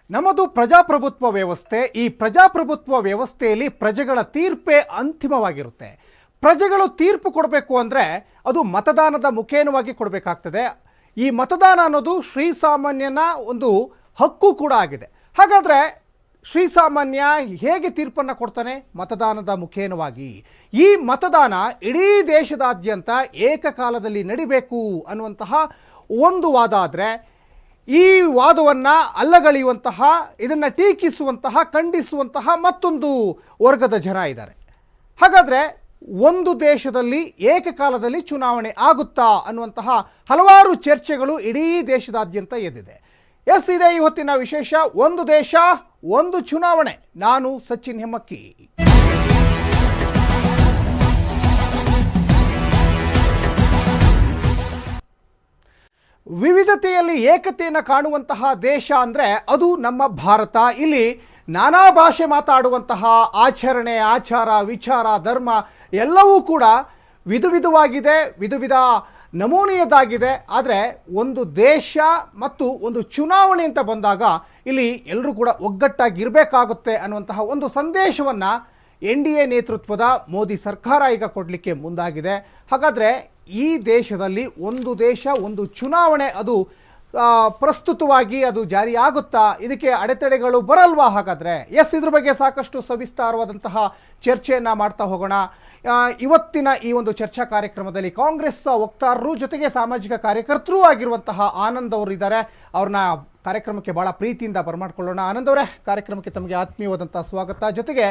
ನಮ್ಮದು ಪ್ರಜಾಪ್ರಭುತ್ವ ವ್ಯವಸ್ಥೆ. ಈ ಪ್ರಜಾಪ್ರಭುತ್ವ ವ್ಯವಸ್ಥೆಯಲ್ಲಿ ಪ್ರಜೆಗಳ ತೀರ್ಪೇ ಅಂತಿಮವಾಗಿರುತ್ತೆ. ಪ್ರಜೆಗಳು ತೀರ್ಪು ಕೊಡಬೇಕು ಅಂದರೆ ಅದು ಮತದಾನದ ಮುಖೇನವಾಗಿ ಕೊಡಬೇಕಾಗ್ತದೆ. ಈ ಮತದಾನ ಅನ್ನೋದು ಶ್ರೀಸಾಮಾನ್ಯನ ಒಂದು ಹಕ್ಕು ಕೂಡ ಆಗಿದೆ. ಹಾಗಾದರೆ ಶ್ರೀಸಾಮಾನ್ಯ ಹೇಗೆ ತೀರ್ಪನ್ನು ಕೊಡ್ತಾನೆ? ಮತದಾನದ ಮುಖೇನವಾಗಿ. ಈ ಮತದಾನ ಇಡೀ ದೇಶದಾದ್ಯಂತ ಏಕಕಾಲದಲ್ಲಿ ನಡಿಬೇಕು ಅನ್ನುವಂತಹ ಒಂದು ವಾದ ಆದರೆ, ಈ ವಾದವನ್ನು ಅಲ್ಲಗಳೆಯುವಂತಹ, ಇದನ್ನು ಟೀಕಿಸುವಂತಹ, ಖಂಡಿಸುವಂತಹ ಮತ್ತೊಂದು ವರ್ಗದ ಜನ ಇದ್ದಾರೆ. ಹಾಗಾದರೆ ಒಂದು ದೇಶದಲ್ಲಿ ಏಕಕಾಲದಲ್ಲಿ ಚುನಾವಣೆ ಆಗುತ್ತಾ ಅನ್ನುವಂತಹ ಹಲವಾರು ಚರ್ಚೆಗಳು ಇಡೀ ದೇಶದಾದ್ಯಂತ ಎದ್ದಿದೆ. ಎಸ್, ಇದೆ ಇವತ್ತಿನ ವಿಶೇಷ. ಒಂದು ದೇಶ ಒಂದು ಚುನಾವಣೆ. ನಾನು ಸಚಿನ್ ಹೆಮ್ಮಕ್ಕಿ. ವಿವಿಧತೆಯಲ್ಲಿ ಏಕತೆಯನ್ನು ಕಾಣುವಂತಹ ದೇಶ ಅಂದರೆ ಅದು ನಮ್ಮ ಭಾರತ. ಇಲ್ಲಿ ನಾನಾ ಭಾಷೆ ಮಾತಾಡುವಂತಹ ಆಚರಣೆ, ಆಚಾರ, ವಿಚಾರ, ಧರ್ಮ ಎಲ್ಲವೂ ಕೂಡ ವಿಧವಾಗಿದೆ, ವಿಧ ನಮೂನೆಯದಾಗಿದೆ. ಆದರೆ ಒಂದು ದೇಶ ಮತ್ತು ಒಂದು ಚುನಾವಣೆ ಅಂತ ಬಂದಾಗ ಇಲ್ಲಿ ಎಲ್ಲರೂ ಕೂಡ ಒಗ್ಗಟ್ಟಾಗಿರಬೇಕಾಗುತ್ತೆ ಅನ್ನುವಂತಹ ಒಂದು ಸಂದೇಶವನ್ನು NDA ನೇತೃತ್ವದ ಮೋದಿ ಸರ್ಕಾರ ಈಗ ಕೊಡಲಿಕ್ಕೆ ಮುಂದಾಗಿದೆ. ಹಾಗಾದರೆ ಈ ದೇಶದಲ್ಲಿ ಒಂದು ದೇಶ ಒಂದು ಚುನಾವಣೆ ಅದು ಪ್ರಸ್ತುತವಾಗಿ ಅದು ಜಾರಿಯಾಗುತ್ತಾ? ಇದಕ್ಕೆ ಅಡೆತಡೆಗಳು ಬರಲ್ವಾ? ಹಾಗಾದರೆ ಎಸ್, ಇದ್ರ ಬಗ್ಗೆ ಸಾಕಷ್ಟು ಸವಿಸ್ತಾರವಾದಂತಹ ಚರ್ಚೆಯನ್ನು ಮಾಡ್ತಾ ಹೋಗೋಣ. ಇವತ್ತಿನ ಈ ಒಂದು ಚರ್ಚಾ ಕಾರ್ಯಕ್ರಮದಲ್ಲಿ ಕಾಂಗ್ರೆಸ್ ವಕ್ತಾರರು ಜೊತೆಗೆ ಸಾಮಾಜಿಕ ಕಾರ್ಯಕರ್ತರೂ ಆಗಿರುವಂತಹ ಆನಂದ್ ಅವರು ಇದ್ದಾರೆ. ಅವ್ರನ್ನ ಕಾರ್ಯಕ್ರಮಕ್ಕೆ ಭಾಳ ಪ್ರೀತಿಯಿಂದ ಬರಮಾಡ್ಕೊಳ್ಳೋಣ. ಆನಂದ್ ಅವರೇ, ಕಾರ್ಯಕ್ರಮಕ್ಕೆ ತಮಗೆ ಆತ್ಮೀಯವಾದಂಥ ಸ್ವಾಗತ. ಜೊತೆಗೆ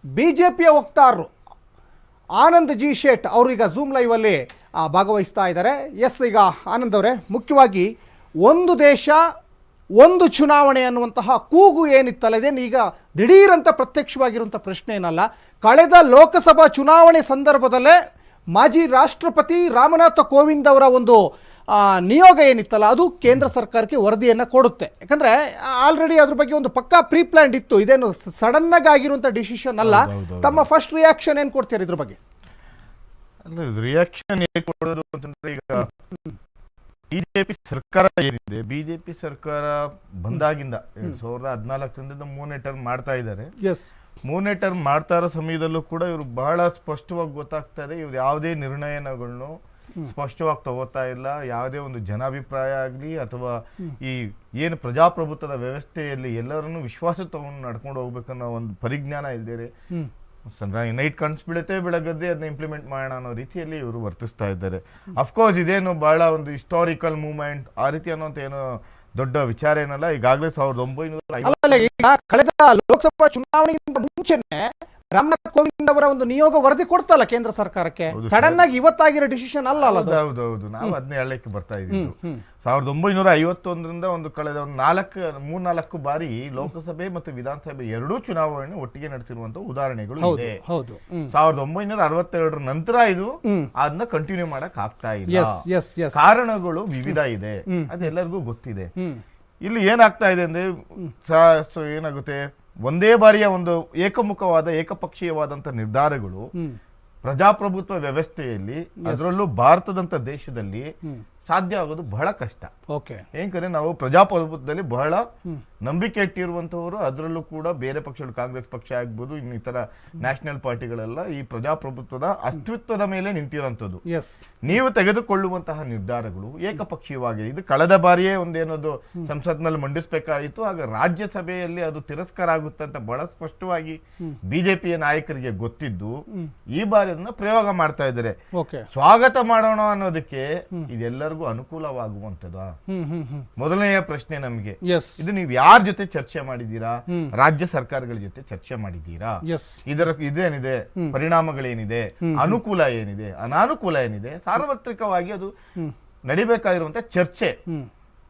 BJPಯ ವಕ್ತಾರರು ಆನಂದ್ ಜಿ ಶೇಟ್ ಅವರು ಈಗ ಝೂಮ್ ಲೈವಲ್ಲಿ ಭಾಗವಹಿಸ್ತಾ ಇದ್ದಾರೆ. ಎಸ್, ಈಗ ಆನಂದ್ ಅವರೇ, ಮುಖ್ಯವಾಗಿ ಒಂದು ದೇಶ ಒಂದು ಚುನಾವಣೆ ಅನ್ನುವಂತಹ ಕೂಗು ಏನಿತ್ತಲ್ಲ, ಇದೇನು ಈಗ ದಿಢೀರಂತ ಪ್ರತ್ಯಕ್ಷವಾಗಿರುವಂಥ ಪ್ರಶ್ನೆ ಏನಲ್ಲ. ಕಳೆದ ಲೋಕಸಭಾ ಚುನಾವಣೆ ಸಂದರ್ಭದಲ್ಲೇ ಮಾಜಿ ರಾಷ್ಟ್ರಪತಿ ರಾಮನಾಥ ಕೋವಿಂದ್ ಅವರ ಒಂದು ನಿಯೋಗ ಏನಿತ್ತಲ್ಲ, ಅದು ಕೇಂದ್ರ ಸರ್ಕಾರಕ್ಕೆ ವರದಿಯನ್ನು ಕೊಡುತ್ತೆ. ಯಾಕಂದರೆ ಆಲ್ರೆಡಿ ಅದ್ರ ಬಗ್ಗೆ ಒಂದು ಪಕ್ಕಾ ಪ್ರೀ ಪ್ಲ್ಯಾನ್ಡ್ ಇತ್ತು. ಇದೇನು ಸಡನ್ನಾಗಿ ಆಗಿರುವಂಥ ಡಿಸಿಷನ್ ಅಲ್ಲ. ತಮ್ಮ ಫಸ್ಟ್ ರಿಯಾಕ್ಷನ್ ಏನು ಕೊಡ್ತೀರಿ ಇದ್ರ ಬಗ್ಗೆ? ರಿಯಾಕ್ಷನ್ ಹೇಗೆ ಕೊಡೋದು ಅಂತಂದ್ರೆ, ಈಗ ಬಿಜೆಪಿ ಸರ್ಕಾರ ಏನಿದೆ, ಬಿಜೆಪಿ ಸರ್ಕಾರ ಬಂದಾಗಿಂದ 2014ರಿಂದ 3ನೇ ಟರ್ಮ್ ಮಾಡ್ತಾ ಇದ್ದಾರೆ. 3ನೇ ಟರ್ಮ್ ಮಾಡ್ತಾ ಇರೋ ಸಮಯದಲ್ಲೂ ಕೂಡ ಇವರು ಬಹಳ ಸ್ಪಷ್ಟವಾಗಿ ಗೊತ್ತಾಗ್ತಾ ಇದೆ, ಇವ್ರು ಯಾವುದೇ ನಿರ್ಣಯಗಳನ್ನು ಸ್ಪಷ್ಟವಾಗಿ ತಗೋತಾ ಇಲ್ಲ. ಯಾವುದೇ ಒಂದು ಜನಾಭಿಪ್ರಾಯ ಆಗಲಿ ಅಥವಾ ಈ ಏನು ಪ್ರಜಾಪ್ರಭುತ್ವದ ವ್ಯವಸ್ಥೆಯಲ್ಲಿ ಎಲ್ಲರನ್ನು ವಿಶ್ವಾಸ ತಗೊಂಡು ನಡ್ಕೊಂಡು ಹೋಗ್ಬೇಕನ್ನೋ ಒಂದು ಪರಿಜ್ಞಾನ ಇಲ್ದೇನೆ ನೈಟ್ ಕನ್ಸ್ಬಿಡುತ್ತೆ, ಬೆಳಗದ್ದೆ ಅದನ್ನ ಇಂಪ್ಲಿಮೆಂಟ್ ಮಾಡೋಣ ಅನ್ನೋ ರೀತಿಯಲ್ಲಿ ಇವರು ವರ್ತಿಸ್ತಾ ಇದ್ದಾರೆ. ಅಫ್ಕೋರ್ಸ್ ಇದೇನು ಬಹಳ ಒಂದು ಹಿಸ್ಟಾರಿಕಲ್ ಮೂವ್ಮೆಂಟ್ ಆ ರೀತಿ ಅನ್ನೋಂಥ ಏನೋ ದೊಡ್ಡ ವಿಚಾರ ಏನಲ್ಲ. ಈಗಾಗಲೇ 1950 ಕಳೆದ ಲೋಕಸಭಾ ಚುನಾವಣೆಗಿಂತ ಮುಂಚೆನೆ ರಾಮನಾಥ್ ಕೋವಿಂದ್ ಅವರ ಒಂದು ನಿಯೋಗ ವರದಿ ಕೊಡ್ತಲ್ಲ ಕೇಂದ್ರ ಸರ್ಕಾರಕ್ಕೆ. ಸಡನ್ ಆಗಿ ಇವತ್ತಾಗಿರೋ ಡಿಸಿಷನ್ ಅಲ್ಲ. ಹೌದೌದು, ನಾವು ಅದನ್ನೇ ಹೇಳಕ್ಕೆ ಬರ್ತಾ ಇದ್ದೀವಿ. 1951ರಿಂದ ಒಂದು ಕಳೆದ ಒಂದು 3-4 ಬಾರಿ ಲೋಕಸಭೆ ಮತ್ತು ವಿಧಾನಸಭೆ ಎರಡೂ ಚುನಾವಣೆ ಒಟ್ಟಿಗೆ ನಡೆಸಿರುವಂತಹ ಉದಾಹರಣೆಗಳು ಇದೆ. 1962 ನಂತರ ಇದು ಅದನ್ನ ಕಂಟಿನ್ಯೂ ಮಾಡಕ್ ಆಗ್ತಾ ಇಲ್ಲ. ಕಾರಣಗಳು ವಿವಿಧ ಇದೆ, ಅದೆಲ್ಲರಿಗೂ ಗೊತ್ತಿದೆ. ಇಲ್ಲಿ ಏನಾಗ್ತಾ ಇದೆ ಅಂದ್ರೆ, ಏನಾಗುತ್ತೆ, ಒಂದೇ ಬಾರಿಯ ಒಂದು ಏಕಮುಖವಾದ ಏಕಪಕ್ಷೀಯವಾದಂತ ನಿರ್ಧಾರಗಳು ಪ್ರಜಾಪ್ರಭುತ್ವ ವ್ಯವಸ್ಥೆಯಲ್ಲಿ, ಅದರಲ್ಲೂ ಭಾರತದಂತ ದೇಶದಲ್ಲಿ ಸಾಧ್ಯ ಆಗೋದು ಬಹಳ ಕಷ್ಟ. ಏಕೆಂದ್ರೆ ನಾವು ಪ್ರಜಾಪ್ರಭುತ್ವದಲ್ಲಿ ಬಹಳ ನಂಬಿಕೆ ಇಟ್ಟಿರುವಂತವರು, ಅದರಲ್ಲೂ ಕೂಡ ಬೇರೆ ಪಕ್ಷಗಳು, ಕಾಂಗ್ರೆಸ್ ಪಕ್ಷ ಆಗ್ಬೋದು, ಇನ್ನಿತರ ನ್ಯಾಷನಲ್ ಪಾರ್ಟಿಗಳೆಲ್ಲ ಈ ಪ್ರಜಾಪ್ರಭುತ್ವದ ಅಸ್ತಿತ್ವದ ಮೇಲೆ ನಿಂತಿರುವಂತದ್ದು. ನೀವು ತೆಗೆದುಕೊಳ್ಳುವಂತಹ ನಿರ್ಧಾರಗಳು ಏಕಪಕ್ಷೀಯವಾಗಿದೆ. ಇದು ಕಳೆದ ಬಾರಿಯೇ ಒಂದೇನದು ಸಂಸತ್ನಲ್ಲಿ ಮಂಡಿಸಬೇಕಾಯಿತು, ಆಗ ರಾಜ್ಯಸಭೆಯಲ್ಲಿ ಅದು ತಿರಸ್ಕಾರ ಆಗುತ್ತೆ ಅಂತ ಬಹಳ ಸ್ಪಷ್ಟವಾಗಿ ಬಿಜೆಪಿಯ ನಾಯಕರಿಗೆ ಗೊತ್ತಿದ್ದು ಈ ಬಾರಿ ಅದನ್ನ ಪ್ರಯೋಗ ಮಾಡ್ತಾ ಇದ್ದಾರೆ. ಸ್ವಾಗತ ಮಾಡೋಣ ಅನ್ನೋದಕ್ಕೆ ಇದೆಲ್ಲರಿಗೂ ಅನುಕೂಲವಾಗುವಂತದ ಮೊದಲನೆಯ ಪ್ರಶ್ನೆ ನಮಗೆ. ಇದು ನೀವು ಯಾರ ಜೊತೆ ಚರ್ಚೆ ಮಾಡಿದ್ದೀರಾ? ರಾಜ್ಯ ಸರ್ಕಾರಗಳ ಜೊತೆ ಚರ್ಚೆ ಮಾಡಿದ್ದೀರಾ? ಇದೇನಿದೆ, ಪರಿಣಾಮಗಳೇನಿದೆ, ಅನುಕೂಲ ಏನಿದೆ, ಅನಾನುಕೂಲ ಏನಿದೆ, ಸಾರ್ವತ್ರಿಕವಾಗಿ ಅದು ನಡಿಬೇಕಾಗಿರುವಂತ ಚರ್ಚೆ.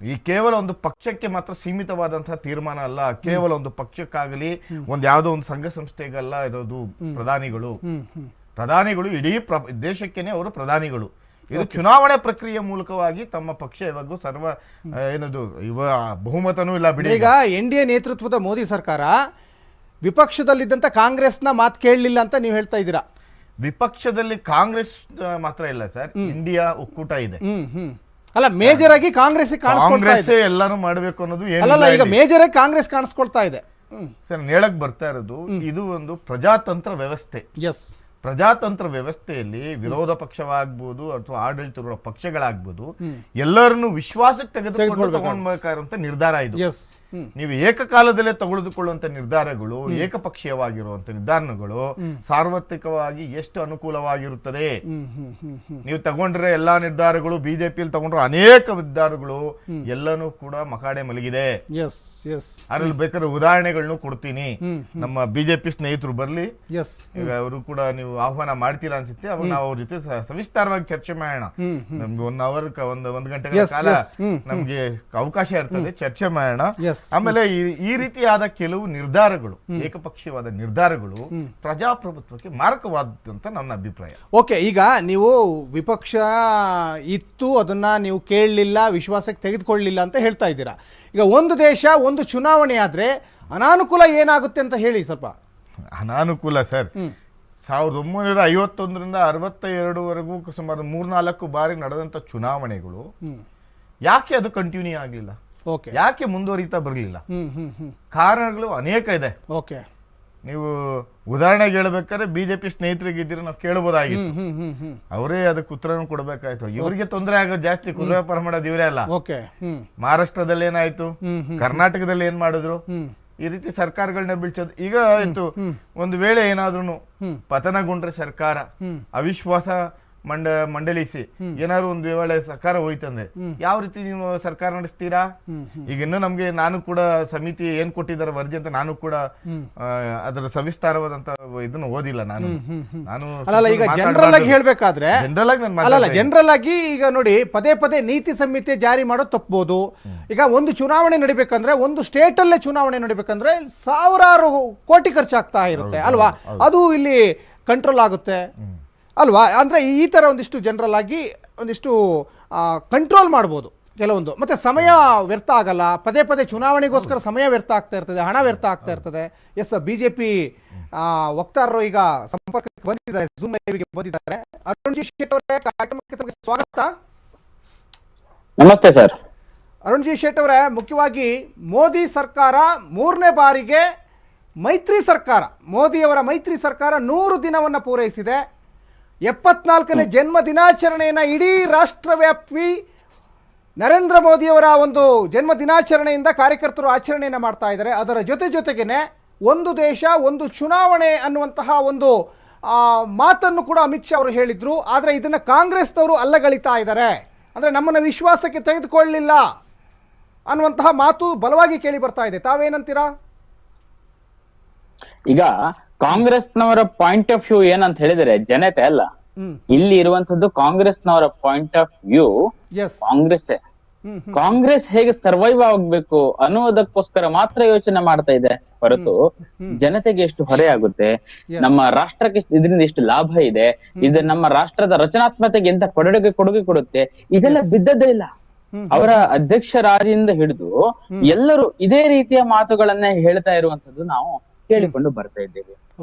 ಈ ಕೇವಲ ಒಂದು ಪಕ್ಷಕ್ಕೆ ಮಾತ್ರ ಸೀಮಿತವಾದಂತಹ ತೀರ್ಮಾನ ಅಲ್ಲ, ಕೇವಲ ಒಂದು ಪಕ್ಷಕ್ಕಾಗಲಿ ಒಂದ್ ಯಾವ್ದೋ ಒಂದು ಸಂಘ ಸಂಸ್ಥೆಗಲ್ಲ ಇರೋದು ಪ್ರಧಾನಿಗಳು ಇಡೀ ದೇಶಕ್ಕೇನೆ ಅವರು ಪ್ರಧಾನಿಗಳು. ಇದು ಚುನಾವಣೆ ಪ್ರಕ್ರಿಯೆ ಮೂಲಕವಾಗಿ ತಮ್ಮ ಪಕ್ಷ ಇವಾಗ ಏನದು ಬಹುಮತನೂ ಇಲ್ಲ ಬಿಡಿ. ಈಗ NDA ನೇತೃತ್ವದ ಮೋದಿ ಸರ್ಕಾರ ವಿಪಕ್ಷದಲ್ಲಿದ್ದಂತ ಕಾಂಗ್ರೆಸ್ನ ಮಾತು ಕೇಳಲಿಲ್ಲ ಅಂತ ನೀವು ಹೇಳ್ತಾ ಇದ್ದೀರಾ? ವಿಪಕ್ಷದಲ್ಲಿ ಕಾಂಗ್ರೆಸ್ ಮಾತ್ರ ಇಲ್ಲ ಸರ್, ಇಂಡಿಯಾ ಒಕ್ಕೂಟ ಇದೆ. ಅಲ್ಲ ಮೇಜರ್ ಆಗಿ ಕಾಂಗ್ರೆಸ್ ಕಾಂಗ್ರೆಸ್ ಎಲ್ಲಾನು ಮಾಡ್ಬೇಕು ಅನ್ನೋದು ಅಲ್ಲ, ಈಗ ಮೇಜರ್ ಆಗಿ ಕಾಂಗ್ರೆಸ್ ಕಾಣಿಸ್ಕೊಳ್ತಾ ಇದೆ. ಸರ್ ಹೇಳಕ್ ಬರ್ತಾ ಇರೋದು ಇದು ಒಂದು ಪ್ರಜಾತಂತ್ರ ವ್ಯವಸ್ಥೆ. ಎಸ್, ಪ್ರಜಾತಂತ್ರ ವ್ಯವಸ್ಥೆಯಲ್ಲಿ ವಿರೋಧ ಪಕ್ಷವಾಗ್ಬೋದು ಅಥವಾ ಆಡಳಿತ ಪಕ್ಷಗಳಾಗ್ಬೋದು ಎಲ್ಲರನ್ನು ವಿಶ್ವಾಸಕ್ಕೆ ತೆಗೆದುಕೊಳ್ಳಬೇಕಾದಂತ ನಿರ್ಧಾರ ಇದು. ನೀವು ಏಕಕಾಲದಲ್ಲೇ ತೆಗೆದುಕೊಳ್ಳುವಂತ ನಿರ್ಧಾರಗಳು, ಏಕಪಕ್ಷೀಯವಾಗಿರುವಂತ ನಿರ್ಧಾರಗಳು ಸಾರ್ವತ್ರಿಕವಾಗಿ ಎಷ್ಟು ಅನುಕೂಲವಾಗಿರುತ್ತದೆ. ನೀವು ತಗೊಂಡ್ರೆ ಎಲ್ಲಾ ನಿರ್ಧಾರಗಳು, ಬಿಜೆಪಿಯಲ್ಲಿ ತಗೊಂಡ್ರೆ ಅನೇಕ ನಿರ್ಧಾರಗಳು ಎಲ್ಲನೂ ಕೂಡ ಮಕಾಡೆ ಮಲಗಿದೆ. ಅದ್ರಲ್ಲಿ ಬೇಕಾದ್ರೆ ಉದಾಹರಣೆಗಳನ್ನು ಕೊಡ್ತೀನಿ. ನಮ್ಮ ಬಿಜೆಪಿ ಸ್ನೇಹಿತರು ಬರ್ಲಿ, ಈಗ ಅವರು ಕೂಡ ನೀವು ಆಹ್ವಾನ ಮಾಡ್ತೀರಾ ಅನ್ಸುತ್ತೆ. ಅವಾಗ ನಾವು ಅವ್ರ ಜೊತೆ ಸವಿಸ್ತಾರವಾಗಿ ಚರ್ಚೆ ಮಾಡೋಣ. ನಮ್ಗೆ 1 ಅವರ್ ಒಂದು ಗಂಟೆಗಳ ಕಾಲ ನಮ್ಗೆ ಅವಕಾಶ ಇರ್ತದೆ, ಚರ್ಚೆ ಮಾಡೋಣ. ಆಮೇಲೆ ಈ ರೀತಿಯಾದ ಕೆಲವು ನಿರ್ಧಾರಗಳು, ಏಕಪಕ್ಷೀಯವಾದ ನಿರ್ಧಾರಗಳು ಪ್ರಜಾಪ್ರಭುತ್ವಕ್ಕೆ ಮಾರಕವಾದಂತ ನನ್ನ ಅಭಿಪ್ರಾಯ. ಓಕೆ, ಈಗ ನೀವು ವಿಪಕ್ಷ ಇತ್ತು, ಅದನ್ನ ನೀವು ಕೇಳಲಿಲ್ಲ, ವಿಶ್ವಾಸಕ್ಕೆ ತೆಗೆದುಕೊಳ್ಳಲಿಲ್ಲ ಅಂತ ಹೇಳ್ತಾ ಇದ್ದೀರಾ. ಈಗ ಒಂದು ದೇಶ ಒಂದು ಚುನಾವಣೆ ಆದ್ರೆ ಅನಾನುಕೂಲ ಏನಾಗುತ್ತೆ ಅಂತ ಹೇಳಿ ಸ್ವಲ್ಪ. ಅನಾನುಕೂಲ ಸರ್, 1951ರಿಂದ 62ವರೆಗೂ ಸುಮಾರು 3-4 ಬಾರಿ ನಡೆದಂತ ಚುನಾವಣೆಗಳು ಯಾಕೆ ಅದು ಕಂಟಿನ್ಯೂ ಆಗಲಿಲ್ಲ, ಯಾಕೆ ಮುಂದುವರಿತಾ ಬರಲಿಲ್ಲ? ಕಾರಣಗಳು ಅನೇಕ ಇದೆ. ನೀವು ಉದಾಹರಣೆಗೆ ಹೇಳ್ಬೇಕಾದ್ರೆ ಬಿಜೆಪಿ ಸ್ನೇಹಿತರಿಗೆ ಇದ್ರೆ ನಾವು ಕೇಳಬಹುದಾಗಿತ್ತು, ಅವರೇ ಅದಕ್ಕೆ ಉತ್ತರವನ್ನು ಕೊಡ್ಬೇಕಾಯ್ತು. ಇವರಿಗೆ ತೊಂದರೆ ಆಗೋದು ಜಾಸ್ತಿ, ಕುದುರೆ ವ್ಯಾಪಾರ ಮಾಡೋದು ಇವರೇ ಅಲ್ಲ. ಮಹಾರಾಷ್ಟ್ರದಲ್ಲಿ ಏನಾಯ್ತು, ಕರ್ನಾಟಕದಲ್ಲಿ ಏನ್ ಮಾಡಿದ್ರು, ಈ ರೀತಿ ಸರ್ಕಾರಗಳನ್ನ ಬೀಳ್ಸೋದು. ಈಗ ಆಯ್ತು, ಒಂದು ವೇಳೆ ಏನಾದ್ರೂ ಪತನಗೊಂಡ್ರೆ ಸರ್ಕಾರ ಅವಿಶ್ವಾಸ ಮಂಡಳಿಸಿ ಏನಾದ್ರು ಒಂದು ವೇಳೆ ಸರ್ಕಾರ ಹೋಯ್ತಂದ್ರೆ ಯಾವ ರೀತಿ ನೀವು ಸರ್ಕಾರ ನಡೆಸ್ತೀರಾ? ಈಗ ಇನ್ನು ನಮ್ಗೆ, ನಾನು ಕೂಡ ಸಮಿತಿ ಏನ್ ಕೊಟ್ಟಿದ್ದಾರೆ ವರದಿ ಅಂತ ನಾನು ಕೂಡ ಅದರ ಸವಿಸ್ತಾರವಾದಂತ ಇದನ್ನು ಓದಿಲ್ಲ. ನಾನು ಈಗ ಜನರಲ್ ಆಗಿ ಹೇಳ್ಬೇಕಾದ್ರೆ, ಜನರಲ್ ಆಗಿ ಈಗ ನೋಡಿ, ಪದೇ ಪದೇ ನೀತಿ ಸಂಹಿತೆ ಜಾರಿ ಮಾಡೋದು ತಪ್ಪಬಹುದು. ಈಗ ಒಂದು ಚುನಾವಣೆ ನಡಿಬೇಕಂದ್ರೆ, ಒಂದು ಸ್ಟೇಟ್ ಅಲ್ಲೇ ಚುನಾವಣೆ ನಡಿಬೇಕಂದ್ರೆ ಸಾವಿರಾರು ಕೋಟಿ ಖರ್ಚಾಗ್ತಾ ಇರುತ್ತೆ ಅಲ್ವಾ? ಅದು ಇಲ್ಲಿ ಕಂಟ್ರೋಲ್ ಆಗುತ್ತೆ ಅಲ್ವಾ? ಅಂದರೆ ಈ ಥರ ಒಂದಿಷ್ಟು ಜನರಲ್ ಆಗಿ ಒಂದಿಷ್ಟು ಕಂಟ್ರೋಲ್ ಮಾಡ್ಬೋದು ಕೆಲವೊಂದು. ಮತ್ತು ಸಮಯ ವ್ಯರ್ಥ ಆಗಲ್ಲ. ಪದೇ ಪದೇ ಚುನಾವಣೆಗೋಸ್ಕರ ಸಮಯ ವ್ಯರ್ಥ ಆಗ್ತಾ ಇರ್ತದೆ, ಹಣ ವ್ಯರ್ಥ ಆಗ್ತಾ ಇರ್ತದೆ. ಎಸ್, ಬಿಜೆಪಿ ವಕ್ತಾರರು ಈಗ ಸಂಪರ್ಕಕ್ಕೆ ಬಂದಿದ್ದಾರೆ, ಝೂಮ್ ಲೈವ್ಗೆ ಬಂದಿದ್ದಾರೆ. ಅರುಣ್ ಜಿ ಶೇಟ್ ಅವರೇ, ಕಾರ್ಯಕ್ರಮಕ್ಕೆ ತಮಗೆ ಸ್ವಾಗತ. ನಮಸ್ತೆ ಸರ್. ಅರುಣ್ ಜಿ ಶೇಟ್ ಅವರೇ, ಮುಖ್ಯವಾಗಿ ಮೋದಿ ಸರ್ಕಾರ 3ನೇ ಬಾರಿಗೆ ಮೈತ್ರಿ ಸರ್ಕಾರ, ಮೋದಿಯವರ ಮೈತ್ರಿ ಸರ್ಕಾರ 100 ದಿನವನ್ನು ಪೂರೈಸಿದೆ. 74ನೇ ಜನ್ಮ ದಿನಾಚರಣೆಯನ್ನು ಇಡೀ ರಾಷ್ಟ್ರವ್ಯಾಪಿ ನರೇಂದ್ರ ಮೋದಿಯವರ ಒಂದು ಜನ್ಮ ದಿನಾಚರಣೆಯಿಂದ ಕಾರ್ಯಕರ್ತರು ಆಚರಣೆಯನ್ನು ಮಾಡ್ತಾ ಇದ್ದಾರೆ. ಅದರ ಜೊತೆಗೇನೆ ಒಂದು ದೇಶ ಒಂದು ಚುನಾವಣೆ ಅನ್ನುವಂತಹ ಒಂದು ಮಾತನ್ನು ಕೂಡ ಅಮಿತ್ ಶಾ ಅವರು ಹೇಳಿದ್ರು. ಆದರೆ ಇದನ್ನು ಕಾಂಗ್ರೆಸ್ನವರು ಅಲ್ಲಗಳಿತಾ ಇದ್ದಾರೆ. ಅಂದರೆ ನಮ್ಮನ್ನು ವಿಶ್ವಾಸಕ್ಕೆ ತೆಗೆದುಕೊಳ್ಳಲಿಲ್ಲ ಅನ್ನುವಂತಹ ಮಾತು ಬಲವಾಗಿ ಕೇಳಿ ಬರ್ತಾ ಇದೆ. ತಾವೇನಂತೀರಾ? ಈಗ ಕಾಂಗ್ರೆಸ್ನವರ ಪಾಯಿಂಟ್ ಆಫ್ ವ್ಯೂ ಏನಂತ ಹೇಳಿದರೆ ಜನತೆ ಅಲ್ಲ, ಇಲ್ಲಿ ಇರುವಂತದ್ದು ಕಾಂಗ್ರೆಸ್ನವರ ಪಾಯಿಂಟ್ ಆಫ್ ವ್ಯೂ ಕಾಂಗ್ರೆಸ್ ಹೇಗೆ ಸರ್ವೈವ್ ಆಗ್ಬೇಕು ಅನ್ನೋದಕ್ಕೋಸ್ಕರ ಮಾತ್ರ ಯೋಚನೆ ಮಾಡ್ತಾ ಇದೆ ಹೊರತು ಜನತೆಗೆ ಎಷ್ಟು ಹೊರೆ ಆಗುತ್ತೆ, ನಮ್ಮ ರಾಷ್ಟ್ರಕ್ಕೆ ಇದರಿಂದ ಎಷ್ಟು ಲಾಭ ಇದೆ, ಇದು ನಮ್ಮ ರಾಷ್ಟ್ರದ ರಚನಾತ್ಮಕತೆಗೆ ಎಂತ ಕೊಡುಗೆ ಕೊಡುತ್ತೆ, ಇದೆಲ್ಲ ಬಿದ್ದದ್ದೇ ಇಲ್ಲ. ಅವರ ಅಧ್ಯಕ್ಷರಾದಿಂದ ಹಿಡಿದು ಎಲ್ಲರೂ ಇದೇ ರೀತಿಯ ಮಾತುಗಳನ್ನೇ ಹೇಳ್ತಾ ಇರುವಂತದ್ದು ನಾವು ಕೇಳಿಕೊಂಡು ಬರ್ತಾ ಇದ್ದೇವೆ.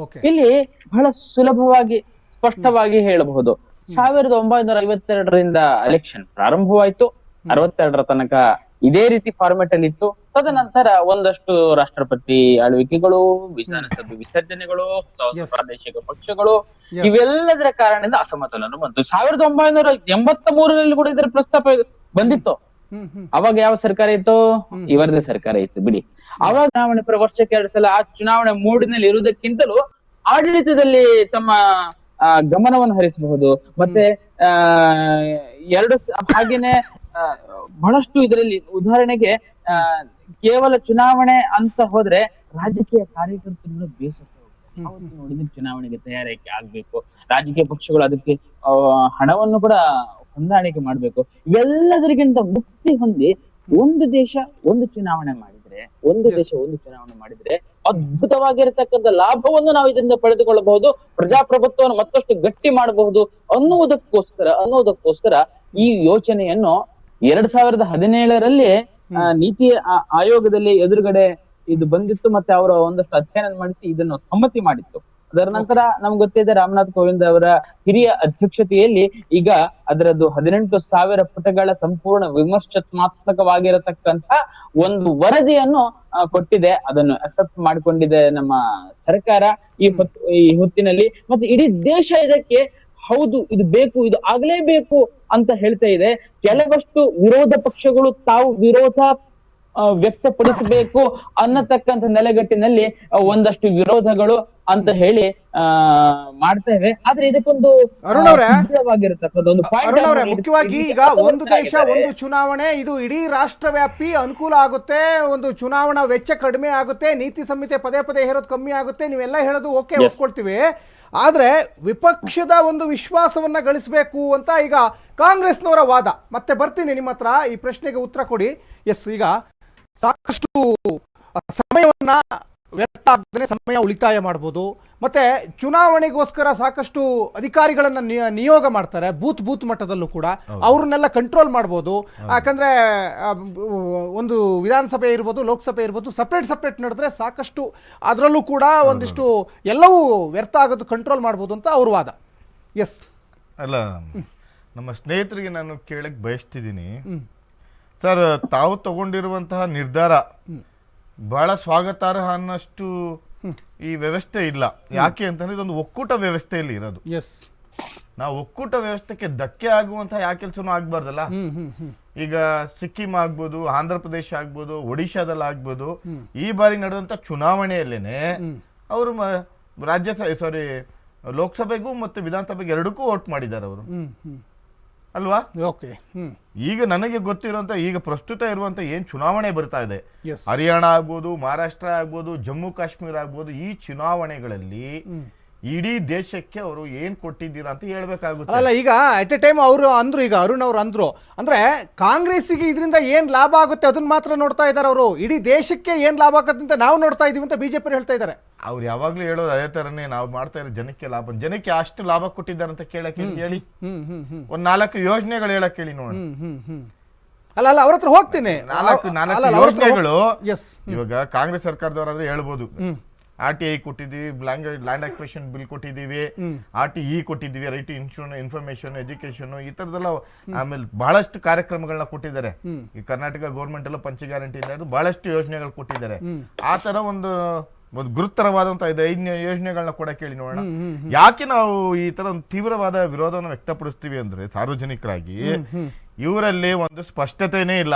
ಇಲ್ಲಿ ಬಹಳ ಸುಲಭವಾಗಿ ಸ್ಪಷ್ಟವಾಗಿ ಹೇಳಬಹುದು. 1952ರಿಂದ ಎಲೆಕ್ಷನ್ ಪ್ರಾರಂಭವಾಯ್ತು, 62ರ ತನಕ ಇದೇ ರೀತಿ ಫಾರ್ಮೆಟ್ ಅಲ್ಲಿ ಇತ್ತು. ತದನಂತರ ಒಂದಷ್ಟು ರಾಷ್ಟ್ರಪತಿ ಆಳ್ವಿಕೆಗಳು, ವಿಧಾನಸಭೆ ವಿಸರ್ಜನೆಗಳು, ಹೊಸ ಪ್ರಾದೇಶಿಕ ಪಕ್ಷಗಳು, ಇವೆಲ್ಲದರ ಕಾರಣದಿಂದ ಅಸಮತೋಲನ ಬಂತು. 1983ರಲ್ಲಿ ಕೂಡ ಇದರ ಪ್ರಸ್ತಾಪ ಬಂದಿತ್ತು. ಅವಾಗ ಯಾವ ಸರ್ಕಾರ ಇತ್ತು? ಇವರದೇ ಸರ್ಕಾರ ಇತ್ತು ಬಿಡಿ. ಅವಾಗ ಚುನಾವಣೆ ವರ್ಷಕ್ಕೆ 2 ಸಲ, ಆ ಚುನಾವಣೆ ಮೂಡಿನಲ್ಲಿ ಇರುವುದಕ್ಕಿಂತಲೂ ಆಡಳಿತದಲ್ಲಿ ತಮ್ಮ ಗಮನವನ್ನು ಹರಿಸಬಹುದು. ಮತ್ತೆ ಹಾಗೇನೆ ಬಹಳಷ್ಟು ಇದರಲ್ಲಿ ಉದಾಹರಣೆಗೆ ಕೇವಲ ಚುನಾವಣೆ ಅಂತ ಹೋದ್ರೆ ರಾಜಕೀಯ ಕಾರ್ಯಕರ್ತರು ಬೇಸತ್ತ ಅವತ್ತು ನೋಡಿದ್ರೆ ಚುನಾವಣೆಗೆ ತಯಾರಿಕೆ ಆಗ್ಬೇಕು, ರಾಜಕೀಯ ಪಕ್ಷಗಳು ಅದಕ್ಕೆ ಹಣವನ್ನು ಕೂಡ ಹೊಂದಾಣಿಕೆ ಮಾಡ್ಬೇಕು. ಇವೆಲ್ಲದರಿಗಿಂತ ಮುಕ್ತಿ ಹೊಂದಿ ಒಂದು ದೇಶ ಒಂದು ಚುನಾವಣೆ ಮಾಡಿದ್ರೆ, ಒಂದು ದೇಶ ಒಂದು ಚುನಾವಣೆ ಮಾಡಿದ್ರೆ ಅದ್ಭುತವಾಗಿರತಕ್ಕಂಥ ಲಾಭವನ್ನು ನಾವು ಇದರಿಂದ ಪಡೆದುಕೊಳ್ಳಬಹುದು, ಪ್ರಜಾಪ್ರಭುತ್ವವನ್ನು ಮತ್ತಷ್ಟು ಗಟ್ಟಿ ಮಾಡಬಹುದು ಅನ್ನೋದಕ್ಕೋಸ್ಕರ ಈ ಯೋಚನೆಯನ್ನು 2017ರಲ್ಲಿ ನೀತಿ ಆಯೋಗದಲ್ಲಿ ಎದುರುಗಡೆ ಇದು ಬಂದಿತ್ತು. ಮತ್ತೆ ಅವರ ಒಂದಷ್ಟು ಅಧ್ಯಯನ ಮಾಡಿಸಿ ಇದನ್ನು ಸಮ್ಮತಿ ಮಾಡಿತ್ತು. ಅದರ ನಂತರ ನಮ್ಗೆ ಗೊತ್ತಿದೆ ರಾಮನಾಥ್ ಕೋವಿಂದ್ ಅವರ ಹಿರಿಯ ಅಧ್ಯಕ್ಷತೆಯಲ್ಲಿ ಈಗ ಅದರದ್ದು 18,000 ಪುಟಗಳ ಸಂಪೂರ್ಣ ವಿಮರ್ಶಾತ್ಮಕವಾಗಿರತಕ್ಕಂತ ಒಂದು ವರದಿಯನ್ನು ಕೊಟ್ಟಿದೆ. ಅದನ್ನು ಅಕ್ಸೆಪ್ಟ್ ಮಾಡಿಕೊಂಡಿದೆ ನಮ್ಮ ಸರ್ಕಾರ ಈ ಹೊತ್ತಿನಲ್ಲಿ. ಮತ್ತೆ ಇಡೀ ದೇಶ ಇದಕ್ಕೆ ಹೌದು ಇದು ಬೇಕು, ಇದು ಆಗ್ಲೇಬೇಕು ಅಂತ ಹೇಳ್ತಾ ಇದೆ. ಕೆಲವಷ್ಟು ವಿರೋಧ ಪಕ್ಷಗಳು ತಾವು ವಿರೋಧ ವ್ಯಕ್ತಪಡಿಸಬೇಕು ಅನ್ನತಕ್ಕಂಥ ನೆಲೆಗಟ್ಟಿನಲ್ಲಿ ಒಂದಷ್ಟು ವಿರೋಧಗಳು ಅಂತ ಹೇಳಿ ಮಾಡ್ತೇವೆ. ಆದ್ರೆ ಇದಕ್ಕೊಂದು ಮುಖ್ಯವಾಗಿ ಈಗ ಒಂದು ದೇಶ ಒಂದು ಚುನಾವಣೆ, ಇದು ಇಡೀ ರಾಷ್ಟ್ರವ್ಯಾಪಿ ಅನುಕೂಲ ಆಗುತ್ತೆ, ಒಂದು ಚುನಾವಣಾ ವೆಚ್ಚ ಕಡಿಮೆ ಆಗುತ್ತೆ, ನೀತಿ ಸಂಹಿತೆ ಪದೇ ಪದೇ ಹೇರೋದು ಕಮ್ಮಿ ಆಗುತ್ತೆ, ನೀವೆಲ್ಲ ಹೇಳೋದು ಓಕೆ ಒಪ್ಕೊಳ್ತೀವಿ. ಆದ್ರೆ ವಿಪಕ್ಷದ ಒಂದು ವಿಶ್ವಾಸವನ್ನ ಗಳಿಸಬೇಕು ಅಂತ ಈಗ ಕಾಂಗ್ರೆಸ್ನವರ ವಾದ. ಮತ್ತೆ ಬರ್ತೀನಿ ನಿಮ್ಮ ಹತ್ರ, ಈ ಪ್ರಶ್ನೆಗೆ ಉತ್ತರ ಕೊಡಿ. ಎಸ್, ಈಗ ಸಾಕಷ್ಟು ಸಮಯವನ್ನ ವ್ಯರ್ಥ ಆಗದೇ ಸಮಯ ಉಳಿತಾಯ ಮಾಡ್ಬೋದು, ಮತ್ತೆ ಚುನಾವಣೆಗೋಸ್ಕರ ಸಾಕಷ್ಟು ಅಧಿಕಾರಿಗಳನ್ನ ನಿಯೋಗ ಮಾಡ್ತಾರೆ, ಬೂತ್ ಮಟ್ಟದಲ್ಲೂ ಕೂಡ ಅವ್ರನ್ನೆಲ್ಲ ಕಂಟ್ರೋಲ್ ಮಾಡ್ಬೋದು. ಯಾಕಂದ್ರೆ ಒಂದು ವಿಧಾನಸಭೆ ಇರ್ಬೋದು, ಲೋಕಸಭೆ ಇರ್ಬೋದು, ಸಪ್ರೇಟ್ ನಡೆದ್ರೆ ಸಾಕಷ್ಟು ಅದರಲ್ಲೂ ಕೂಡ ಒಂದಿಷ್ಟು ಎಲ್ಲವೂ ವ್ಯರ್ಥ ಆಗೋದು ಕಂಟ್ರೋಲ್ ಮಾಡ್ಬೋದು ಅಂತ ಅವ್ರ ವಾದ. ಎಸ್, ಅಲ್ಲ ನಮ್ಮ ಸ್ನೇಹಿತರಿಗೆ ನಾನು ಕೇಳಕ್ ಬಯಸ್ತಿದ್ದೀನಿ ಸರ್, ತಾವು ತಗೊಂಡಿರುವಂತಹ ನಿರ್ಧಾರ ಬಹಳ ಸ್ವಾಗತಾರ್ಹ ಅನ್ನಷ್ಟು ಈ ವ್ಯವಸ್ಥೆ ಇಲ್ಲ. ಯಾಕೆ ಅಂತಂದ್ರೆ ಇದೊಂದು ಒಕ್ಕೂಟ ವ್ಯವಸ್ಥೆಯಲ್ಲಿ ಇರೋದು. ಎಸ್, ನಾವು ಒಕ್ಕೂಟ ವ್ಯವಸ್ಥೆಗೆ ಧಕ್ಕೆ ಆಗುವಂತಹ ಯಾವ ಕೆಲಸನೂ ಆಗ್ಬಾರ್ದಲ್ಲ. ಈಗ ಸಿಕ್ಕಿಂ ಆಗ್ಬೋದು, ಆಂಧ್ರ ಪ್ರದೇಶ ಆಗ್ಬೋದು, ಒಡಿಶಾದಲ್ಲಿ ಆಗ್ಬೋದು, ಈ ಬಾರಿ ನಡೆದಂತ ಚುನಾವಣೆಯಲ್ಲೇನೆ ಅವರು ಲೋಕಸಭೆಗೂ ಮತ್ತೆ ವಿಧಾನಸಭೆಗೆ ಎರಡಕ್ಕೂ ವೋಟ್ ಮಾಡಿದ್ದಾರೆ ಅವರು, ಅಲ್ವಾ? ಓಕೆ. ಈಗ ನನಗೆ ಗೊತ್ತಿರುವಂತ ಈಗ ಪ್ರಸ್ತುತ ಇರುವಂತ ಏನ್ ಚುನಾವಣೆ ಬರ್ತಾ ಇದೆ, ಹರಿಯಾಣ ಆಗ್ಬೋದು, ಮಹಾರಾಷ್ಟ್ರ ಆಗ್ಬೋದು, ಜಮ್ಮು ಕಾಶ್ಮೀರ ಆಗ್ಬೋದು, ಈ ಚುನಾವಣೆಗಳಲ್ಲಿ ಇಡೀ ದೇಶಕ್ಕೆ ಅವರು ಏನ್ ಕೊಟ್ಟಿದ್ದೀರಾ ಅಂತ ಹೇಳ್ಬೇಕಾಗುತ್ತೆ. ಅಲ್ಲ, ಈಗ ಅಟ್ ಎ ಟೈಮ್ ಅವರು ಅಂದ್ರು, ಈಗ ಅರುಣ್ ಅವರು ಅಂದ್ರು, ಅಂದ್ರೆ ಕಾಂಗ್ರೆಸ್ಸಿಗೆ ಇದರಿಂದ ಏನ್ ಲಾಭ ಆಗುತ್ತೆ ಅದನ್ನ ಮಾತ್ರ ನೋಡ್ತಾ ಇದ್ದಾರೆ ಅವರು, ಇಡೀ ದೇಶಕ್ಕೆ ಏನ್ ಲಾಭ ಆಗುತ್ತೆ ಅಂತ ನಾವು ನೋಡ್ತಾ ಇದೀವಿ ಅಂತ ಬಿಜೆಪಿ ಹೇಳ್ತಾ ಇದ್ದಾರೆ. ಅವ್ರು ಯಾವಾಗ್ಲೂ ಹೇಳೋದು ಅದೇ ತರನೇ, ನಾವು ಮಾಡ್ತಾ ಇರೋ ಜನಕ್ಕೆ ಲಾಭ, ಜನಕ್ಕೆ ಅಷ್ಟು ಲಾಭ ಕೊಟ್ಟಿದ್ದಾರೆ ಅಂತ ಕೇಳಕ್ ಹೇಳಿ, ಒಂದ್ 4 ಯೋಜನೆಗಳು ಹೇಳಕ್ ಹೇಳಿ ನೋಡೋಣ. ಅಲ್ಲ ಅವ್ರ ಹತ್ರ ಹೋಗ್ತೀನಿ. 4 ಯೋಜನೆಗಳು ಇವಾಗ ಕಾಂಗ್ರೆಸ್ ಸರ್ಕಾರದವರಾದ್ರೆ ಹೇಳ್ಬೋದು. RTI ಕೊಟ್ಟಿದ್ದೀವಿ, ಲ್ಯಾಂಡ್ ಅಕ್ವಿಸಿಷನ್ ಬಿಲ್ ಕೊಟ್ಟಿದ್ದೀವಿ, RTE ಕೊಟ್ಟಿದ್ದೀವಿ, ರೈಟ್ ಟು ಇನ್ಫಾರ್ಮೇಶನ್, ಎಜುಕೇಶನ್, ಈ ತರದೆಲ್ಲ. ಆಮೇಲೆ ಬಹಳಷ್ಟು ಕಾರ್ಯಕ್ರಮಗಳನ್ನ ಕೊಟ್ಟಿದ್ದಾರೆ. ಈ ಕರ್ನಾಟಕ ಗೌರ್ಮೆಂಟ್ ಎಲ್ಲ ಪಂಚ ಗ್ಯಾರಂಟಿ ಇಂದ ಬಹಳಷ್ಟು ಯೋಜನೆಗಳು ಕೊಟ್ಟಿದ್ದಾರೆ. ಆ ತರ ಒಂದು ಗುರುತರವಾದಂತ 5 ಯೋಜನೆಗಳನ್ನ ಕೂಡ ಕೇಳಿ ನೋಡೋಣ. ಯಾಕೆ ನಾವು ಈ ತರ ಒಂದು ತೀವ್ರವಾದ ವಿರೋಧವನ್ನು ವ್ಯಕ್ತಪಡಿಸ್ತೀವಿ ಅಂದ್ರೆ, ಸಾರ್ವಜನಿಕರಾಗಿ ಇವರಲ್ಲಿ ಒಂದು ಸ್ಪಷ್ಟತೆನೇ ಇಲ್ಲ.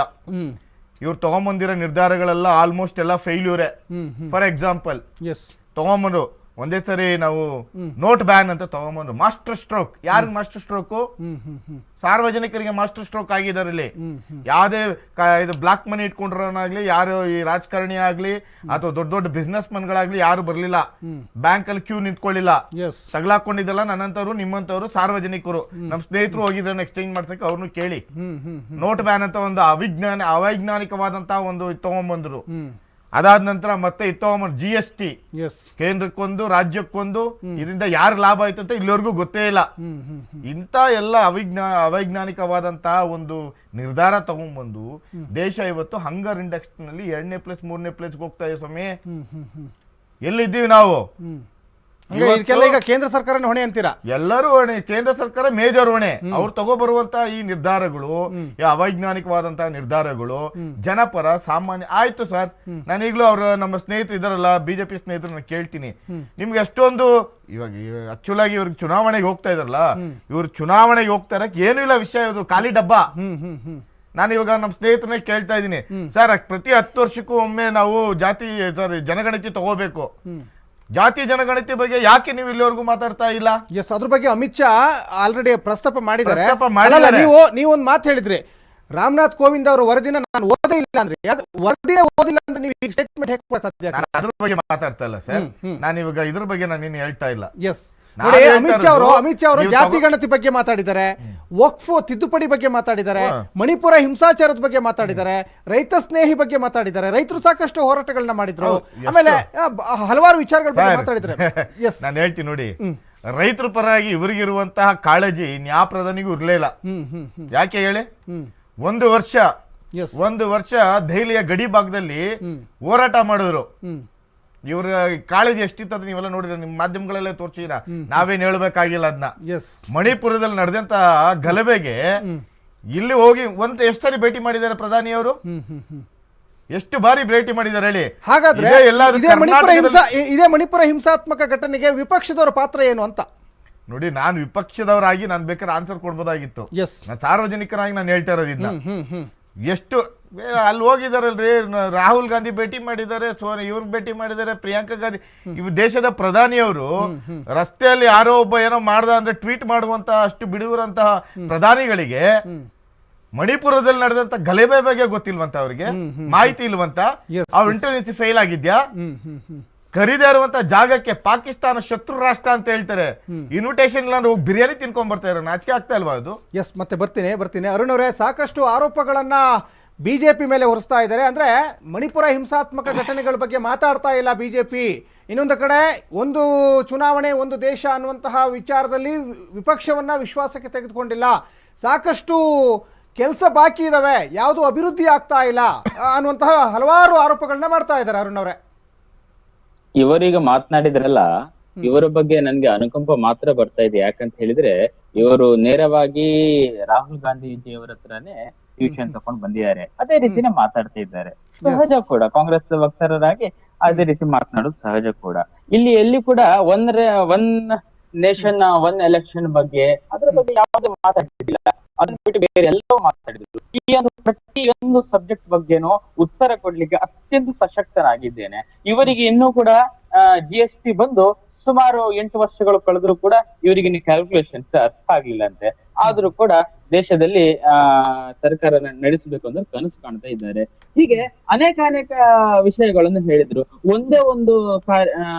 ಇವ್ರು ತಗೊಂಬಂದಿರೋ ನಿರ್ಧಾರಗಳೆಲ್ಲ ಆಲ್ಮೋಸ್ಟ್ ಎಲ್ಲ ಫೇಲ್ಯೂರೇ. ಫಾರ್ ಎಕ್ಸಾಂಪಲ್, ತಗೊಂಬಂದ್ರು ಒಂದೇ ಸರಿ ನಾವು ನೋಟ್ ಬ್ಯಾನ್ ಅಂತ ತಗೊಂಬಂದ್ರು, ಮಾಸ್ಟರ್ ಸ್ಟ್ರೋಕ್. ಯಾರಿಗೆ ಮಾಸ್ಟರ್ ಸ್ಟ್ರೋಕ್? ಸಾರ್ವಜನಿಕರಿಗೆ ಮಾಸ್ಟರ್ ಸ್ಟ್ರೋಕ್ ಆಗಿದ್ದಾರೆ. ಇಲ್ಲಿ ಯಾವ್ದೇ ಇದು ಬ್ಲಾಕ್ ಮನಿ ಇಟ್ಕೊಂಡ್ರನಾಗ್ಲಿ, ಯಾರು ಈ ರಾಜಕಾರಣಿ ಆಗ್ಲಿ ಅಥವಾ ದೊಡ್ಡ ಬಿಸ್ನೆಸ್ ಮನ್ಗಳಾಗ್ಲಿ ಯಾರು ಬರ್ಲಿಲ್ಲ, ಬ್ಯಾಂಕ್ ಅಲ್ಲಿ ಕ್ಯೂ ನಿಂತ್ಕೊಳ್ಳಿಲ್ಲ, ತಗ್ಲಾಕೊಂಡಿದ್ದಲ್ಲ. ನನ್ನಂತವ್ರು, ನಿಮ್ಮಂತವ್ರು ಸಾರ್ವಜನಿಕರು, ನಮ್ ಸ್ನೇಹಿತರು ಹೋಗಿದ್ರನ್ನ ಎಕ್ಸ್ಚೇಂಜ್ ಮಾಡ್ಸಕ್ಕೆ ಅವ್ರನ್ನು ಕೇಳಿ ನೋಟ್ ಬ್ಯಾನ್ ಅಂತ ಒಂದು ಅವೈಜ್ಞಾನಿಕವಾದಂತಹ ಒಂದು ತಗೊಂಬಂದ್ರು. ಅದಾದ ನಂತರ ಮತ್ತೆ GST, ಕೇಂದ್ರಕ್ಕೊಂದು ರಾಜ್ಯಕ್ಕೊಂದು, ಇದರಿಂದ ಯಾರು ಲಾಭ ಆಯ್ತು ಅಂತ ಇಲ್ಲಿವರೆಗೂ ಗೊತ್ತೇ ಇಲ್ಲ. ಇಂತ ಎಲ್ಲ ಅವೈಜ್ಞಾನಿಕವಾದಂತಹ ಒಂದು ನಿರ್ಧಾರ ತಗೊಂಡ್ಬಂದು ದೇಶ ಇವತ್ತು ಹಂಗರ್ ಇಂಡೆಕ್ಸ್ ನಲ್ಲಿ 2ನೇ ಪ್ಲೇಸ್ 3ನೇ ಪ್ಲೇಸ್ಗೆ ಹೋಗ್ತಾ ಇದೆ. ಸ್ವಾಮಿ, ಎಲ್ಲಿದ್ದೀವಿ ನಾವು? ಈಗ ಕೇಂದ್ರ ಸರ್ಕಾರ ಹೊಣೆ ಅಂತೀರಾ? ಎಲ್ಲರೂ ಹೊಣೆ, ಕೇಂದ್ರ ಸರ್ಕಾರ ಮೇಜರ್ ಹೊಣೆ. ಅವ್ರು ತಗೋಬರುವಂತಹ ಈ ನಿರ್ಧಾರಗಳು, ಅವೈಜ್ಞಾನಿಕವಾದಂತಹ ನಿರ್ಧಾರಗಳು ಜನಪರ ಸಾಮಾನ್ಯ ಆಯ್ತು ಸರ್. ನಾನೀಗ್ಲೂ ನಮ್ಮ ಸ್ನೇಹಿತರು ಇದಾರಲ್ಲ, ಬಿಜೆಪಿ ಸ್ನೇಹಿತರನ್ನ ಕೇಳ್ತೀನಿ, ನಿಮ್ಗೆ ಎಷ್ಟೊಂದು ಇವಾಗ ಆಕ್ಚುಲ್ ಆಗಿ ಇವ್ರಿಗೆ ಚುನಾವಣೆಗೆ ಹೋಗ್ತಾ ಇದಾರಲ್ಲ, ಇವ್ರು ಚುನಾವಣೆಗೆ ಹೋಗ್ತಾ ಇರಕ್ ಏನೂ ಇಲ್ಲ ವಿಷಯ, ಇದು ಖಾಲಿ ಡಬ್ಬ. ನಾನು ಇವಾಗ ನಮ್ಮ ಸ್ನೇಹಿತರನ್ನ ಕೇಳ್ತಾ ಇದ್ದೀನಿ, ಸರ್ ಪ್ರತಿ 10 ವರ್ಷಕ್ಕೂ ಒಮ್ಮೆ ನಾವು ಜನಗಣತಿ ತಗೋಬೇಕು, ಜಾತಿ ಜನಗಣತಿ ಬಗ್ಗೆ ಯಾಕೆ ನೀವು ಇಲ್ಲಿವರೆಗೂ ಮಾತಾಡ್ತಾ ಇಲ್ಲ? ಎಸ್, ಅದ್ರ ಬಗ್ಗೆ ಅಮಿತ್ ಶಾ ಆಲ್ರೆಡಿ ಪ್ರಸ್ತಾಪ ಮಾಡಿದ್ದಾರೆ. ನೀವೊಂದು ಮಾತು ಹೇಳಿದ್ರಿ, ರಾಮನಾಥ್ ಕೋವಿಂದ್ ಅವರ ವರದಿನ ನಾನು ಓದೇ ಇಲ್ಲ ಅಂದ್ರೆ, ವರದಿನೇ ಓದಿಲ್ಲ ಅಂದ್ರೆ ನೀವು ಈಗ ಸ್ಟೇಟ್ಮೆಂಟ್ ಹೇಗೆ ಸಾಧ್ಯ? ಅದ್ರ ಬಗ್ಗೆ ಮಾತಾಡ್ತಾ ಇಲ್ಲ ಸರ್, ನಾನು ಇವಾಗ ಇದ್ರ ಬಗ್ಗೆ ನಾನು ಹೇಳ್ತಾ ಇಲ್ಲ. ಎಸ್, ನೋಡಿ, ಅಮಿತ್ ಶಾ ಅವರು ಜಾತಿ ಗಣತಿ ಬಗ್ಗೆ ಮಾತಾಡಿದ್ದಾರೆ, ವಕ್ಫ್ ತಿದ್ದುಪಡಿ ಬಗ್ಗೆ ಮಾತಾಡಿದ್ದಾರೆ, ಮಣಿಪುರ ಹಿಂಸಾಚಾರದ ಬಗ್ಗೆ ಮಾತಾಡಿದ್ದಾರೆ, ರೈತ ಸ್ನೇಹಿ ಬಗ್ಗೆ ಮಾತಾಡಿದ್ದಾರೆ, ರೈತರು ಸಾಕಷ್ಟು ಹೋರಾಟಗಳನ್ನ ಮಾಡಿದ್ರು, ಆಮೇಲೆ ಹಲವಾರು ವಿಚಾರಗಳ ಬಗ್ಗೆ ಮಾತಾಡಿದ್ದಾರೆ. ನಾನು ಹೇಳ್ತೀನಿ ನೋಡಿ, ರೈತರ ಪರವಾಗಿ ಇವರಿಗಿರುವಂತಹ ಕಾಳಜಿ ಯಾವ ಪ್ರಧಾನಿಗೂ ಇರ್ಲಿಲ್ಲ. ಯಾಕೆ ಹೇಳಿ? ಒಂದು ವರ್ಷ ದೆಹಲಿಯ ಗಡಿ ಭಾಗದಲ್ಲಿ ಹೋರಾಟ ಮಾಡಿದ್ರು. ಇವ್ರ ಕಾಳಜಿ ಎಷ್ಟಿತ್ತು ಅಂತ ನೀವೆಲ್ಲ ನೋಡಿದ್ರೆ ನಿಮ್ಮ ಮಾಧ್ಯಮಗಳಲ್ಲೇ ತೋರಿಸಿರ, ನಾವೇನ್ ಹೇಳ್ಬೇಕಾಗಿಲ್ಲ ಅದನ್ನ. ಮಣಿಪುರದಲ್ಲಿ ನಡೆದಂತ ಗಲಭೆಗೆ ಇಲ್ಲಿ ಹೋಗಿ ಎಷ್ಟು ಸರಿ ಭೇಟಿ ಮಾಡಿದ್ದಾರೆ ಪ್ರಧಾನಿಯವರು? ಎಷ್ಟು ಬಾರಿ ಭೇಟಿ ಮಾಡಿದ್ದಾರೆ ಹೇಳಿ? ಹಾಗಾದ್ರೆ ಇದೇ ಮಣಿಪುರ ಹಿಂಸಾತ್ಮಕ ಘಟನೆಗೆ ವಿಪಕ್ಷದವರ ಪಾತ್ರ ಏನು ಅಂತ ನೋಡಿ. ನಾನು ವಿಪಕ್ಷದವರಾಗಿ ನಾನು ಬೇಕಾದ್ರೆ ಆನ್ಸರ್ ಕೊಡ್ಬೋದಾಗಿತ್ತು. ಸಾರ್ವಜನಿಕರಾಗಿ ನಾನು ಹೇಳ್ತಾ ಇರೋದಿಲ್ಲ. ಎಷ್ಟು ಅಲ್ಲಿ ಹೋಗಿದಾರಲ್ರಿ, ರಾಹುಲ್ ಗಾಂಧಿ ಭೇಟಿ ಮಾಡಿದ್ದಾರೆ, ಇವ್ರು ಭೇಟಿ ಮಾಡಿದ್ದಾರೆ, ಪ್ರಿಯಾಂಕಾ ಗಾಂಧಿ, ಇವ್ ದೇಶದ ಪ್ರಧಾನಿಯವರು ರಸ್ತೆಯಲ್ಲಿ ಯಾರೋ ಒಬ್ಬ ಏನೋ ಮಾಡ್ದ ಅಂದ್ರೆ ಟ್ವೀಟ್ ಮಾಡುವಂತಹ ಅಷ್ಟು ಬಿಡುವರಂತಹ ಪ್ರಧಾನಿಗಳಿಗೆ ಮಣಿಪುರದಲ್ಲಿ ನಡೆದಂತ ಗಲಭೆ ಬಗ್ಗೆ ಗೊತ್ತಿಲ್ವಂತ, ಅವ್ರಿಗೆ ಮಾಹಿತಿ ಇಲ್ವಂತ, ಅವ್ರ ಇಂಟೆಲಿಜೆನ್ಸ್ ಫೇಲ್ ಆಗಿದ್ಯಾ? ಕರೀದೇ ಇರುವಂತ ಜಾಗಕ್ಕೆ ಪಾಕಿಸ್ತಾನ ಶತ್ರು ರಾಷ್ಟ್ರ ಅಂತ ಹೇಳ್ತಾರೆ, ಇನ್ವಿಟೇಷನ್ ಇಲ್ಲ ಹೋಗಿ ಬಿರಿಯಾನಿ ತಿನ್ಕೊಂಡ್ ಬರ್ತಾ ಇರೋ, ನಾಚಿಕೆ ಆಗ್ತಾ ಇಲ್ವಾ ಅದು? ಮತ್ತೆ ಬರ್ತೀನಿ ಅರುಣ್ ಅವರೇ, ಸಾಕಷ್ಟು ಆರೋಪಗಳನ್ನ ಬಿಜೆಪಿ ಮೇಲೆ ಹೊರಿಸ್ತಾ ಇದ್ದಾರೆ. ಅಂದ್ರೆ ಮಣಿಪುರ ಹಿಂಸಾತ್ಮಕ ಘಟನೆಗಳ ಬಗ್ಗೆ ಮಾತಾಡ್ತಾ ಇಲ್ಲ ಬಿಜೆಪಿ, ಇನ್ನೊಂದು ಕಡೆ ಒಂದು ಚುನಾವಣೆ ಒಂದು ದೇಶ ಅನ್ನುವಂತಹ ವಿಚಾರದಲ್ಲಿ ವಿಪಕ್ಷವನ್ನ ವಿಶ್ವಾಸಕ್ಕೆ ತೆಗೆದುಕೊಂಡಿಲ್ಲ, ಸಾಕಷ್ಟು ಕೆಲಸ ಬಾಕಿ ಇದಾವೆ, ಯಾವುದು ಅಭಿವೃದ್ಧಿ ಆಗ್ತಾ ಇಲ್ಲ ಅನ್ನುವಂತಹ ಹಲವಾರು ಆರೋಪಗಳನ್ನ ಮಾಡ್ತಾ ಇದ್ದಾರೆ. ಅರುಣ್ ಅವರೇ, ಇವರೀಗ ಮಾತನಾಡಿದ್ರಲ್ಲ, ಇವರ ಬಗ್ಗೆ ನನ್ಗೆ ಅನುಕಂಪ ಮಾತ್ರ ಬರ್ತಾ ಇದೆ. ಯಾಕಂತ ಹೇಳಿದ್ರೆ ಇವರು ನೇರವಾಗಿ ರಾಹುಲ್ ಗಾಂಧೀಜಿ ಅವರ ಹತ್ರನೇ ಈ ವಿಷಯ ತಗೊಂಡು ಬಂದಿದ್ದಾರೆ, ಅದೇ ರೀತಿನೇ ಮಾತಾಡ್ತಾ ಇದ್ದಾರೆ. ಸಹಜ ಕೂಡ, ಕಾಂಗ್ರೆಸ್ ವಕ್ತಾರರಾಗಿ ಅದೇ ರೀತಿ ಮಾತನಾಡೋದು ಸಹಜ ಕೂಡ. ಇಲ್ಲಿ ಎಲ್ಲಿ ಕೂಡ ಒನ್ ನೇಷನ್ ಒನ್ ಎಲೆಕ್ಷನ್ ಬಗ್ಗೆ ಅದ್ರ ಬಗ್ಗೆ ಯಾವುದೇ ಮಾತಾಡ್ತಿದ್ದಿಲ್ಲ, ಅದನ್ನ ಬಿಟ್ಟು ಬೇರೆ ಎಲ್ಲವೂ ಮಾತಾಡಿದ್ರು. ಈ ಒಂದು ಪ್ರತಿಯೊಂದು ಸಬ್ಜೆಕ್ಟ್ ಬಗ್ಗೆನೂ ಉತ್ತರ ಕೊಡ್ಲಿಕ್ಕೆ ಅತ್ಯಂತ ಸಶಕ್ತನಾಗಿದ್ದೇನೆ. ಇವರಿಗೆ ಇನ್ನೂ ಕೂಡ GST ಬಂದು ಸುಮಾರು 8 ವರ್ಷಗಳು ಕಳೆದ್ರು ಕೂಡ ಇವರಿಗೆ ಕ್ಯಾಲ್ಕುಲೇಷನ್ಸ್ ಅರ್ಥ ಆಗ್ಲಿಲ್ಲ ಅಂತೆ. ಆದ್ರೂ ಕೂಡ ದೇಶದಲ್ಲಿ ಸರ್ಕಾರ ನಡೆಸಬೇಕು ಅಂದ್ರೆ ಕನಸು ಕಾಣ್ತಾ ಇದ್ದಾರೆ. ಹೀಗೆ ಅನೇಕ ವಿಷಯಗಳನ್ನು ಹೇಳಿದ್ರು. ಒಂದೇ ಒಂದು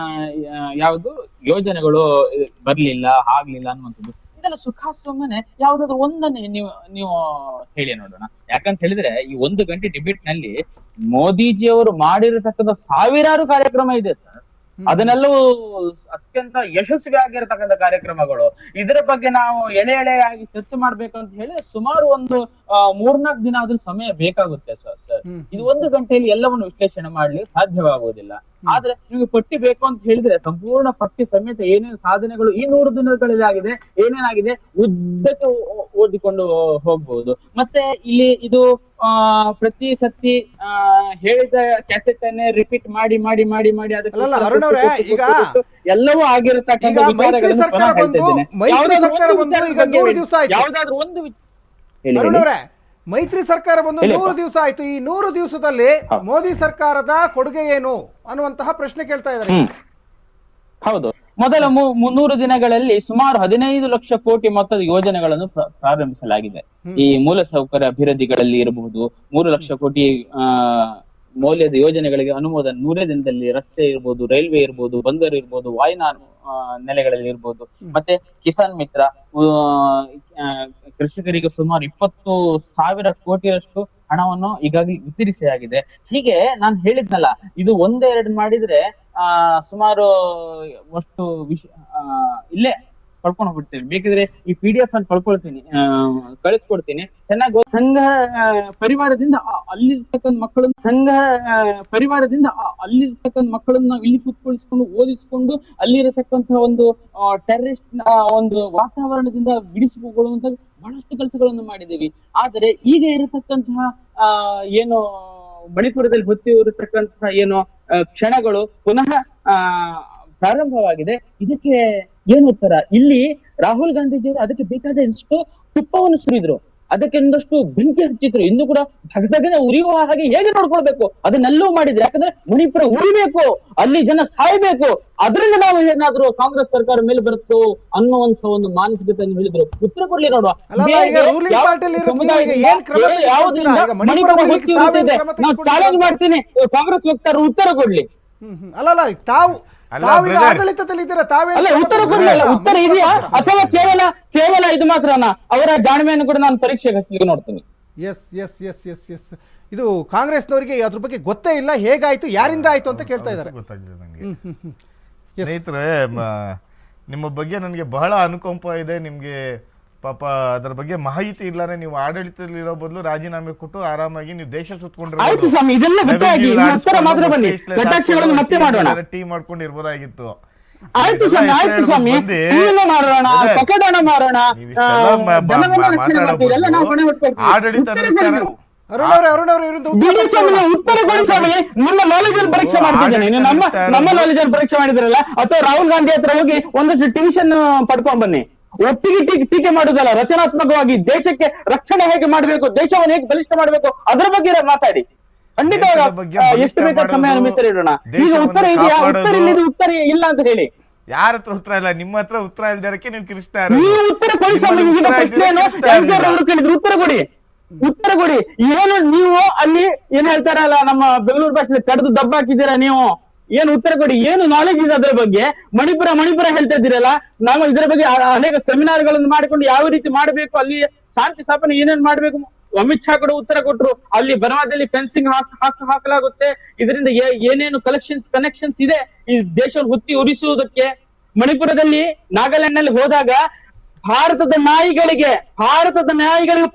ಯಾವುದು ಯೋಜನೆಗಳು ಬರ್ಲಿಲ್ಲ, ಆಗ್ಲಿಲ್ಲ ಅನ್ನುವಂಥದ್ದು, ಇದೆಲ್ಲ ಸುಖ ಸುಮ್ಮನೆ ಯಾವ್ದಾದ್ರು ಒಂದನ್ನೇ ನೀವು ಹೇಳಿ ನೋಡೋಣ. ಯಾಕಂತ ಹೇಳಿದ್ರೆ ಈ 1 ಗಂಟೆ ಡಿಬೇಟ್ ನಲ್ಲಿ ಮೋದಿಜಿಯವರು ಮಾಡಿರತಕ್ಕಂಥ ಸಾವಿರಾರು ಕಾರ್ಯಕ್ರಮ ಇದೆ ಸರ್. ಅದನ್ನೆಲ್ಲವೂ ಅತ್ಯಂತ ಯಶಸ್ವಿ ಆಗಿರತಕ್ಕಂಥ ಕಾರ್ಯಕ್ರಮಗಳು. ಇದರ ಬಗ್ಗೆ ನಾವು ಎಳೆಯಾಗಿ ಚರ್ಚೆ ಮಾಡ್ಬೇಕು ಅಂತ ಹೇಳಿ ಸುಮಾರು ಒಂದು 3-4 ದಿನ ಆದ್ರೂ ಸಮಯ ಬೇಕಾಗುತ್ತೆ ಸರ್. ಇದು 1 ಗಂಟೆಯಲ್ಲಿ ಎಲ್ಲವನ್ನು ವಿಶ್ಲೇಷಣೆ ಮಾಡ್ಲಿಕ್ಕೆ ಸಾಧ್ಯವಾಗುವುದಿಲ್ಲ. ಆದ್ರೆ ನಿಮ್ಗೆ ಪಟ್ಟಿ ಬೇಕು ಅಂತ ಹೇಳಿದ್ರೆ ಸಂಪೂರ್ಣ ಪಟ್ಟಿ ಸಮೇತ ಏನೇನು ಸಾಧನೆಗಳು ಈ 100 ದಿನಗಳಲ್ಲಿ ಆಗಿದೆ, ಏನೇನಾಗಿದೆ ಉದ್ದಕ್ಕೆ ಓದಿಕೊಂಡು ಹೋಗ್ಬಹುದು. ಮತ್ತೆ ಇಲ್ಲಿ ಇದು ಪ್ರತಿ ಸತಿ ಹೇಳಿದ ಕ್ಯಾಸೆಟ್ ಅನ್ನೇ ರಿಪೀಟ್ ಮಾಡಿ ಎಲ್ಲವೂ ಆಗಿರತಕ್ಕಂಥ ಯಾವ್ದಾದ್ರು ಒಂದು ಮೈತ್ರಿ ಸರ್ಕಾರ ಬಂದು 100 ದಿವಸ ಆಯ್ತು. ಈ 100 ದಿವಸದಲ್ಲಿ ಮೋದಿ ಸರ್ಕಾರದ ಕೊಡುಗೆ ಏನು ಅನ್ನುವಂತಹ ಪ್ರಶ್ನೆ ಕೇಳ್ತಾ ಇದ್ದಾರೆ. ಹೌದು, ಮೊದಲ 300 ದಿನಗಳಲ್ಲಿ ಸುಮಾರು 15 ಲಕ್ಷ ಕೋಟಿ ಮೊತ್ತದ ಯೋಜನೆಗಳನ್ನು ಪ್ರಾರಂಭಿಸಲಾಗಿದೆ. ಈ ಮೂಲಸೌಕರ್ಯ ಅಭಿವೃದ್ಧಿಗಳಲ್ಲಿ ಇರಬಹುದು, 3 ಲಕ್ಷ ಕೋಟಿ ಮೌಲ್ಯದ ಯೋಜನೆಗಳಿಗೆ ಅನುಮೋದನೆ 100 ದಿನದಲ್ಲಿ. ರಸ್ತೆ ಇರ್ಬೋದು, ರೈಲ್ವೆ ಇರ್ಬೋದು, ಬಂದರು ಇರ್ಬೋದು, ವಾಯುಯಾನ ನೆಲೆಗಳಲ್ಲಿ ಇರ್ಬೋದು. ಮತ್ತೆ ಕಿಸಾನ್ ಮಿತ್ರ ಕೃಷಿಕರಿಗೆ ಸುಮಾರು 20,000 ಕೋಟಿಯಷ್ಟು ಹಣವನ್ನು ಈಗಾಗಲೇ ವಿತರಿಸಲಾಗಿದೆ. ಹೀಗೆ ನಾನು ಹೇಳಿದ್ನಲ್ಲ, ಇದು 1-2 ಮಾಡಿದ್ರೆ ಸುಮಾರು ಅಷ್ಟು ಇಲ್ಲೇ ಕಳ್ಕೊಂಡು ಹೋಗ್ಬಿಡ್ತೀನಿ. ಬೇಕಿದ್ರೆ ಈ PDF ಅನ್ನು ಕಳಿಸ್ಕೊಡ್ತೀನಿ. ಚೆನ್ನಾಗಿ ಸಂಘ ಪರಿವಾರದಿಂದ ಅಲ್ಲಿರ್ತಕ್ಕಂಥ ಮಕ್ಕಳನ್ನ ನಾವು ಇಲ್ಲಿ ಕೂತ್ಕೊಳಿಸ್ಕೊಂಡು ಓದಿಸ್ಕೊಂಡು ಅಲ್ಲಿರತಕ್ಕಂತಹ ಒಂದು ಟೆರರಿಸ್ಟ್ ಒಂದು ವಾತಾವರಣದಿಂದ ಬಿಡಿಸಿಕೊಳ್ಳುವಂತ ಬಹಳಷ್ಟು ಕೆಲಸಗಳನ್ನು ಮಾಡಿದ್ದೀವಿ. ಆದರೆ ಈಗ ಇರತಕ್ಕಂತಹ ಏನು ಮಣಿಪುರದಲ್ಲಿ ಹೊತ್ತಿರತಕ್ಕಂತಹ ಏನು ಕ್ಷಣಗಳು ಪುನಃ ಪ್ರಾರಂಭವಾಗಿದೆ. ಇದಕ್ಕೆ ಏನು ಉತ್ತರ? ಇಲ್ಲಿ ರಾಹುಲ್ ಗಾಂಧೀಜಿಯವರು ಅದಕ್ಕೆ ಬೇಕಾದಷ್ಟು ತುಪ್ಪವನ್ನು ಸುರಿದ್ರು, ಅದಕ್ಕೆ ಒಂದಷ್ಟು ಬೆಂಕಿ ಹಚ್ಚಿದ್ರು. ಇನ್ನು ಕೂಡ ಧಗಧಗನೆ ಉರಿಯುವ ಹಾಗೆ ಹೇಗೆ ನೋಡ್ಕೊಳ್ಬೇಕು ಅದನ್ನೆಲ್ಲವೂ ಮಾಡಿದ್ರು. ಯಾಕಂದ್ರೆ ಮಣಿಪುರ ಉರಿಬೇಕು, ಅಲ್ಲಿ ಜನ ಸಾಯ್ಬೇಕು, ಅದರಿಂದ ನಾವು ಏನಾದ್ರು ಕಾಂಗ್ರೆಸ್ ಸರ್ಕಾರ ಮೇಲೆ ಬರುತ್ತೋ ಅನ್ನುವಂತ ಒಂದು ಮಾನಸಿಕತೆಯನ್ನು ಹೇಳಿದ್ರು. ಉತ್ತರ ಕೊಡ್ಲಿ ನೋಡುವ. ಚಾಲೆಂಜ್ ಮಾಡ್ತೀನಿ, ಕಾಂಗ್ರೆಸ್ ವಕ್ತಾರರು ಉತ್ತರ ಕೊಡ್ಲಿ. ಉತ್ತರ ಇದೆಯಾ ಅಥವಾ ಕೇವಲ ಇದು ಮಾತ್ರನಾ? ಅವರ ಜಾಣ್ಮೆಯನ್ನು ಕೂಡ ನಾನು ಪರೀಕ್ಷೆಗೆ ಹಚ್ಚಲಿಕ್ಕೆ ನೋಡ್ತೀನಿ. ಇದು ಕಾಂಗ್ರೆಸ್ನವರಿಗೆ ಅದ್ರ ಬಗ್ಗೆ ಗೊತ್ತೇ ಇಲ್ಲ, ಹೇಗಾಯ್ತು, ಯಾರಿಂದ ಆಯ್ತು ಅಂತ ಕೇಳ್ತಾ ಇದ್ದಾರೆ. ಗೊತ್ತಾಗಿದೆ ನನಗೆ. ಸ್ನೇಹಿತರೆ, ನಿಮ್ಮ ಬಗ್ಗೆ ನನಗೆ ಬಹಳ ಅನುಕಂಪ ಇದೆ. ನಿಮ್ಗೆ ಪಾಪ ಅದ್ರ ಬಗ್ಗೆ ಮಾಹಿತಿ ಇಲ್ಲಾರೆ ನೀವು ಆಡಳಿತದಲ್ಲಿರೋ ಬದಲು ರಾಜೀನಾಮೆ ಕೊಟ್ಟು ಆರಾಮಾಗಿ ನೀವು ದೇಶ ಆಯ್ತು ಸ್ವಾಮಿ, ಇದೆಲ್ಲ ಗೊತ್ತಾಗಿ ಉತ್ತರ ಮಾತ್ರ ಬನ್ನಿ, ಕಟಾಕ್ಷಗಳನ್ನು ಮತ್ತೆ ಮಾಡೋಣ. ಟೀ ಮಾಡ್ಕೊಂಡು ಇರ್ಬೋದಾಗಿತ್ತು. ಆಯ್ತು ಸ್ವಾಮಿ, ಆಯ್ತು ಸ್ವಾಮಿ, ಟೀನು ಮಾರೋಣ, ಪಕೋಡಾನ ಮಾರೋಣ, ಎಲ್ಲ ನಾವು ಹೊಣೆ ಹೊತ್ಕೊಳ್ತೀವಿ. ಆಡಳಿತ ಬಿಡಿ ಸ್ವಾಮಿ, ಉತ್ತರ ಕೊಡಿ ಸ್ವಾಮಿ. ನಿಮ್ಮ ನಾಲೆಜ್ ಅಲ್ಲಿ ಪರೀಕ್ಷೆ ಮಾಡ್ತಿದ್ದೇನೆ, ನೀವು ನಮ್ಮ ನಾಲೆಜ್ ಅಲ್ಲಿ ಪರೀಕ್ಷೆ ಮಾಡಿದ್ರಲ್ಲ, ಅಥವಾ ರಾಹುಲ್ ಗಾಂಧಿ ಹತ್ರ ಹೋಗಿ ಒಂದಷ್ಟು ಟಿವಿಷನ್ ಪಡ್ಕೊಂಡ್ ಬನ್ನಿ. ಒಟ್ಟಿಗೆ ಟೀಕೆ ಮಾಡುದಲ್ಲ, ರಚನಾತ್ಮಕವಾಗಿ ದೇಶಕ್ಕೆ ರಕ್ಷಣೆ ಹೇಗೆ ಮಾಡಬೇಕು, ದೇಶವನ್ನು ಹೇಗೆ ಬಲಿಷ್ಠ ಮಾಡಬೇಕು ಅದರ ಬಗ್ಗೆ ಮಾತಾಡಿ. ಖಂಡಿತ ಎಷ್ಟು ಬೇಕಾದ ಸಮಯ ಮೀಸಲಿಡೋಣ. ಈಗ ಉತ್ತರ ಇದೆಯಾ? ಉತ್ತರ ಇಲ್ಲಿದೆ, ಉತ್ತರ ಇಲ್ಲ ಅಂತ ಹೇಳಿ. ಯಾರ ಹತ್ರ ಉತ್ತರ ಇಲ್ಲ? ನಿಮ್ಮ ಹತ್ರ ಉತ್ತರ ಇಲ್ದಕ್ಕೆ ನೀವು ಕಿರಿಸ್ತಾ ಇರೋದು. ನೀವು ಉತ್ತರ ಕೊಡಿ ಸ್ವಾಮಿ. ಈಗ ಪ್ರಶ್ನೆಯನ್ನು ಅವರು ಕೇಳಿದ್ರು, ಉತ್ತರ ಕೊಡಿ, ಉತ್ತರ ಕೊಡಿ. ಏನು ನೀವು ಅಲ್ಲಿ ಏನ್ ಹೇಳ್ತಾರಲ್ಲ, ನಮ್ಮ ಬೆಂಗಳೂರು ಭಾಷೆಯಲ್ಲಿ ಕಡ್ದು ದಬ್ಬ ಹಾಕಿದ್ದೀರಾ ನೀವು? ಏನು ಉತ್ತರ ಕೊಡಿ, ಏನು ನಾಲೆಜ್ ಇದೆ ಅದರ ಬಗ್ಗೆ? ಮಣಿಪುರ ಹೇಳ್ತಾ ಇದ್ದೀರಲ್ಲ, ನಾವು ಇದರ ಬಗ್ಗೆ ಅನೇಕ ಸೆಮಿನಾರ್ಗಳನ್ನು ಮಾಡಿಕೊಂಡು ಯಾವ ರೀತಿ ಮಾಡಬೇಕು, ಅಲ್ಲಿ ಶಾಂತಿ ಸ್ಥಾಪನೆ ಏನೇನ್ ಮಾಡ್ಬೇಕು, ಅಮಿತ್ ಶಾ ಕೂಡ ಉತ್ತರ ಕೊಟ್ರು. ಅಲ್ಲಿ ಬರ್ಮಾದಲ್ಲಿ ಫೆನ್ಸಿಂಗ್ ಹಾಕಲಾಗುತ್ತೆ, ಇದರಿಂದ ಏನೇನು ಕನೆಕ್ಷನ್ಸ್ ಇದೆ ಈ ದೇಶವನ್ನು ಹುತ್ತಿ ಉರಿಸುವುದಕ್ಕೆ. ಮಣಿಪುರದಲ್ಲಿ, ನಾಗಾಲ್ಯಾಂಡ್ ನಲ್ಲಿ ಹೋದಾಗ ಭಾರತದ ನಾಯಿಗಳಿಗೆ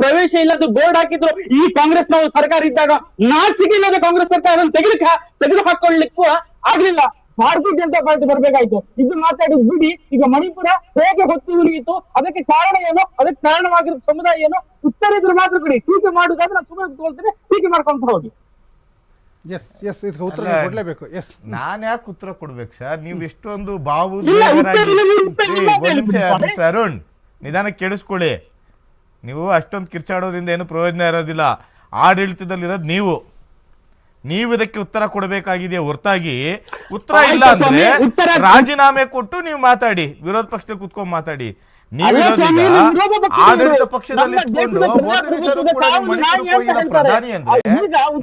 ಪ್ರವೇಶ ಇಲ್ಲದ ಬೋರ್ಡ್ ಹಾಕಿದ್ರು. ಈ ಕಾಂಗ್ರೆಸ್ ನಾವು ಸರ್ಕಾರ ಇದ್ದಾಗ ನಾಚಿಕೆ ಇಲ್ಲದ ಕಾಂಗ್ರೆಸ್ ಸರ್ಕಾರ ತೆಗೆದು ಹಾಕೊಳ್ಳಿಕ್ಕೂ ಆಗ್ಲಿಲ್ಲ. ಭಾರತೀಯ ಜನತಾ ಪಾರ್ಟಿ ಬರ್ಬೇಕಾಯ್ತು. ಇದು ಮಾತಾಡಿದ್ ಬಿಡಿ. ಈಗ ಮಣಿಪುರ ಹೇಗೆ ಹೊತ್ತಿ ಉರಿಯಿತು, ಅದಕ್ಕೆ ಕಾರಣ ಏನು, ಅದಕ್ಕೆ ಕಾರಣವಾಗಿರೋ ಸಮುದಾಯ ಏನು, ಉತ್ತರ ಇದ್ರೆ ಮಾತ್ರ ಬಿಡಿ. ಟೀಕೆ ಮಾಡುದಾದ್ರೆ ನಾನು ಸುಮ್ಮನೆ ತಗೊಳ್ತೇನೆ, ಟೀಕೆ ಮಾಡ್ಕೊಂತ ಹೋಗಿ. ನಾನ್ ಯಾಕೆ ಉತ್ತರ ಕೊಡ್ಬೇಕು ಸರ್? ನೀವು ಎಷ್ಟೊಂದು ಬಾವು ಅರುಣ್, ನಿಧಾನ ಕೇಳಿಸ್ಕೊಳ್ಳಿ. ನೀವು ಅಷ್ಟೊಂದು ಕಿರ್ಚಾಡೋದ್ರಿಂದ ಏನು ಪ್ರಯೋಜನ ಇರೋದಿಲ್ಲ. ಆಡಳಿತದಲ್ಲಿರೋದು ನೀವು ಇದಕ್ಕೆ ಉತ್ತರ ಕೊಡಬೇಕಾಗಿದೆ ಹೊರತಾಗಿ ಉತ್ತರ ಇಲ್ಲ ಅಂದ್ರೆ ರಾಜೀನಾಮೆ ಕೊಟ್ಟು ನೀವು ಮಾತಾಡಿ, ವಿರೋಧ ಪಕ್ಷದಲ್ಲಿ ಕುತ್ಕೊಂಡು ಮಾತಾಡಿ. ನೀವಿರೋದೀಗ ಆಡಳಿತ ಪಕ್ಷದಲ್ಲಿ ಪ್ರಧಾನಿ ಅಂದ್ರೆ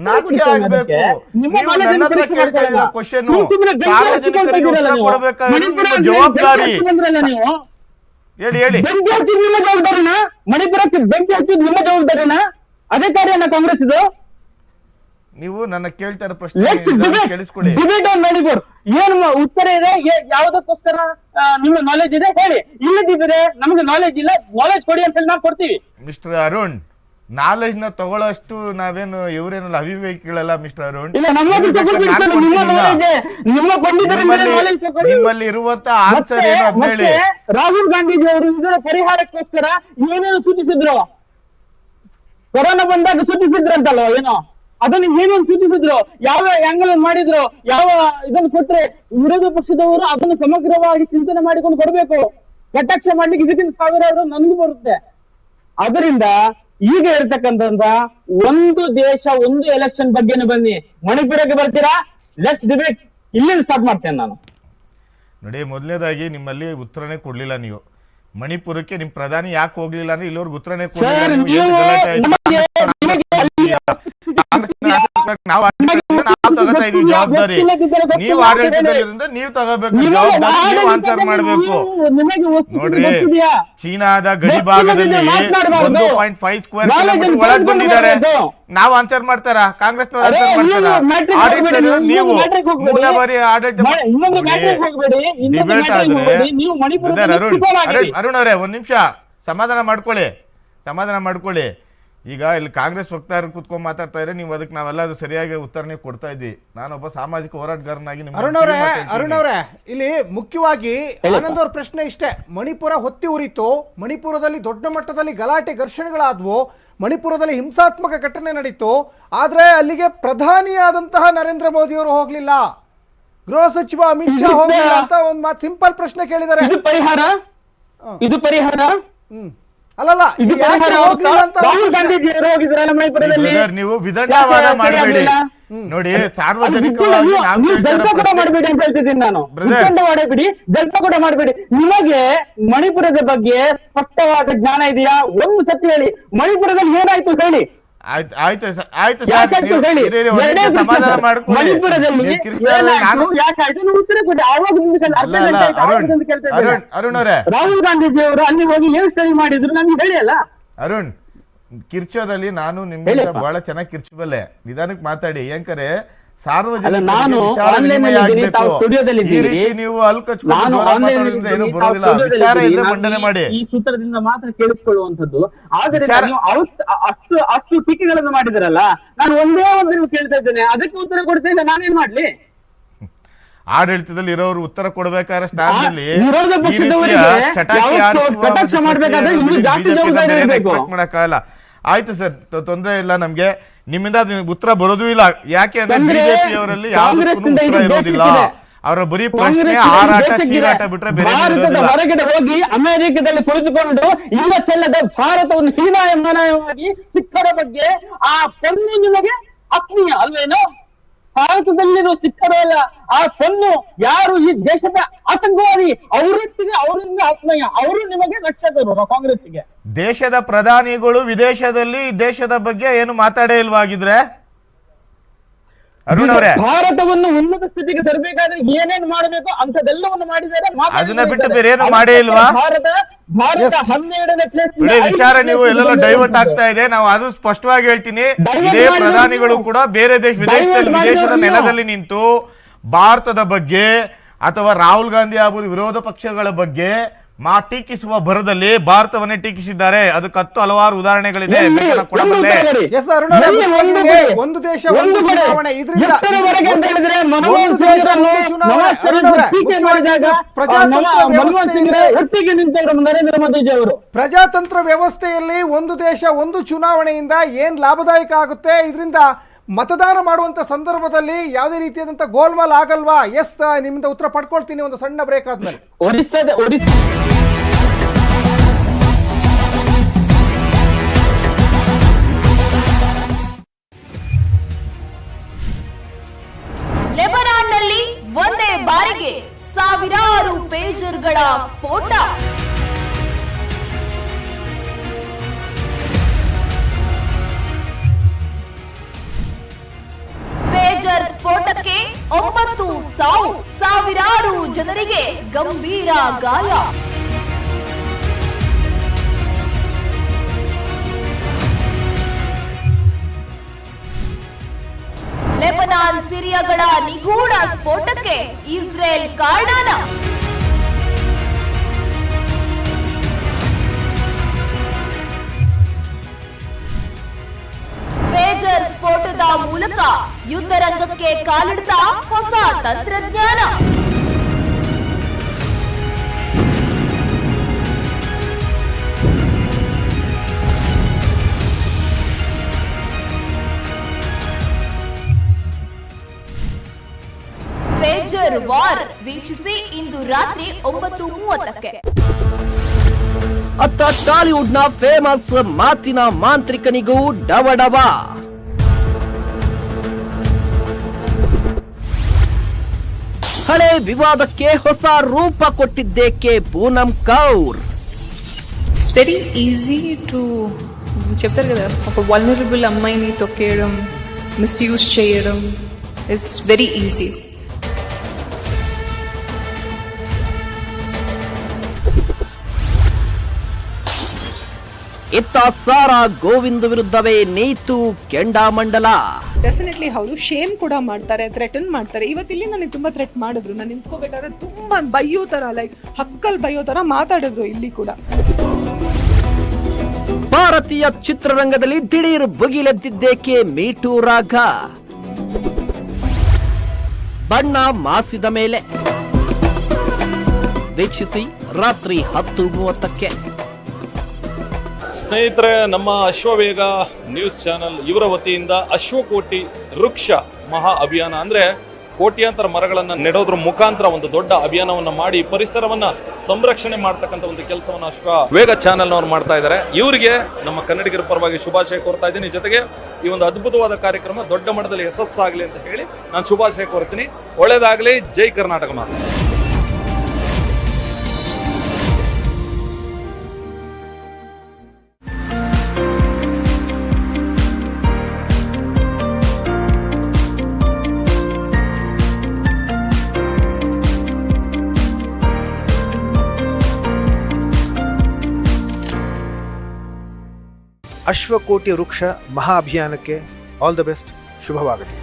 ನಾಚಿಕೆ ಆಗ್ಬೇಕು. ನೀವು ನನ್ನ ಹತ್ರ ಕೇಳ್ತಾ ಇದ್ದೀರಾ ಕ್ವಶನ್, ಸಾರ್ವಜನಿಕರಿಗೆ ಉತ್ತರ ಕೊಡಬೇಕಾದ್ರೆ ನಿಮ್ಮ ಜವಾಬ್ದಾರಿ. ಹೇಳಿ ನಿಮ್ಮ ಜವಾಬ್ದಾರಿನ? ಮಣಿಪುರಕ್ಕೆ ಬೆಂಕಿ ಹಚ್ಚಿದ್ ನಿಮ್ಮ ಜವಾಬ್ದಾರಿನ? ಅದೇ ಕಾರ್ಯನ ಕಾಂಗ್ರೆಸ್ ಇದು? ನೀವು ನನ್ನ ಕೇಳ್ತಾ ಇರೋ ಪ್ರಶ್ನೆ ಕೇಳಿಸ್ಕೊಳ್ಳಿ. ಮಣಿಪುರ್ ಏನು ಉತ್ತರ ಇದೆ? ಯಾವುದಕ್ಕೋಸ್ಕರ ನಿಮ್ಮ ನಾಲೆಜ್ ಇದೆ ಹೇಳಿ. ಇಲ್ಲದಿದ್ರೆ ನಮ್ಗೆ ನಾಲೆಜ್ ಇಲ್ಲ, ನಾಲೆಜ್ ಕೊಡಿ ಅಂತ ಹೇಳಿ ನಾವು ಕೊಡ್ತೀವಿ. ಮಿಸ್ಟರ್ ಅರುಣ್, ನಾಲೆಜ್ ನ ತಗೊಳ್ಳೋಷ್ಟು ನಾವೇನು ಇವರೇನಲ್ಲ ಅವಿವೇಕಿಗಳಲ್ಲ ಮಿಸ್ಟರ್ ಅರುಣ್. ನಿಮ್ಮಲ್ಲಿ ಇರುವಂತ ಆನ್ಸರ್ ಏನು ಅಂತ ಹೇಳಿ. ರಾಹುಲ್ ಗಾಂಧೀಜಿ ಅವರು ಇದರ ಪರಿಹಾರಕ್ಕೋಸ್ಕರ ಏನೇನು ಸೂಚಿಸಿದ್ರು? ಕೊರೋನಾ ಬಂದಾಗ ಸೂಚಿಸಿದ್ರಂತಲ್ವ ಏನೋ, ಅದನ್ನು ಏನೇನು ಸೂಚಿಸಿದ್ರು, ಯಾವ ಆಂಗಲ್ ಮಾಡಿದ್ರು, ಯಾವ ಇದನ್ನು ಕೊಟ್ರೆ ವಿರೋಧ ಪಕ್ಷದವರು ಅದನ್ನು ಸಮಗ್ರವಾಗಿ ಚಿಂತನೆ ಮಾಡಿಕೊಂಡು ಕೊಡ್ಬೇಕು. ಕಟಾಕ್ಷ ಮಾಡ್ಲಿಕ್ಕೆ ಇದಕ್ಕಿಂತ ಸಾವಿರಾರು ನನಗೂ ಬರುತ್ತೆ. ಅದರಿಂದ ಈಗ ಇರ್ತಕ್ಕಂಥ ಒಂದು ದೇಶ ಒಂದು ಎಲೆಕ್ಷನ್ ಬಗ್ಗೆನೇ ಬನ್ನಿ. ಮಣಿಪುರಕ್ಕೆ ಬರ್ತೀರಾ? Let's debate. ಇಲ್ಲಿಂದ ಸ್ಟಾರ್ಟ್ ಮಾಡ್ತೇನೆ ನಾನು. ನೋಡಿ, ಮೊದಲನೇದಾಗಿ ನಿಮ್ಮಲ್ಲಿ ಉತ್ತರನೇ ಕೊಡ್ಲಿಲ್ಲ ನೀವು. ಮಣಿಪುರಕ್ಕೆ ನಿಮ್ ಪ್ರಧಾನಿ ಯಾಕೆ ಹೋಗ್ಲಿಲ್ಲ ಅಂದ್ರೆ ಇಲ್ಲಿವರೆಗೂ ಉತ್ತರನೇ ಜವಾಬ್ದಾರಿ. ನೀವು ಆಡಳಿತದಲ್ಲಿರೋದ್ರಿಂದ ನೀವು ತಗೋಬೇಕು ಜವಾಬ್ದಾರಿ, ನೀವು ಆನ್ಸರ್ ಮಾಡ್ಬೇಕು. ನೋಡ್ರಿ, ಚೀನಾದ ಗಡಿ ಭಾಗದಲ್ಲಿ 1.5 ಸ್ಕ್ವೇರ್ ಕಿಲೋಮೀಟರ್ ಒಳಗ್ ಬಂದಿದ್ದಾರೆ. ನಾವು ಆನ್ಸರ್ ಮಾಡ್ತಾರ? ಕಾಂಗ್ರೆಸ್ನವ್ರು ಆನ್ಸರ್ ಮಾಡ್ತಾರ? ಆಡಳಿತ ನೀವು ಮೂಲ ಬಾರಿ ಆಡಳಿತ ಡಿಬೇಟ್ ಆದ್ರೆ ಅರುಣ್ ಅವರೇ ಒಂದ್ ನಿಮಿಷ ಸಮಾಧಾನ ಮಾಡ್ಕೊಳ್ಳಿ. ಈಗ ಇಲ್ಲಿ ಕಾಂಗ್ರೆಸ್ ವಕ್ತಾರರು ಕುತ್ಕೊಂಡ್ ಮಾತಾಡ್ತಾ ಇದ್ರೆ ನೀವು ಅದಕ್ಕೆ ನಾವೆಲ್ಲ ಸರಿಯಾಗಿ ಉತ್ತರನೇ ಕೊಡ್ತಾ ಇದ್ವಿ. ನಾನೊಬ್ಬ ಸಾಮಾಜಿಕ ಹೋರಾಟಗಾರನಾಗಿ ಅರುಣ್ ಅವರೇ, ಇಲ್ಲಿ ಮುಖ್ಯವಾಗಿ ಆನಂದ್ ಅವ್ರ ಪ್ರಶ್ನೆ ಇಷ್ಟೇ. ಮಣಿಪುರ ಹೊತ್ತಿ ಉರಿತು, ಮಣಿಪುರದಲ್ಲಿ ದೊಡ್ಡ ಮಟ್ಟದಲ್ಲಿ ಗಲಾಟೆ ಘರ್ಷಣೆಗಳಾದ್ವು, ಮಣಿಪುರದಲ್ಲಿ ಹಿಂಸಾತ್ಮಕ ಘಟನೆ ನಡೀತು. ಆದ್ರೆ ಅಲ್ಲಿಗೆ ಪ್ರಧಾನಿಯಾದಂತಹ ನರೇಂದ್ರ ಮೋದಿ ಅವರು ಹೋಗ್ಲಿಲ್ಲ, ಗೃಹ ಸಚಿವ ಅಮಿತ್ ಶಾ ಹೋಗ್ಲಿಲ್ಲ ಅಂತ ಒಂದ್ ಮಾತು ಸಿಂಪಲ್ ಪ್ರಶ್ನೆ ಕೇಳಿದ್ದಾರೆ. ಇದು ಪರಿಹಾರ ಅಲ್ಲಲ್ಲ, ರಾಹುಲ್ ಗಾಂಧೀಜಿ ಅವರು ಹೋಗಿದ್ರಲ್ಲ ಮಣಿಪುರದಲ್ಲಿ. ನೀವು ವಿಧಂಡವಾದ ಮಾಡಬೇಡಿ. ನೋಡಿ, ಸಾರ್ವಜನಿಕವಾಗಿ ಜಲ್ಪ ಕೂಡ ಮಾಡಬೇಡಿ ಅಂತ ಹೇಳ್ತಿದ್ದೀನಿ ನಾನು. ಮಾಡಬೇಡಿ, ಜಲ್ಪ ಕೂಡ ಮಾಡಬೇಡಿ. ನಿಮಗೆ ಮಣಿಪುರದ ಬಗ್ಗೆ ಸ್ಪಷ್ಟವಾದ ಜ್ಞಾನ ಇದೆಯಾ? ಒಂದು ಸತ್ಯ ಹೇಳಿ, ಮಣಿಪುರದಲ್ಲಿ ಏನಾಯ್ತು ಹೇಳಿ. ಆಯ್ತು ಸಮಾಧಾನ ಮಾಡ್ಕೊಳ್ಳಿ. ಅರುಣ್ ಅವರೇ, ರಾಹುಲ್ ಗಾಂಧೀಜಿ ಅವರು ಅಲ್ಲಿ ಹೋಗಿ ಏನು ಸ್ಟಡಿ ಮಾಡಿದ್ರು ನಮ್ಗೆ ಹೇಳಿ ಅಲ್ಲ. ಅರುಣ್, ಕಿರ್ಚೋರಲ್ಲಿ ನಾನು ನಿಮ್ಗಿಂತ ಬಹಳ ಚೆನ್ನಾಗಿ ಕಿರ್ಚಬಲ್ಲೆ. ನಿಧಾನಕ್ಕೆ ಮಾತಾಡಿ. ಯಾಕಂದ್ರೆ ಸಾರ್ವಜನಿಕ ನಾನು ವಿಚಾರ online ವಿನಿಮಯ ಅಲ್ಲಿ ಇದ್ದೀನಿ, ಆಗ್ಬೇಕು. ತಾವು ಸ್ಟುಡಿಯೋದಲ್ಲಿ ಈ ಇದ್ದೀರಿ. ರೀತಿ ನೀವು ಅಲ್ಕಚ್ಕೊಂಡು ನಾನು ಜೋರಾಗಿ online ಮಾತಾಡೋದ್ರಿಂದ ಏನು ಇದ್ದೀನಿ, ಬರೋದಿಲ್ಲ. ತಾವು ವಿಚಾರ ಸ್ಟುಡಿಯೋದಲ್ಲಿ ಇದ್ರೆ ಇದ್ದೀರಿ. ಮಂಡನೆ ಮಾಡಿ. ಈ ಸೂತ್ರದಿಂದ ಮಾತ್ರ ಕೇಳಿಸ್ಕೊಳ್ಳುವಂಥದ್ದು. ಆದರೆ ವಿಚಾರ- ನೀವು ಅಷ್ಟು ಟೀಕೆಗಳನ್ನು ಮಾಡಿದಿರಲ್ಲ, ನಾನು ಒಂದೇ ಒಂದು ಕೇಳ್ತಾ ಇದ್ದೇನೆ, ಅದಕ್ಕೆ ಉತ್ತರ ಕೊಡ್ತೇನೆ, ನಾನೇನ್ ಮಾಡ್ಲಿ? ಆಡಳಿತದಲ್ಲಿ ಇರೋರು ಉತ್ತರ ಕೊಡಬೇಕಾದ್ರೆ ಸ್ಟ್ಯಾಂಡ್ ಅಲ್ಲಿ ವಿರೋಧ ಪಕ್ಷದವರಿಗೆ ಯಾವತ್ತೂ ಕಟಾಕ್ಷ ಮಾಡ್ಬೇಕಾದ್ರೆ ಇನ್ನೂ ಜಾಸ್ತಿ ಜವಾಬ್ದಾರಿ ಇರ್ಬೇಕು. ಮಾಡಕ್ಕಾಗಲ್ಲ. ಆಯ್ತು ಸರ್, ತೊಂದ್ರೆ ಇಲ್ಲ ನಮ್ಗೆ, ನಿಮ್ಮಿಂದ ಉತ್ತರ ಬರೋದು ಇಲ್ಲ. ಯಾಕೆ ಅಂದ್ರೆ ಅಂದ್ರೆ ಬಿಜೆಪಿ ಅವರಲ್ಲಿ ಯಾವುದಕ್ಕೂ ಉತ್ತರ ಇರೋದಿಲ್ಲ. ಅವರ ಬರೀ ಪ್ರಶ್ನೆ ಹಾರಾಟ ಚೀರಾಟ ಬಿಟ್ರೆ ಬೇರೆ ಏನೂ ಭಾರತದ ಇರೋದಿಲ್ಲ. ಹೊರಗಡೆ ಹೋಗಿ ಅಮೆರಿಕದಲ್ಲಿ ಕುಳಿತುಕೊಂಡು ಇಲ್ಲ ಚೆಲ್ಲದ ಭಾರತವನ್ನು ಹೀನಾಯಮಾನವಾಗಿ ಸಿಕ್ಕರ ಬಗ್ಗೆ ಆ ಪೊನ್ನು ನಿಮಗೆ ಆತ್ಮೀಯ ಅಲ್ವೇನೋ? ಭಾರತದಲ್ಲಿರೋ ಸಿಕ್ಕರು ಅಲ್ಲ, ಆ ಪೊನ್ನು ಯಾರು ಈ ದೇಶದ ಆತಂಕವಾದಿ ಅವರಿಂದ ಆತ್ಮೀಯ, ಅವರು ನಿಮಗೆ ರಕ್ಷಕರು ಕಾಂಗ್ರೆಸ್ಗೆ. ದೇಶದ ಪ್ರಧಾನಿಗಳು ವಿದೇಶದಲ್ಲಿ ದೇಶದ ಬಗ್ಗೆ ಏನು ಮಾತಾಡೇ ಇಲ್ವಾಗಿದ್ರೆ ಅರುಣ್ ಅವರೇ, ಭಾರತವನ್ನು ಉನ್ನತ ಸ್ಥಿತಿಗೆ ತರಬೇಕಾದ್ರೆ ಏನೇನು ಮಾಡಬೇಕು ಅಂತದೆಲ್ಲವನ್ನು ಮಾಡಿದ್ದಾರೆ. ಅದನ್ನ ಬಿಟ್ಟು ಬೇರೆ ಏನು ಮಾಡೇ ಇಲ್ವಾ? ಭಾರತ 12ನೇ ಪ್ಲೇಸ್. ಬಿಡಿ, ವಿಚಾರ ನೀವು ಎಲ್ಲೆಲ್ಲ ಡೈವರ್ಟ್ ಆಗ್ತಾ ಇದೆ. ನಾವು ಅದು ಸ್ಪಷ್ಟವಾಗಿ ಹೇಳ್ತೀನಿ. ಇದೇ ಪ್ರಧಾನಿಗಳು ಕೂಡ ಬೇರೆ ವಿದೇಶದ ನೆಲದಲ್ಲಿ ನಿಂತು ಭಾರತದ ಬಗ್ಗೆ ಅಥವಾ ರಾಹುಲ್ ಗಾಂಧಿ ಆಗ್ಬೋದು ವಿರೋಧ ಪಕ್ಷಗಳ ಬಗ್ಗೆ ಟೀಕಿಸುವ ಭರದಲ್ಲಿ ಭಾರತವನ್ನೇ ಟೀಕಿಸಿದ್ದಾರೆ. ಅದಕ್ಕೆ ಹಲವಾರು ಉದಾಹರಣೆಗಳಿದೆ. ಕೊಡಬಲ್ಲೆ. ಎಸ್ ಅರುಣ್ ಅವರೇ, ಒಂದು ದೇಶ ಒಂದು ಚುನಾವಣೆ, ಇದರಿಂದ ಒಂದು ದೇಶ ಒಂದು ಚುನಾವಣೆ. ಅರುಣ್ ಅವರೇ, ಒಟ್ಟಿಗೆ ನಿಂತವರು ನರೇಂದ್ರ ಮೋದಿಜಿ ಅವರು. ಪ್ರಜಾತಂತ್ರ ವ್ಯವಸ್ಥೆಯಲ್ಲಿ ಒಂದು ದೇಶ ಒಂದು ಚುನಾವಣೆಯಿಂದ ಏನ್ ಲಾಭದಾಯಕ ಆಗುತ್ತೆ? ಇದರಿಂದ ಮತದಾನ ಮಾಡುವಂತ ಸಂದರ್ಭದಲ್ಲಿ ಯಾವುದೇ ರೀತಿಯಾದಂತ ಗೋಲ್ಮಾಲ್ ಆಗಲ್ವಾ? ಎಸ್, ನಿಮ್ಮಿಂದ ಉತ್ತರ ಪಡ್ಕೊಳ್ತೀನಿ ಒಂದು ಸಣ್ಣ ಬ್ರೇಕ್ ಆದ್ಮೇಲೆ. ಲೆಬನಾನ್ನಲ್ಲಿ ಒಂದೇ ಬಾರಿಗೆ ಸಾವಿರಾರು ಪೇಜರ್ಗಳ ಸ್ಫೋಟ. ಪೇಜರ್ ಸ್ಫೋಟಕ್ಕೆ 9 ಸಾವು, ಸಾವಿರಾರು ಜನರಿಗೆ ಗಂಭೀರ ಗಾಯ. ಲೆಬನಾನ್ ಸಿರಿಯಾಗಳ ನಿಗೂಢ ಸ್ಫೋಟಕ್ಕೆ ಇಸ್ರೇಲ್ ಕಾರಣ. ಪೇಜರ್ ಸ್ಫೋಟದ ಮೂಲಕ ಯುದ್ಧರಂಗಕ್ಕೆ ಕಾಲಿಡ್ದ ಹೊಸ ತಂತ್ರಜ್ಞಾನ. ಪೇಜರ್ ವಾರ್ ವೀಕ್ಷಿಸಿ ಇಂದು ರಾತ್ರಿ 9:30ಕ್ಕೆ. ಅತ್ತ ಟಾಲಿವುಡ್ನ ಫೇಮಸ್ ಮಾತಿನ ಮಾಂತ್ರಿಕನಿಗೂ ಡವಡವ. ಹಳೆ ವಿವಾದಕ್ಕೆ ಹೊಸ ರೂಪ ಕೊಟ್ಟಿದ್ದೇಕೆ Poonam Kaur. It's very easy to చెప్తారు కదా, ఒక వల్నరబుల్ అమ్మాయిని తొక్కేయడం, మిస్యూజ్ చేయడం ఇస్ వెరీ ఈజీ. ಇತ್ತ ಸಾರಾ ಗೋವಿಂದ್ ವಿರುದ್ಧವೇ ನೀತು ಕೆಂಡಾಮಂಡಲ. ಡೆಫಿನೆಟ್ಲಿ ಹೌದು, ಶೇಮ್ ಕೂಡ ಮಾಡ್ತಾರೆ, ಥ್ರೆಟನ್ ಮಾಡ್ತಾರೆ. ಇವತ್ತಿಲ್ಲಿ ನನಗೆ ತುಂಬಾ ಥ್ರೆಟ್ ಮಾಡಿದ್ರು. ನಾನು ನಿಂತ್ಕೋಬೇಕಾದ್ರೆ ತುಂಬಾ ಬೈಯೋ ತರ, ಲೈಕ್ ಹಕ್ಕಲ್ ಬೈಯೋ ತರ ಮಾತಾಡಿದ್ರು ಇಲ್ಲಿ ಕೂಡ. ಭಾರತೀಯ ಚಿತ್ರರಂಗದಲ್ಲಿ ದಿಢೀರ್ ಬುಗಿಲೆದ್ದಿದ್ದೇಕೆ ಮೀಟೂ ರಾಗ. ಬಣ್ಣ ಮಾಸಿದ ಮೇಲೆ ವೀಕ್ಷಿಸಿ ರಾತ್ರಿ 10:30ಕ್ಕೆ. ಸ್ನೇಹಿತರೆ, ನಮ್ಮ ಅಶ್ವವೇಗ ನ್ಯೂಸ್ ಚಾನೆಲ್ ಇವರ ವತಿಯಿಂದ ಅಶ್ವಕೋಟಿ ವೃಕ್ಷ ಮಹಾ ಅಭಿಯಾನ, ಅಂದ್ರೆ ಕೋಟ್ಯಾಂತರ ಮರಗಳನ್ನ ನೆಡೋದ್ರ ಮುಖಾಂತರ ಒಂದು ದೊಡ್ಡ ಅಭಿಯಾನವನ್ನ ಮಾಡಿ ಪರಿಸರವನ್ನ ಸಂರಕ್ಷಣೆ ಮಾಡ್ತಕ್ಕಂಥ ಒಂದು ಕೆಲಸವನ್ನ ಅಶ್ವವೇಗ ಚಾನೆಲ್ ನವರು ಮಾಡ್ತಾ ಇದ್ದಾರೆ. ಇವರಿಗೆ ನಮ್ಮ ಕನ್ನಡಿಗರ ಪರವಾಗಿ ಶುಭಾಶಯ ಕೋರ್ತಾ ಇದ್ದೀನಿ. ಜೊತೆಗೆ ಈ ಒಂದು ಅದ್ಭುತವಾದ ಕಾರ್ಯಕ್ರಮ ದೊಡ್ಡ ಮಟ್ಟದಲ್ಲಿ ಯಶಸ್ಸಾಗಲಿ ಅಂತ ಹೇಳಿ ನಾನು ಶುಭಾಶಯ ಕೋರ್ತೀನಿ. ಒಳ್ಳೇದಾಗಲಿ. ಜೈ ಕರ್ನಾಟಕ ಮಾತು. ಅಶ್ವಕೋಟಿ ವೃಕ್ಷ ಮಹಾ ಅಭಿಯಾನಕ್ಕೆ ಆಲ್ ದ ಬೆಸ್ಟ್, ಶುಭವಾಗಲಿ.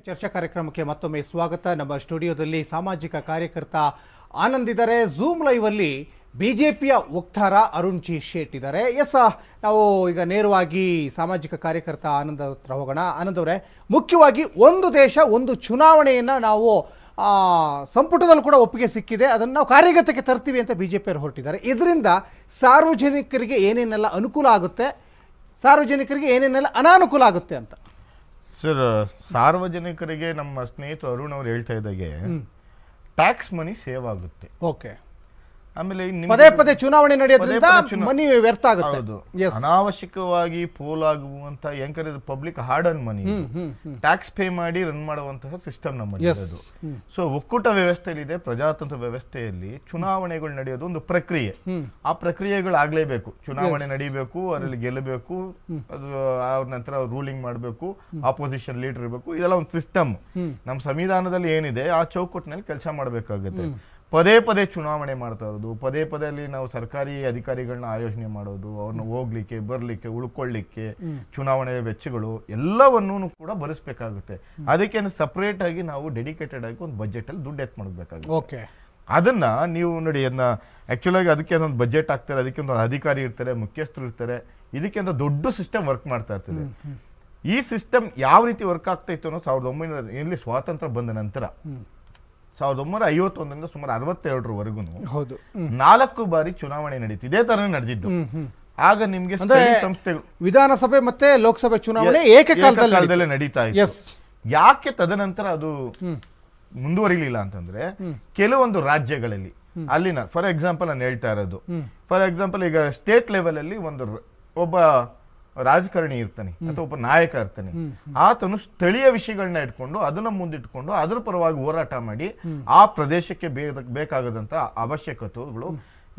ಚರ್ಚಾ ಕಾರ್ಯಕ್ರಮಕ್ಕೆ ಮತ್ತೊಮ್ಮೆ ಸ್ವಾಗತ. ನಮ್ಮ ಸ್ಟುಡಿಯೋದಲ್ಲಿ ಸಾಮಾಜಿಕ ಕಾರ್ಯಕರ್ತ ಆನಂದ್ ಇದ್ದಾರೆ. ಝೂಮ್ ಲೈವ್ ಅಲ್ಲಿ ಬಿಜೆಪಿಯ ವಕ್ತಾರ ಅರುಣ್ ಜಿ ಶೇಟ್ ಇದ್ದಾರೆ. ನಾವು ಈಗ ನೇರವಾಗಿ ಸಾಮಾಜಿಕ ಕಾರ್ಯಕರ್ತ ಆನಂದ್ ಹತ್ರ ಹೋಗೋಣ. ಆನಂದ್ ಅವರೇ, ಮುಖ್ಯವಾಗಿ ಒಂದು ದೇಶ ಒಂದು ಚುನಾವಣೆಯನ್ನು ನಾವು ಸಂಪುಟದಲ್ಲಿ ಕೂಡ ಒಪ್ಪಿಗೆ ಸಿಕ್ಕಿದೆ, ಅದನ್ನು ನಾವು ಕಾರ್ಯಗತಕ್ಕೆ ತರ್ತೀವಿ ಅಂತ ಬಿಜೆಪಿಯವರು ಹೊರಟಿದ್ದಾರೆ. ಇದರಿಂದ ಸಾರ್ವಜನಿಕರಿಗೆ ಏನೇನೆಲ್ಲ ಅನುಕೂಲ ಆಗುತ್ತೆ, ಸಾರ್ವಜನಿಕರಿಗೆ ಏನೇನೆಲ್ಲ ಅನಾನುಕೂಲ ಆಗುತ್ತೆ ಅಂತ? ಸರ್, ಸಾರ್ವಜನಿಕರಿಗೆ ನಮ್ಮ ಸ್ನೇಹಿತರು ಅರುಣ್ ಅವ್ರು ಹೇಳ್ತಾ ಇದ್ದಾಗೆ ಟ್ಯಾಕ್ಸ್ ಮನಿ ಸೇವ್ ಆಗುತ್ತೆ. ಓಕೆ. ಆಮೇಲೆ ಪದೇ ಪದೇ ಚುನಾವಣೆ ನಡೆಯೋದ್ರಿಂದ ಮನಿ ವ್ಯರ್ಥ ಆಗುತ್ತೆ. ಅನಾವಶ್ಯಕವಾಗಿ ಪೋಲ್ ಆಗುವಂತ ಪಬ್ಲಿಕ್ ಹಾರ್ಡ್ ಅನ್ ಮನಿ ಟ್ಯಾಕ್ಸ್ ಪೇ ಮಾಡಿ ರನ್ ಮಾಡುವಂತಹ ಸಿಸ್ಟಮ್ ನಮ್ಮಲ್ಲಿ. ಸೊ ಒಕ್ಕೂಟ ವ್ಯವಸ್ಥೆಯಲ್ಲಿದೆ, ಪ್ರಜಾತಂತ್ರ ವ್ಯವಸ್ಥೆಯಲ್ಲಿ ಚುನಾವಣೆಗಳು ನಡೆಯೋದು ಒಂದು ಪ್ರಕ್ರಿಯೆ. ಆ ಪ್ರಕ್ರಿಯೆಗಳು ಆಗ್ಲೇಬೇಕು. ಚುನಾವಣೆ ನಡೀಬೇಕು, ಅದರಲ್ಲಿ ಗೆಲ್ಲಬೇಕು, ಅದು ಅವ್ರ ನಂತರ ರೂಲಿಂಗ್ ಮಾಡಬೇಕು, ಆಪೋಸಿಷನ್ ಲೀಡರ್ ಇರಬೇಕು. ಇದೆಲ್ಲ ಒಂದು ಸಿಸ್ಟಮ್. ನಮ್ಮ ಸಂವಿಧಾನದಲ್ಲಿ ಏನಿದೆ ಆ ಚೌಕಟ್ಟಿನಲ್ಲಿ ಕೆಲಸ ಮಾಡಬೇಕಾಗುತ್ತೆ. ಪದೇ ಪದೇ ಚುನಾವಣೆ ಮಾಡ್ತಾ ಇರೋದು, ಪದೇ ಪದೇ ಅಲ್ಲಿ ನಾವು ಸರ್ಕಾರಿ ಅಧಿಕಾರಿಗಳನ್ನ ಆಯೋಜನೆ ಮಾಡೋದು, ಅವ್ರನ್ನ ಹೋಗ್ಲಿಕ್ಕೆ ಬರ್ಲಿಕ್ಕೆ ಉಳ್ಕೊಳ್ಳಿಕ್ಕೆ ಚುನಾವಣೆ ವೆಚ್ಚಗಳು ಎಲ್ಲವನ್ನೂ ಕೂಡ ಭರಿಸಬೇಕಾಗುತ್ತೆ. ಅದಕ್ಕೆ ಸಪರೇಟ್ ಆಗಿ ನಾವು ಡೆಡಿಕೇಟೆಡ್ ಆಗಿ ಒಂದು ಬಜೆಟ್ ಅಲ್ಲಿ ದುಡ್ಡು ಎತ್ ಮಾಡಬೇಕಾಗುತ್ತೆ. ಅದನ್ನ ನೀವು ನೋಡಿ, ಅದನ್ನ ಆಕ್ಚುಲ್ ಆಗಿ ಅದಕ್ಕೆ ಒಂದು ಬಜೆಟ್ ಆಗ್ತಾರೆ, ಅದಕ್ಕೆ ಒಂದು ಅಧಿಕಾರಿ ಇರ್ತಾರೆ, ಮುಖ್ಯಸ್ಥರು ಇರ್ತಾರೆ. ಇದಕ್ಕೆ ಒಂದು ದೊಡ್ಡ ಸಿಸ್ಟಮ್ ವರ್ಕ್ ಮಾಡ್ತಾ ಇರ್ತದೆ. ಈ ಸಿಸ್ಟಮ್ ಯಾವ ರೀತಿ ವರ್ಕ್ ಆಗ್ತಾ ಇತ್ತು ಅನ್ನೋ 1900 ಸ್ವಾತಂತ್ರ್ಯ ಬಂದ ನಂತರ 1951ರಿಂದ ಸುಮಾರು 62ರವರೆಗೂ 4 ಬಾರಿ ಚುನಾವಣೆ ನಡೀತು. ಇದೇ ತರನೇ ನಡೆದಿದ್ದು. ಆಗ ನಿಮ್ಗೆ ಸಂಸ್ಥೆಗಳು ವಿಧಾನಸಭೆ ಮತ್ತೆ ಲೋಕಸಭೆ ಚುನಾವಣೆ ಏಕಕಾಲದಲ್ಲಿ ನಡೀತಾ ಇತ್ತು. ಯಾಕೆ ತದನಂತರ ಅದು ಮುಂದುವರಿಲಿಲ್ಲ ಅಂತಂದ್ರೆ, ಕೆಲವೊಂದು ರಾಜ್ಯಗಳಲ್ಲಿ ಅಲ್ಲಿನ ಫಾರ್ ಎಕ್ಸಾಂಪಲ್ ನಾನು ಹೇಳ್ತಾ ಇರೋದು, ಫಾರ್ ಎಕ್ಸಾಂಪಲ್ ಈಗ ಸ್ಟೇಟ್ ಲೆವೆಲ್ ಅಲ್ಲಿ ಒಬ್ಬ ರಾಜಕಾರಣಿ ಇರ್ತಾನೆ ಅಥವಾ ಒಬ್ಬ ನಾಯಕ ಇರ್ತಾನೆ, ಆತನು ಸ್ಥಳೀಯ ವಿಷಯಗಳನ್ನ ಇಟ್ಕೊಂಡು ಅದನ್ನ ಮುಂದಿಟ್ಕೊಂಡು ಅದ್ರ ಪರವಾಗಿ ಹೋರಾಟ ಮಾಡಿ ಆ ಪ್ರದೇಶಕ್ಕೆ ಬೇಕಾಗದಂತ ಅವಶ್ಯಕತೆಗಳು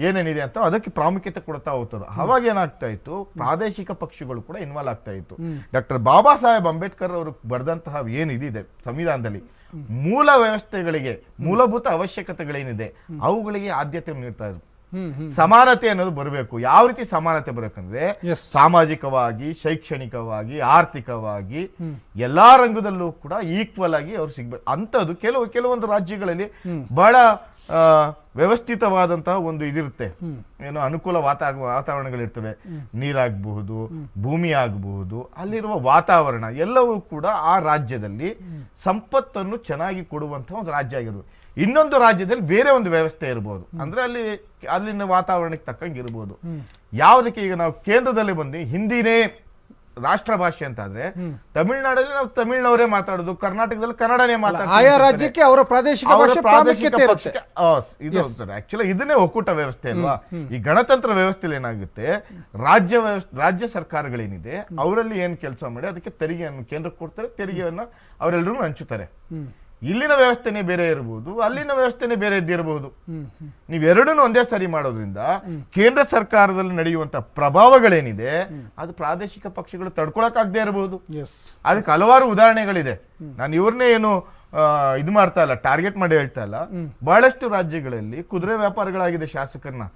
ಏನೇನಿದೆ ಅಂತ ಅದಕ್ಕೆ ಪ್ರಾಮುಖ್ಯತೆ ಕೊಡ್ತಾ ಹೋಗ್ತಾರೆ. ಅವಾಗ ಏನಾಗ್ತಾ ಇತ್ತು, ಪ್ರಾದೇಶಿಕ ಪಕ್ಷಗಳು ಕೂಡ ಇನ್ವಾಲ್ವ್ ಆಗ್ತಾ ಇತ್ತು. ಡಾಕ್ಟರ್ ಬಾಬಾ ಸಾಹೇಬ್ ಅಂಬೇಡ್ಕರ್ ಅವರು ಬರೆದಂತಹ ಏನಿದೆ ಸಂವಿಧಾನದಲ್ಲಿ, ಮೂಲ ವ್ಯವಸ್ಥೆಗಳಿಗೆ ಮೂಲಭೂತ ಅವಶ್ಯಕತೆಗಳೇನಿದೆ ಅವುಗಳಿಗೆ ಆದ್ಯತೆ ನೀಡ್ತಾ ಇದ್ರು. ಸಮಾನತೆ ಅನ್ನೋದು ಬರಬೇಕು. ಯಾವ ರೀತಿ ಸಮಾನತೆ ಬರಬೇಕಂದ್ರೆ, ಸಾಮಾಜಿಕವಾಗಿ, ಶೈಕ್ಷಣಿಕವಾಗಿ, ಆರ್ಥಿಕವಾಗಿ ಎಲ್ಲಾ ರಂಗದಲ್ಲೂ ಕೂಡ ಈಕ್ವಲ್ ಆಗಿ ಅವ್ರು ಸಿಗ್ಬೇಕು ಅಂತದ್ದು. ಕೆಲವೊಂದು ರಾಜ್ಯಗಳಲ್ಲಿ ಬಹಳ ವ್ಯವಸ್ಥಿತವಾದಂತಹ ಒಂದು ಇದಿರುತ್ತೆ, ಏನೋ ಅನುಕೂಲ ವಾತಾವರಣಗಳಿರ್ತವೆ. ನೀರಾಗಬಹುದು, ಭೂಮಿ ಆಗಬಹುದು, ಅಲ್ಲಿರುವ ವಾತಾವರಣ ಎಲ್ಲವೂ ಕೂಡ ಆ ರಾಜ್ಯದಲ್ಲಿ ಸಂಪತ್ತನ್ನು ಚೆನ್ನಾಗಿ ಕೊಡುವಂತಹ ಒಂದು ರಾಜ್ಯ ಆಗಿರ್ಬೋದು. ಇನ್ನೊಂದು ರಾಜ್ಯದಲ್ಲಿ ಬೇರೆ ಒಂದು ವ್ಯವಸ್ಥೆ ಇರ್ಬೋದು, ಅಂದ್ರೆ ಅಲ್ಲಿನ ವಾತಾವರಣಕ್ಕೆ ತಕ್ಕಂಗೆ ಇರ್ಬೋದು. ಯಾವುದಕ್ಕೆ ಈಗ ನಾವು ಕೇಂದ್ರದಲ್ಲಿ ಬಂದು ಹಿಂದಿನೇ ರಾಷ್ಟ್ರ ಭಾಷೆ ಅಂತ ಆದ್ರೆ, ತಮಿಳುನಾಡಲ್ಲಿ ನಾವು ತಮಿಳ್ನವರೇ ಮಾತಾಡೋದು, ಕರ್ನಾಟಕದಲ್ಲಿ ಕನ್ನಡನೇ ಮಾತಾಡೋದು. ಆಯಾ ರಾಜ್ಯಕ್ಕೆ ಅವರ ಪ್ರಾದೇಶಿಕ ಇದು ಆಕ್ಚುಲಿ ಇದನ್ನೇ ಒಕ್ಕೂಟ ವ್ಯವಸ್ಥೆ ಅಲ್ವಾ. ಈ ಗಣತಂತ್ರ ವ್ಯವಸ್ಥೆಯಲ್ಲಿ ಏನಾಗುತ್ತೆ, ರಾಜ್ಯ ಸರ್ಕಾರಗಳೇನಿದೆ ಅವರಲ್ಲಿ ಏನ್ ಕೆಲಸ ಮಾಡಿ ಅದಕ್ಕೆ ತೆರಿಗೆಯನ್ನು ಕೇಂದ್ರಕ್ಕೆ ಕೊಡ್ತಾರೆ, ತೆರಿಗೆಯನ್ನ ಅವರೆಲ್ಲರೂ ಹಂಚುತ್ತಾರೆ. ಇಲ್ಲಿನ ವ್ಯವಸ್ಥೆನೇ ಬೇರೆ ಇರಬಹುದು, ಅಲ್ಲಿನ ವ್ಯವಸ್ಥೆನೇ ಬೇರೆ ಇದ್ದಿರಬಹುದು. ನೀವೆರಡನ್ನು ಒಂದೇ ಸರಿ ಮಾಡೋದ್ರಿಂದ ಕೇಂದ್ರ ಸರ್ಕಾರದಲ್ಲಿ ನಡೆಯುವಂತ ಪ್ರಭಾವಗಳೇನಿದೆ ಅದು ಪ್ರಾದೇಶಿಕ ಪಕ್ಷಗಳು ತಡ್ಕೊಳಕ್ಕಾಗದೇ ಇರಬಹುದು. ಅದಕ್ಕೆ ಹಲವಾರು ಉದಾಹರಣೆಗಳಿದೆ. ನಾನು ಇವ್ರನ್ನೇ ಏನು ಇದು ಮಾಡ್ತಾ ಇಲ್ಲ, ಟಾರ್ಗೆಟ್ ಮಾಡಿ ಹೇಳ್ತಾ ಇಲ್ಲ. ಬಹಳಷ್ಟು ರಾಜ್ಯಗಳಲ್ಲಿ ಕುದುರೆ ವ್ಯಾಪಾರಗಳಾಗಿದೆ ಶಾಸಕರನ್ನ.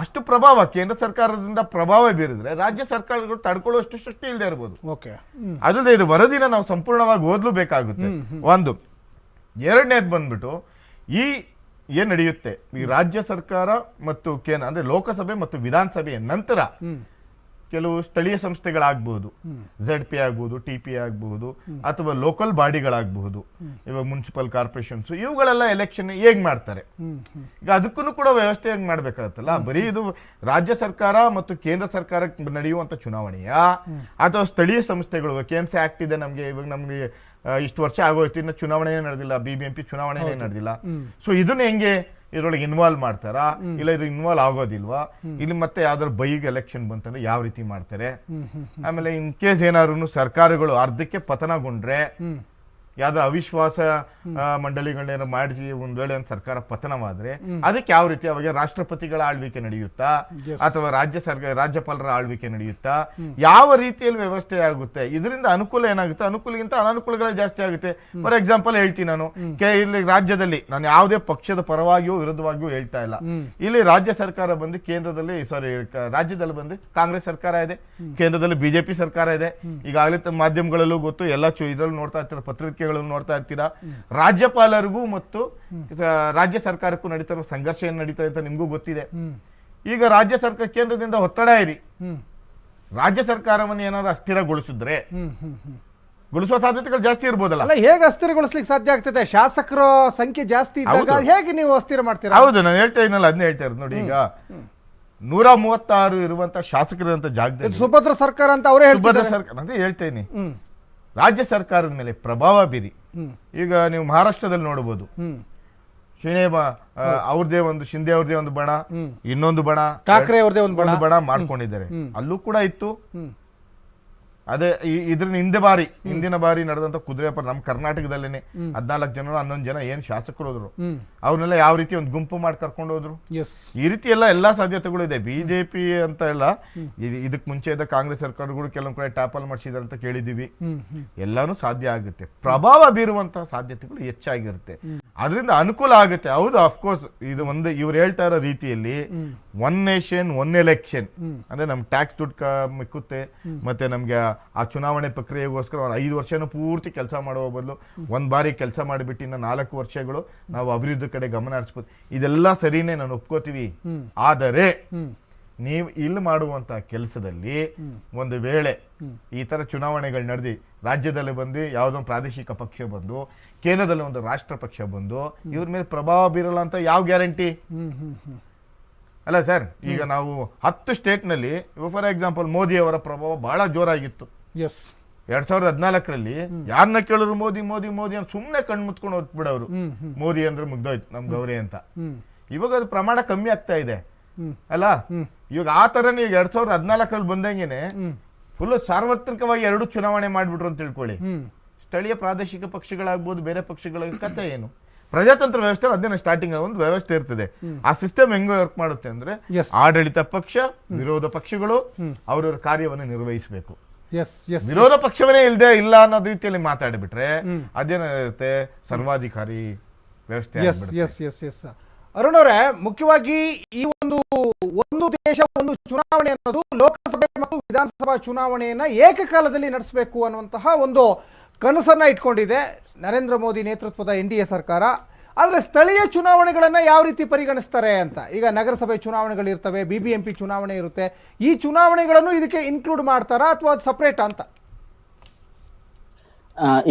ಅಷ್ಟು ಪ್ರಭಾವ ಕೇಂದ್ರ ಸರ್ಕಾರದಿಂದ ಪ್ರಭಾವ ಬೀರಿದ್ರೆ ರಾಜ್ಯ ಸರ್ಕಾರಗಳು ತಡ್ಕೊಳ್ಳುವಷ್ಟು ಶಕ್ತಿ ಇಲ್ಲದೆ ಇರಬಹುದು. ಅದ್ರದ್ದು ಇದು ವರದಿನ ನಾವು ಸಂಪೂರ್ಣವಾಗಿ ಓದ್ಲೂಬೇಕಾಗುತ್ತೆ. ಒಂದು. ಎರಡನೇದು ಬಂದ್ಬಿಟ್ಟು, ಏನ್ ನಡೆಯುತ್ತೆ ಈ ರಾಜ್ಯ ಸರ್ಕಾರ ಮತ್ತು ಕೇಂದ್ರ ಅಂದ್ರೆ ಲೋಕಸಭೆ ಮತ್ತು ವಿಧಾನಸಭೆಯ ನಂತರ ಕೆಲವು ಸ್ಥಳೀಯ ಸಂಸ್ಥೆಗಳಾಗಬಹುದು, ZP ಆಗ್ಬಹುದು, TP ಆಗ್ಬಹುದು, ಅಥವಾ ಲೋಕಲ್ ಬಾಡಿಗಳಾಗಬಹುದು, ಇವಾಗ ಮುನ್ಸಿಪಲ್ ಕಾರ್ಪೊರೇಷನ್ಸ್, ಇವುಗಳೆಲ್ಲ ಎಲೆಕ್ಷನ್ ಹೇಗ್ ಮಾಡ್ತಾರೆ. ಈಗ ಅದಕ್ಕೂ ಕೂಡ ವ್ಯವಸ್ಥೆ ಹೇಗ್ ಮಾಡ್ಬೇಕಾಗತ್ತಲ್ಲ. ಬರೀ ಇದು ರಾಜ್ಯ ಸರ್ಕಾರ ಮತ್ತು ಕೇಂದ್ರ ಸರ್ಕಾರಕ್ಕೆ ನಡೆಯುವಂತ ಚುನಾವಣೆಯ ಅಥವಾ ಸ್ಥಳೀಯ ಸಂಸ್ಥೆಗಳು, KMC ಆಕ್ಟ್ ಇದೆ ನಮ್ಗೆ, ಇವಾಗ ನಮ್ಗೆ ಇಷ್ಟು ವರ್ಷ ಆಗೋಯ್ತು, ಇನ್ನು ಚುನಾವಣೆ ನಡೆದಿಲ್ಲ, BBMP ಚುನಾವಣೆ ನಡೆದಿಲ್ಲ. ಸೊ ಇದನ್ನ ಹೆಂಗೆ ಇದ್ರೊಳಗೆ ಇನ್ವಾಲ್ವ್ ಮಾಡ್ತಾರಾ, ಇಲ್ಲ ಇದು ಇನ್ವಾಲ್ವ್ ಆಗೋದಿಲ್ವಾ, ಇಲ್ಲಿ ಮತ್ತೆ ಯಾವ್ದಾದ್ರು ಬೈಗ್ ಎಲೆಕ್ಷನ್ ಬಂತಂದ್ರೆ ಯಾವ ರೀತಿ ಮಾಡ್ತಾರೆ. ಆಮೇಲೆ ಇನ್ ಕೇಸ್ ಏನಾದ್ರು ಸರ್ಕಾರಗಳು ಅರ್ಧಕ್ಕೆ ಪತನಗೊಂಡ್ರೆ, ಯಾವ್ದೋ ಅವಿಶ್ವಾಸ ಮಂಡಳಿಗಳನ್ನ ಮಾಡಿಸಿ ಒಂದ್ ವೇಳೆ ಸರ್ಕಾರ ಪತನವಾದ್ರೆ ಅದಕ್ಕೆ ಯಾವ ರೀತಿ ಅವಾಗ ರಾಷ್ಟ್ರಪತಿಗಳ ಆಳ್ವಿಕೆ ನಡೆಯುತ್ತಾ ಅಥವಾ ರಾಜ್ಯಪಾಲರ ಆಳ್ವಿಕೆ ನಡೆಯುತ್ತಾ, ಯಾವ ರೀತಿಯಲ್ಲಿ ವ್ಯವಸ್ಥೆ ಆಗುತ್ತೆ. ಇದರಿಂದ ಅನುಕೂಲ ಏನಾಗುತ್ತೆ, ಅನುಕೂಲಗಿಂತ ಅನಾನುಕೂಲಗಳೇ ಜಾಸ್ತಿ ಆಗುತ್ತೆ. ಫಾರ್ ಎಕ್ಸಾಂಪಲ್ ಹೇಳ್ತೀನಿ ನಾನು, ಇಲ್ಲಿ ರಾಜ್ಯದಲ್ಲಿ ನಾನು ಯಾವುದೇ ಪಕ್ಷದ ಪರವಾಗಿಯೋ ವಿರುದ್ಧವಾಗಿಯೋ ಹೇಳ್ತಾ ಇಲ್ಲ. ಇಲ್ಲಿ ರಾಜ್ಯ ಸರ್ಕಾರ ಬಂದು ಕೇಂದ್ರದಲ್ಲಿ ರಾಜ್ಯದಲ್ಲಿ ಬಂದು ಕಾಂಗ್ರೆಸ್ ಸರ್ಕಾರ ಇದೆ, ಕೇಂದ್ರದಲ್ಲಿ BJP ಸರ್ಕಾರ ಇದೆ. ಈಗಾಗಲೇ ಮಾಧ್ಯಮಗಳಲ್ಲೂ ಗೊತ್ತು, ಎಲ್ಲ ಇದ್ರಲ್ಲಿ ನೋಡ್ತಾ ಇರ್ತಾರೆ, ಪತ್ರಿಕೆ ಚಟುವಟಿಕೆಗಳನ್ನು ನೋಡ್ತಾ ಇರ್ತೀರಾ. ರಾಜ್ಯಪಾಲರಿಗೂ ಮತ್ತು ರಾಜ್ಯ ಸರ್ಕಾರಕ್ಕೂ ನಡೀತಾ ಇರೋ ಸಂಘರ್ಷ ಏನ್ ನಡೀತಾ ಅಂತ ನಿಮ್ಗೂ ಗೊತ್ತಿದೆ. ಈಗ ರಾಜ್ಯ ಸರ್ಕಾರ ಕೇಂದ್ರದಿಂದ ಒತ್ತಡ ಇರಿ, ರಾಜ್ಯ ಸರ್ಕಾರವನ್ನು ಏನಾದ್ರು ಅಸ್ಥಿರಗೊಳಿಸಿದ್ರೆ ಗೊಳಿಸುವ ಸಾಧ್ಯತೆಗಳು ಜಾಸ್ತಿ ಇರ್ಬೋದಲ್ಲ. ಅಲ್ಲ, ಹೇಗೆ ಅಸ್ಥಿರಗೊಳಿಸ್ಲಿಕ್ಕೆ ಸಾಧ್ಯ ಆಗ್ತದೆ? ಶಾಸಕರ ಸಂಖ್ಯೆ ಜಾಸ್ತಿ ಇದ್ದಾಗ ಹೇಗೆ ನೀವು ಅಸ್ಥಿರ ಮಾಡ್ತೀರಾ? ಹೌದು, ನಾನು ಹೇಳ್ತಾ ಇದ್ದೀನಲ್ಲ, ಅದನ್ನೇ ಹೇಳ್ತಾ ಇರೋದು ನೋಡಿ. ಈಗ 136 ಇರುವಂತ ಶಾಸಕರಂತ ಜಾಗದಲ್ಲಿ ಸುಭದ್ರ ಸರ್ಕಾರ ಅಂತ ಅವರೇ ಸುಭದ್ರ ಸರ್ಕಾರ ಅಂತ ಹೇಳ್ತಾ ಇದ್ದೀನಿ. ರಾಜ್ಯ ಸರ್ಕಾರದ ಮೇಲೆ ಪ್ರಭಾವ ಬೀರಿ. ಈಗ ನೀವು ಮಹಾರಾಷ್ಟ್ರದಲ್ಲಿ ನೋಡಬಹುದು, ಅವ್ರದೇ ಒಂದು ಶಿಂದೆ ಅವ್ರದೇ ಒಂದು ಬಣ, ಇನ್ನೊಂದು ಬಣ ಠಾಕ್ರೆ ಅವ್ರದೇ ಒಂದು ಬಣ ಮಾಡ್ಕೊಂಡಿದ್ದಾರೆ. ಅಲ್ಲೂ ಕೂಡ ಇತ್ತು. ಅದೇ ಇದ್ರ ಹಿಂದಿನ ಬಾರಿ ನಡೆದಂತ ಕುದುರೆ ನಮ್ಮ ಕರ್ನಾಟಕದಲ್ಲೇನೆ 14 ಜನ 11 ಜನ ಏನ್ ಶಾಸಕರು ಹೋದ್ರು, ಅವ್ರನ್ನೆಲ್ಲ ಯಾವ ರೀತಿ ಒಂದು ಗುಂಪು ಮಾಡಿ ಕರ್ಕೊಂಡು ಹೋದ್ರು. ಈ ರೀತಿ ಎಲ್ಲಾ ಸಾಧ್ಯತೆಗಳು ಇದೆ. ಬಿಜೆಪಿ ಅಂತ ಎಲ್ಲ ಇದಕ್ ಮುಂಚೆ ಇದ್ದ ಕಾಂಗ್ರೆಸ್ ಸರ್ಕಾರಗಳು ಕೆಲವೊಂದ್ ಕಡೆ ಟ್ಯಾಪಲ್ ಮಾಡಿಸಿದಾರೆ ಅಂತ ಕೇಳಿದೀವಿ. ಎಲ್ಲಾನು ಸಾಧ್ಯ ಆಗುತ್ತೆ. ಪ್ರಭಾವ ಬೀರುವಂತಹ ಸಾಧ್ಯತೆಗಳು ಹೆಚ್ಚಾಗಿರುತ್ತೆ. ಅದರಿಂದ ಅನುಕೂಲ ಆಗುತ್ತೆ. ಹೌದು, ಅಫ್ಕೋರ್ಸ್ ಇದು ಇವ್ರು ಹೇಳ್ತಾ ಇರೋ ರೀತಿಯಲ್ಲಿ 1 ನೇಷನ್ 1 ಎಲೆಕ್ಷನ್ ಅಂದ್ರೆ ನಮ್ ಟ್ಯಾಕ್ಸ್ ದುಡ್ಡು ಮಿಕ್ಕುತ್ತೆ. ಮತ್ತೆ ನಮ್ಗೆ ಆ ಚುನಾವಣೆ ಪ್ರಕ್ರಿಯೆಗೋಸ್ಕರ 5 ವರ್ಷನೂ ಪೂರ್ತಿ ಕೆಲಸ ಮಾಡುವ ಬದಲು ಒಂದ್ ಬಾರಿ ಕೆಲಸ ಮಾಡಿಬಿಟ್ಟು ಇನ್ನ 4 ವರ್ಷಗಳು ನಾವು ಅಭಿವೃದ್ಧಿ ಕಡೆ ಗಮನ ಹರಿಸ್ಬೋದು. ಇದೆಲ್ಲ ಸರಿನೇ, ನಾನು ಒಪ್ಕೋತೀವಿ. ಆದರೆ ನೀವು ಇಲ್ಲಿ ಮಾಡುವಂತ ಕೆಲಸದಲ್ಲಿ ಒಂದು ವೇಳೆ ಈ ತರ ಚುನಾವಣೆಗಳು ನಡೆದಿ ರಾಜ್ಯದಲ್ಲಿ ಬಂದು ಯಾವುದೋ ಪ್ರಾದೇಶಿಕ ಪಕ್ಷ ಬಂದು ಕೇಂದ್ರದಲ್ಲಿ ಒಂದು ರಾಷ್ಟ್ರ ಪಕ್ಷ ಬಂದು ಇವ್ರ ಮೇಲೆ ಪ್ರಭಾವ ಬೀರಲ್ಲ ಅಂತ ಯಾವ ಗ್ಯಾರಂಟಿ? ಅಲ್ಲ ಸರ್, ಈಗ ನಾವು 10 ಸ್ಟೇಟ್ ನಲ್ಲಿ ಫಾರ್ ಎಕ್ಸಾಂಪಲ್ ಮೋದಿ ಅವರ ಪ್ರಭಾವ ಬಹಳ ಜೋರಾಗಿತ್ತು. 2014ರಲ್ಲಿ ಯಾರನ್ನ ಕೇಳಿದ್ರು ಮೋದಿ ಮೋದಿ ಮೋದಿ ಅಂತ ಸುಮ್ನೆ ಕಣ್ಮುತ್ಕೊಂಡು ಹೋಗ್ಬಿಡವ್ರು. ಮೋದಿ ಅಂದ್ರೆ ಮುಗ್ದೋಯ್ತು ನಮ್ ಗೌರಿ ಅಂತ. ಇವಾಗ ಅದು ಪ್ರಮಾಣ ಕಮ್ಮಿ ಆಗ್ತಾ ಇದೆ ಅಲ್ಲ. ಇವಾಗ ಆ ತರನೇ 2014ರಲ್ಲಿ ಬಂದಂಗೆನೆ ಫುಲ್ ಸಾರ್ವತ್ರಿಕವಾಗಿ 2 ಚುನಾವಣೆ ಮಾಡ್ಬಿಟ್ರು ಅಂತ ತಿಳ್ಕೊಳ್ಳಿ. ಸ್ಥಳೀಯ ಪ್ರಾದೇಶಿಕ ಪಕ್ಷಗಳಾಗ್ಬೋದು, ಬೇರೆ ಪಕ್ಷಗಳ ಕಥೆ ಏನು? ಪ್ರಜಾತಂತ್ರ ವ್ಯವಸ್ಥೆ ಅದೇನ ಸ್ಟಾರ್ಟಿಂಗ್ ಒಂದು ವ್ಯವಸ್ಥೆ ಇರ್ತದೆ. ಆ ಸಿಸ್ಟಮ್ ಹೆಂಗೋ ವರ್ಕ್ ಮಾಡುತ್ತೆ ಅಂದ್ರೆ ಆಡಳಿತ ಪಕ್ಷ ವಿರೋಧ ಪಕ್ಷಗಳು ಅವ್ರವ್ರ ಕಾರ್ಯವನ್ನು ನಿರ್ವಹಿಸಬೇಕು. ವಿರೋಧ ಪಕ್ಷವೇ ಇಲ್ಲ ಅನ್ನೋದ್ ರೀತಿಯಲ್ಲಿ ಮಾತಾಡಿಬಿಟ್ರೆ ಅದೇನಿರುತ್ತೆ, ಸರ್ವಾಧಿಕಾರಿ ವ್ಯವಸ್ಥೆ. ಅರುಣ್ ಅವರೇ, ಮುಖ್ಯವಾಗಿ ಈ ಒಂದು ದೇಶ ಒಂದು ಚುನಾವಣೆ ಅನ್ನೋದು ಲೋಕಸಭೆ ಮತ್ತು ವಿಧಾನಸಭಾ ಚುನಾವಣೆಯನ್ನ ಏಕಕಾಲದಲ್ಲಿ ನಡೆಸಬೇಕು ಅನ್ನುವಂತಹ ಒಂದು ಕನಸನ್ನ ಇಟ್ಕೊಂಡಿದೆ ನರೇಂದ್ರ ಮೋದಿ ನೇತೃತ್ವದ NDA ಸರ್ಕಾರ. ಆದರೆ ಸ್ಥಳೀಯ ಚುನಾವಣೆಗಳನ್ನು ಯಾವ ರೀತಿ ಪರಿಗಣಿಸ್ತಾರೆ ಅಂತ, ಈಗ ನಗರಸಭೆ ಚುನಾವಣೆಗಳಿರ್ತವೆ, BBMP ಚುನಾವಣೆ ಇರುತ್ತೆ, ಈ ಚುನಾವಣೆಗಳನ್ನು ಇದಕ್ಕೆ ಇನ್ಕ್ಲೂಡ್ ಮಾಡ್ತಾರಾ ಅಥವಾ ಅದು ಸಪರೇಟ್ ಅಂತ?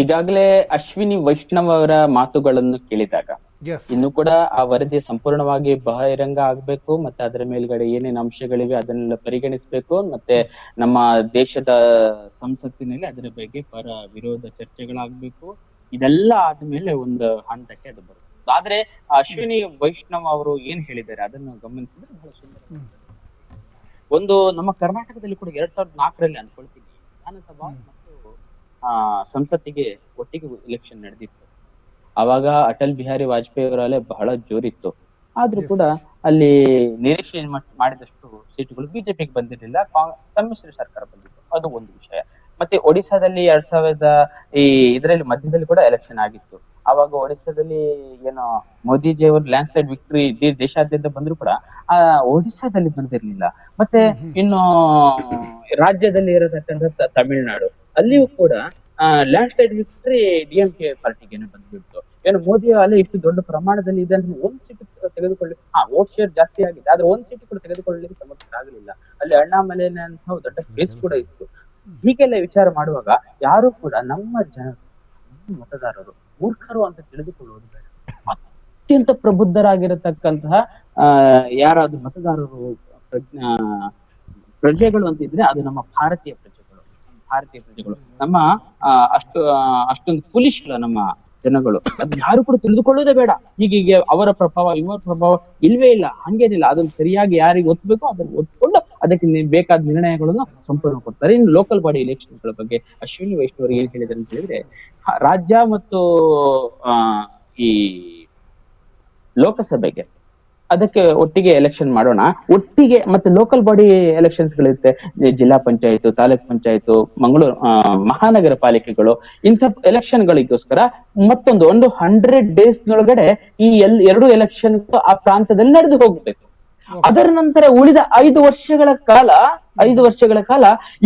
ಈಗಾಗಲೇ ಅಶ್ವಿನಿ ವೈಷ್ಣವ್ ಅವರ ಮಾತುಗಳನ್ನು ಕೇಳಿದಾಗ ಇನ್ನು ಕೂಡ ಆ ವರದಿ ಸಂಪೂರ್ಣವಾಗಿ ಬಹಿರಂಗ ಆಗ್ಬೇಕು, ಮತ್ತೆ ಅದರ ಮೇಲ್ಗಡೆ ಏನೇನು ಅಂಶಗಳಿವೆ ಅದನ್ನೆಲ್ಲ ಪರಿಗಣಿಸಬೇಕು, ಮತ್ತೆ ನಮ್ಮ ದೇಶದ ಸಂಸತ್ತಿನಲ್ಲಿ ಅದರ ಬಗ್ಗೆ ಪರ ವಿರೋಧ ಚರ್ಚೆಗಳಾಗ್ಬೇಕು. ಇದೆಲ್ಲ ಆದ್ಮೇಲೆ ಒಂದು ಹಂತಕ್ಕೆ ಅದು ಬರುತ್ತೆ. ಆದ್ರೆ ಅಶ್ವಿನಿ ವೈಷ್ಣವ್ ಅವರು ಏನ್ ಹೇಳಿದ್ದಾರೆ ಅದನ್ನು ಗಮನಿಸಿದ್ರೆ ಬಹಳ ಸುಂದರ. ಒಂದು ನಮ್ಮ ಕರ್ನಾಟಕದಲ್ಲಿ ಕೂಡ 2004ರಲ್ಲಿ ಅನ್ಕೊಳ್ತೀನಿ ವಿಧಾನಸಭಾ ಮತ್ತು ಸಂಸತ್ತಿಗೆ ಒಟ್ಟಿಗೆ ಎಲೆಕ್ಷನ್ ನಡೆದಿತ್ತು. ಅವಾಗ ಅಟಲ್ ಬಿಹಾರಿ ವಾಜಪೇಯಿ ಅವರ ಅಲೆ ಬಹಳ ಜೋರಿತ್ತು. ಆದ್ರೂ ಕೂಡ ಅಲ್ಲಿ ನಿರೀಕ್ಷೆ ಮಾಡಿದಷ್ಟು ಸೀಟುಗಳು ಬಿಜೆಪಿಗೆ ಬಂದಿರಲಿಲ್ಲ, ಸಮ್ಮಿಶ್ರ ಸರ್ಕಾರ ಬಂದಿತ್ತು. ಅದು ಒಂದು ವಿಷಯ. ಮತ್ತೆ ಒಡಿಶಾದಲ್ಲಿ 2000 ಇದರಲ್ಲಿ ಮಧ್ಯದಲ್ಲಿ ಕೂಡ ಎಲೆಕ್ಷನ್ ಆಗಿತ್ತು. ಅವಾಗ ಒಡಿಶಾದಲ್ಲಿ ಏನೋ ಮೋದಿಜಿ ಅವರು ಲ್ಯಾಂಡ್ ಸ್ಲೈಡ್ ವಿಕ್ಟರಿ ದೇಶಾದ್ಯಂತ ಬಂದ್ರು ಕೂಡ ಆ ಒಡಿಶಾದಲ್ಲಿ ಬಂದಿರ್ಲಿಲ್ಲ. ಮತ್ತೆ ಇನ್ನು ರಾಜ್ಯದಲ್ಲಿ ಇರತಕ್ಕಂಥ ತಮಿಳುನಾಡು, ಅಲ್ಲಿಯೂ ಕೂಡ ಲ್ಯಾಂಡ್ ಸ್ಲೈಡ್ ವಿಕ್ಟರಿ DMK ಪಾರ್ಟಿಗೆ ಬಂದ್ಬಿಡ್ತು. ಏನು ಮೋದಿ ಅಲ್ಲೇ ಇಷ್ಟು ದೊಡ್ಡ ಪ್ರಮಾಣದಲ್ಲಿ ಇದೆ ಅಂದ್ರೆ 1 ಸೀಟ್ ತೆಗೆದುಕೊಳ್ಳಿ, ವೋಟ್ ಶೇರ್ ಜಾಸ್ತಿ ಆಗಿದೆ, ಆದ್ರೆ 1 ಸೀಟ್ ಕೂಡ ತೆಗೆದುಕೊಳ್ಳಲಿಕ್ಕೆ ಸಮರ್ಥರಾಗಲಿಲ್ಲ. ಅಲ್ಲಿ ಅಣ್ಣಾಮಲೈನ ಅಂತ ದೊಡ್ಡ ಫೇಸ್ ಕೂಡ ಇತ್ತು. ಹೀಗೆಲ್ಲ ವಿಚಾರ ಮಾಡುವಾಗ ಯಾರು ಕೂಡ ನಮ್ಮ ಮತದಾರರು ಮೂರ್ಖರು ಅಂತ ತಿಳಿದುಕೊಳ್ಳುವುದು ಬೇಡ. ಅತ್ಯಂತ ಪ್ರಬುದ್ಧರಾಗಿರತಕ್ಕಂತಹ ಯಾರಾದ್ರೂ ಮತದಾರರು ಪ್ರಜೆಗಳು ಅಂತಿದ್ರೆ ಅದು ನಮ್ಮ ಭಾರತೀಯ ಪ್ರಜೆಗಳು. ನಮ್ಮ ಅಷ್ಟೊಂದು ಫುಲಿಶ್ ಅಲ್ಲ ನಮ್ಮ ಜನಗಳು. ಅದು ಯಾರು ಕೂಡ ತಿಳಿದುಕೊಳ್ಳೋದೇ ಬೇಡ. ಹೀಗೆ ಅವರ ಪ್ರಭಾವ ಇವರ ಪ್ರಭಾವ ಇಲ್ವೇ ಇಲ್ಲ, ಹಂಗೇನಿಲ್ಲ. ಅದನ್ನು ಸರಿಯಾಗಿ ಯಾರಿಗೆ ಒತ್ತಬೇಕೋ ಅದನ್ನು ಒತ್ಕೊಂಡು ಅದಕ್ಕೆ ಬೇಕಾದ ನಿರ್ಣಯಗಳನ್ನು ಸಂಪೂರ್ಣ ಕೊಡ್ತಾರೆ. ಇನ್ನು ಲೋಕಲ್ ಬಾಡಿ ಎಲೆಕ್ಷನ್ಗಳ ಬಗ್ಗೆ ಅಶ್ವಿನಿ ವೈಷ್ಣವ್ ಏನ್ ಹೇಳಿದ್ದಾರೆ ಅಂತ ಹೇಳಿದ್ರೆ, ರಾಜ್ಯ ಮತ್ತು ಈ ಲೋಕಸಭೆಗೆ ಅದಕ್ಕೆ ಒಟ್ಟಿಗೆ ಎಲೆಕ್ಷನ್ ಮಾಡೋಣ, ಒಟ್ಟಿಗೆ. ಮತ್ತೆ ಲೋಕಲ್ ಬಾಡಿ ಎಲೆಕ್ಷನ್ಸ್ ಗಳಿರುತ್ತೆ, ಜಿಲ್ಲಾ ಪಂಚಾಯತ್, ತಾಲೂಕ್ ಪಂಚಾಯತ್, ಮಂಗಳೂರು ಮಹಾನಗರ ಪಾಲಿಕೆಗಳು, ಇಂಥ ಎಲೆಕ್ಷನ್ ಗಳಿಗೋಸ್ಕರ ಮತ್ತೊಂದು 100 ಡೇಸ್ ನೊಳಗಡೆ ಈ 2 ಎಲೆಕ್ಷನ್ ಆ ಪ್ರಾಂತದಲ್ಲಿ ನಡೆದು ಹೋಗ್ಬೇಕು. ಅದರ ನಂತರ ಉಳಿದ 5 ವರ್ಷಗಳ ಕಾಲ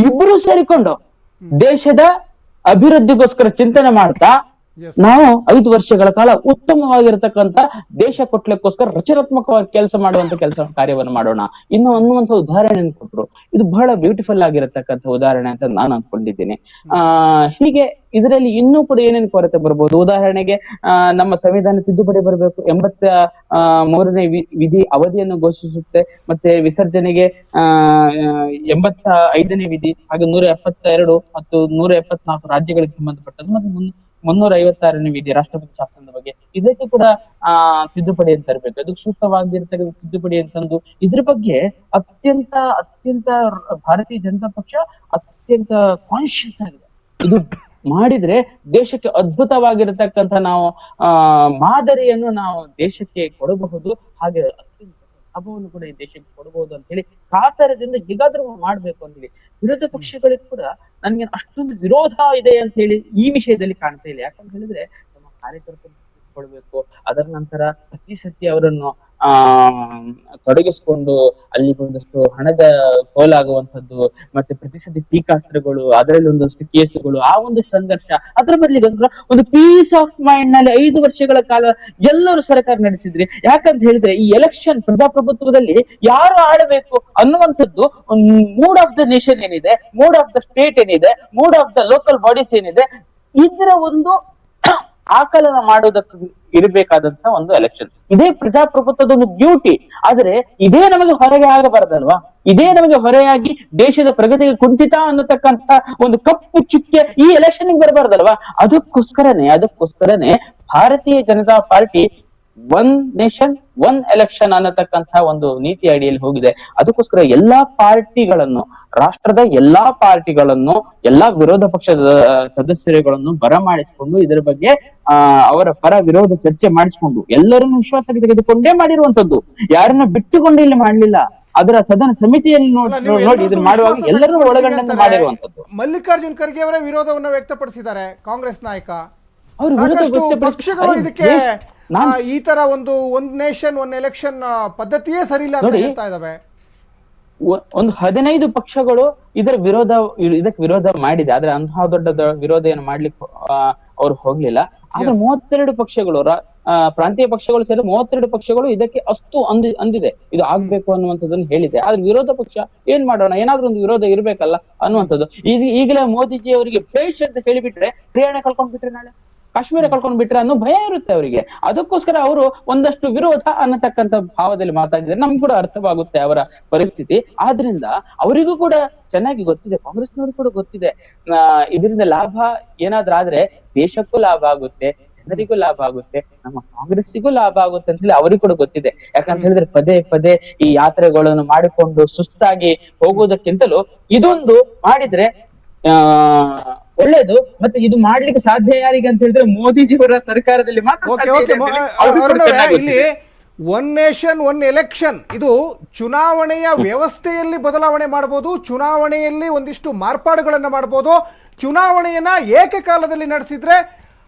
ಇಬ್ರು ಸೇರಿಕೊಂಡು ದೇಶದ ಅಭಿವೃದ್ಧಿಗೋಸ್ಕರ ಚಿಂತನೆ ಮಾಡ್ತಾ ನಾವು 5 ವರ್ಷಗಳ ಕಾಲ ಉತ್ತಮವಾಗಿರತಕ್ಕಂತ ದೇಶ ಕೊಟ್ಲಿಕ್ಕೋಸ್ಕರ ರಚನಾತ್ಮಕವಾಗಿ ಕೆಲಸ ಮಾಡುವಂತ ಕಾರ್ಯವನ್ನು ಮಾಡೋಣ ಇನ್ನು ಅನ್ನುವಂತ ಉದಾಹರಣೆಯನ್ನು ಕೊಟ್ರು. ಇದು ಬಹಳ ಬ್ಯೂಟಿಫುಲ್ ಆಗಿರತಕ್ಕಂತ ಉದಾಹರಣೆ ಅಂತ ನಾನು ಅಂದ್ಕೊಂಡಿದ್ದೀನಿ. ಹೀಗೆ ಇದರಲ್ಲಿ ಇನ್ನೂ ಕೂಡ ಏನೇನು ಕೊರತೆ ಬರ್ಬೋದು. ಉದಾಹರಣೆಗೆ ನಮ್ಮ ಸಂವಿಧಾನ ತಿದ್ದುಪಡಿ ಬರಬೇಕು. 83ನೇ ವಿಧಿ ಅವಧಿಯನ್ನು ಘೋಷಿಸುತ್ತೆ. ಮತ್ತೆ ವಿಸರ್ಜನೆಗೆ 85ನೇ ವಿಧಿ, ಹಾಗೆ 172 ಮತ್ತು 174 ರಾಜ್ಯಗಳಿಗೆ ಸಂಬಂಧಪಟ್ಟದ್ದು, ಮತ್ತೆ 356ನೇ ವಿಧಿ ರಾಷ್ಟ್ರಪತಿ ಶಾಸನದ ಬಗ್ಗೆ, ಇದಕ್ಕೆ ಕೂಡ ತಿದ್ದುಪಡಿ ಅಂತ ತರಬೇಕು. ಅದಕ್ಕೆ ಸೂಕ್ತವಾಗಿರ್ತಕ್ಕಂಥ ತಿದ್ದುಪಡಿ ಅಂತಂದು ಇದ್ರ ಬಗ್ಗೆ ಅತ್ಯಂತ ಭಾರತೀಯ ಜನತಾ ಪಕ್ಷ ಅತ್ಯಂತ ಕಾನ್ಶಿಯಸ್ ಆಗಿದೆ. ಇದು ಮಾಡಿದ್ರೆ ದೇಶಕ್ಕೆ ಅದ್ಭುತವಾಗಿರತಕ್ಕಂಥ ನಾವು ಮಾದರಿಯನ್ನು ನಾವು ದೇಶಕ್ಕೆ ಕೊಡಬಹುದು, ಹಾಗೆ ಅತ್ಯಂತ ಲಾಭವನ್ನು ಕೂಡ ಈ ದೇಶಕ್ಕೆ ಕೊಡಬಹುದು ಅಂತ ಹೇಳಿ ಕಾತರದಿಂದ ಹೇಗಾದ್ರೂ ಮಾಡ್ಬೇಕು ಅಂತ ಹೇಳಿ ವಿರೋಧ ಪಕ್ಷಗಳಿಗೆ ಕೂಡ ನನ್ಗೆ ಅಷ್ಟೊಂದು ವಿರೋಧ ಇದೆ ಅಂತ ಹೇಳಿ ಈ ವಿಷಯದಲ್ಲಿ ಕಾಣ್ತಾ ಇಲ್ಲ. ಯಾಕಂತ ಹೇಳಿದ್ರೆ ನಮ್ಮ ಕಾರ್ಯಕರ್ತರು ಕೊಡ್ಬೇಕು, ಅದರ ನಂತರ ಪ್ರತಿ ಸತಿ ಅವರನ್ನು ತೊಡಗಿಸ್ಕೊಂಡು ಅಲ್ಲಿ ಒಂದಷ್ಟು ಹಣದ ಕೋಲಾಗುವಂತದ್ದು, ಮತ್ತೆ ಪ್ರತಿ ಸತಿ ಟೀಕಾಸ್ತ್ರಗಳು, ಅದರಲ್ಲಿ ಒಂದಷ್ಟು ಕೇಸುಗಳು, ಆ ಒಂದು ಸಂಘರ್ಷ, ಅದರ ಬದಲಿಗೋಸ್ಕರ ಒಂದು ಪೀಸ್ ಆಫ್ ಮೈಂಡ್ ನಲ್ಲಿ 5 ವರ್ಷಗಳ ಕಾಲ ಎಲ್ಲರೂ ಸರ್ಕಾರ ನಡೆಸಿದ್ರಿ. ಯಾಕಂತ ಹೇಳಿದ್ರೆ ಈ ಎಲೆಕ್ಷನ್ ಪ್ರಜಾಪ್ರಭುತ್ವದಲ್ಲಿ ಯಾರು ಆಳಬೇಕು ಅನ್ನುವಂಥದ್ದು ಮೂಡ್ ಆಫ್ ದ ನೇಷನ್ ಏನಿದೆ, ಮೂಡ್ ಆಫ್ ದ ಸ್ಟೇಟ್ ಏನಿದೆ, mood of the local bodies ಏನಿದೆ, ಇದರ ಒಂದು ಆಕಲನ ಮಾಡುವುದಕ್ಕೆ ಇರಬೇಕಾದಂತ ಒಂದು ಎಲೆಕ್ಷನ್. ಇದೇ ಪ್ರಜಾಪ್ರಭುತ್ವದ ಒಂದು ಬ್ಯೂಟಿ. ಆದ್ರೆ ಇದೇ ನಮಗೆ ಹೊರಗೆ ಆಗಬಾರದಲ್ವಾ? ಇದೇ ನಮಗೆ ಹೊರೆಯಾಗಿ ದೇಶದ ಪ್ರಗತಿಗೆ ಕುಂಠಿತ ಅನ್ನತಕ್ಕಂತ ಒಂದು ಕಪ್ಪು ಚುಕ್ಕೆ ಈ ಎಲೆಕ್ಷನ್ ಬರಬಾರ್ದಲ್ವಾ? ಅದಕ್ಕೋಸ್ಕರನೇ ಭಾರತೀಯ ಜನತಾ ಪಾರ್ಟಿ 1 ನೇಷನ್ 1 ಎಲೆಕ್ಷನ್ ಅನ್ನತಕ್ಕಂತ ಒಂದು ನೀತಿ ಅಡಿಯಲ್ಲಿ ಹೋಗಿದೆ. ಅದಕ್ಕೋಸ್ಕರ ಎಲ್ಲಾ ಪಾರ್ಟಿಗಳನ್ನು, ರಾಷ್ಟ್ರದ ಎಲ್ಲಾ ಪಾರ್ಟಿಗಳನ್ನು, ಎಲ್ಲಾ ವಿರೋಧ ಪಕ್ಷದ ಸದಸ್ಯರುಗಳನ್ನು ಬರಮಾಡಿಸಿಕೊಂಡು ಇದರ ಬಗ್ಗೆ ಅವರ ಪರ ವಿರೋಧ ಚರ್ಚೆ ಮಾಡಿಸಿಕೊಂಡು ಎಲ್ಲರನ್ನು ವಿಶ್ವಾಸಕ್ಕೆ ತೆಗೆದುಕೊಂಡೇ ಮಾಡಿರುವಂತದ್ದು. ಯಾರನ್ನ ಬಿಟ್ಟುಕೊಂಡು ಇಲ್ಲಿ ಮಾಡ್ಲಿಲ್ಲ. ಅದರ ಸದನ ಸಮಿತಿಯಲ್ಲಿ ನೋಡಿ ಇದನ್ನ ಮಾಡುವಾಗ ಎಲ್ಲರೂ ಒಳಗೊಂಡಂತೆ ಮಾಡಿರುವಂತದ್ದು. ಮಲ್ಲಿಕಾರ್ಜುನ್ ಖರ್ಗೆ ಅವರೇ ವಿರೋಧವನ್ನು ವ್ಯಕ್ತಪಡಿಸಿದ್ದಾರೆ, ಕಾಂಗ್ರೆಸ್ ನಾಯಕ. ಅವರು ಪಕ್ಷಗಳು ಇದಕ್ಕೆ ಈ ತರ ಒಂದು 1 ನೇಷನ್ 1 ಎಲೆಕ್ಷನ್ ಪದ್ಧತಿಯೇ ಸರಿ ಇಲ್ಲ ಅಂತ ಹೇಳ್ತಾ ಇದಾವೆ. ಒಂದು 15 ಪಕ್ಷಗಳು ಇದಕ್ಕೆ ವಿರೋಧ ಮಾಡಿದೆ. ಆದ್ರೆ ಅಂತಹ ದೊಡ್ಡ ವಿರೋಧ ಏನು ಮಾಡ್ಲಿಕ್ಕೆ ಅವ್ರು ಹೋಗ್ಲಿಲ್ಲ. ಆದ್ರೆ 32 ಪಕ್ಷಗಳು, ಪ್ರಾಂತೀಯ ಪಕ್ಷಗಳು ಸೇರಿ 32 ಪಕ್ಷಗಳು ಇದಕ್ಕೆ ಅಷ್ಟು ಅಂದಿದೆ, ಇದು ಆಗ್ಬೇಕು ಅನ್ನುವಂಥದ್ದನ್ನು ಹೇಳಿದೆ. ಆದ್ರೆ ವಿರೋಧ ಪಕ್ಷ ಏನ್ ಮಾಡೋಣ, ಏನಾದ್ರೂ ಒಂದು ವಿರೋಧ ಇರ್ಬೇಕಲ್ಲ ಅನ್ನುವಂಥದ್ದು. ಈಗಲೇ ಮೋದಿಜಿ ಅವರಿಗೆ ಬೇಷ್ ಅಂತ ಹೇಳಿಬಿಟ್ರೆ ಹರಿಯಾಣ ಕಳ್ಕೊಂಡ್ಬಿಟ್ರೆ, ನಾಳೆ ಕಾಶ್ಮೀರ ಕಳ್ಕೊಂಡ್ಬಿಟ್ರೆ ಅನ್ನೋ ಭಯ ಇರುತ್ತೆ ಅವರಿಗೆ. ಅದಕ್ಕೋಸ್ಕರ ಅವರು ಒಂದಷ್ಟು ವಿರೋಧ ಅನ್ನತಕ್ಕಂಥ ಭಾವದಲ್ಲಿ ಮಾತಾಡಿದ್ರೆ ನಮ್ಗೆ ಕೂಡ ಅರ್ಥವಾಗುತ್ತೆ ಅವರ ಪರಿಸ್ಥಿತಿ. ಆದ್ರಿಂದ ಅವರಿಗೂ ಕೂಡ ಚೆನ್ನಾಗಿ ಗೊತ್ತಿದೆ, ಕಾಂಗ್ರೆಸ್ನವ್ರಿಗೂ ಕೂಡ ಗೊತ್ತಿದೆ ಇದರಿಂದ ಲಾಭ ಏನಾದ್ರೂ ಆದ್ರೆ ದೇಶಕ್ಕೂ ಲಾಭ ಆಗುತ್ತೆ, ಜನರಿಗೂ ಲಾಭ ಆಗುತ್ತೆ, ನಮ್ಮ ಕಾಂಗ್ರೆಸ್ಸಿಗೂ ಲಾಭ ಆಗುತ್ತೆ ಅಂತ ಹೇಳಿ ಅವರಿಗೂ ಕೂಡ ಗೊತ್ತಿದೆ. ಯಾಕಂತ ಹೇಳಿದ್ರೆ ಪದೇ ಈ ಯಾತ್ರೆಗಳನ್ನು ಮಾಡಿಕೊಂಡು ಸುಸ್ತಾಗಿ ಹೋಗುವುದಕ್ಕಿಂತಲೂ ಇದೊಂದು ಮಾಡಿದ್ರೆ ಒಳ್ಳೇದು. ಮತ್ತೆ ಇದು ಮಾಡ್ಲಿಕ್ಕೆ ಸಾಧ್ಯ ಯಾರಿಗೆ ಅಂತ ಹೇಳಿದ್ರೆ ಮೋದಿಜಿಯವರ ಸರ್ಕಾರದಲ್ಲಿ ಮಾತ್ರ. ಇಲ್ಲಿ 1 ನೇಷನ್ 1 ಎಲೆಕ್ಷನ್ ಇದು ಚುನಾವಣೆಯ ವ್ಯವಸ್ಥೆಯಲ್ಲಿ ಬದಲಾವಣೆ ಮಾಡಬಹುದು, ಚುನಾವಣೆಯಲ್ಲಿ ಒಂದಿಷ್ಟು ಮಾರ್ಪಾಡುಗಳನ್ನು ಮಾಡಬಹುದು. ಚುನಾವಣೆಯನ್ನ ಏಕಕಾಲದಲ್ಲಿ ನಡೆಸಿದ್ರೆ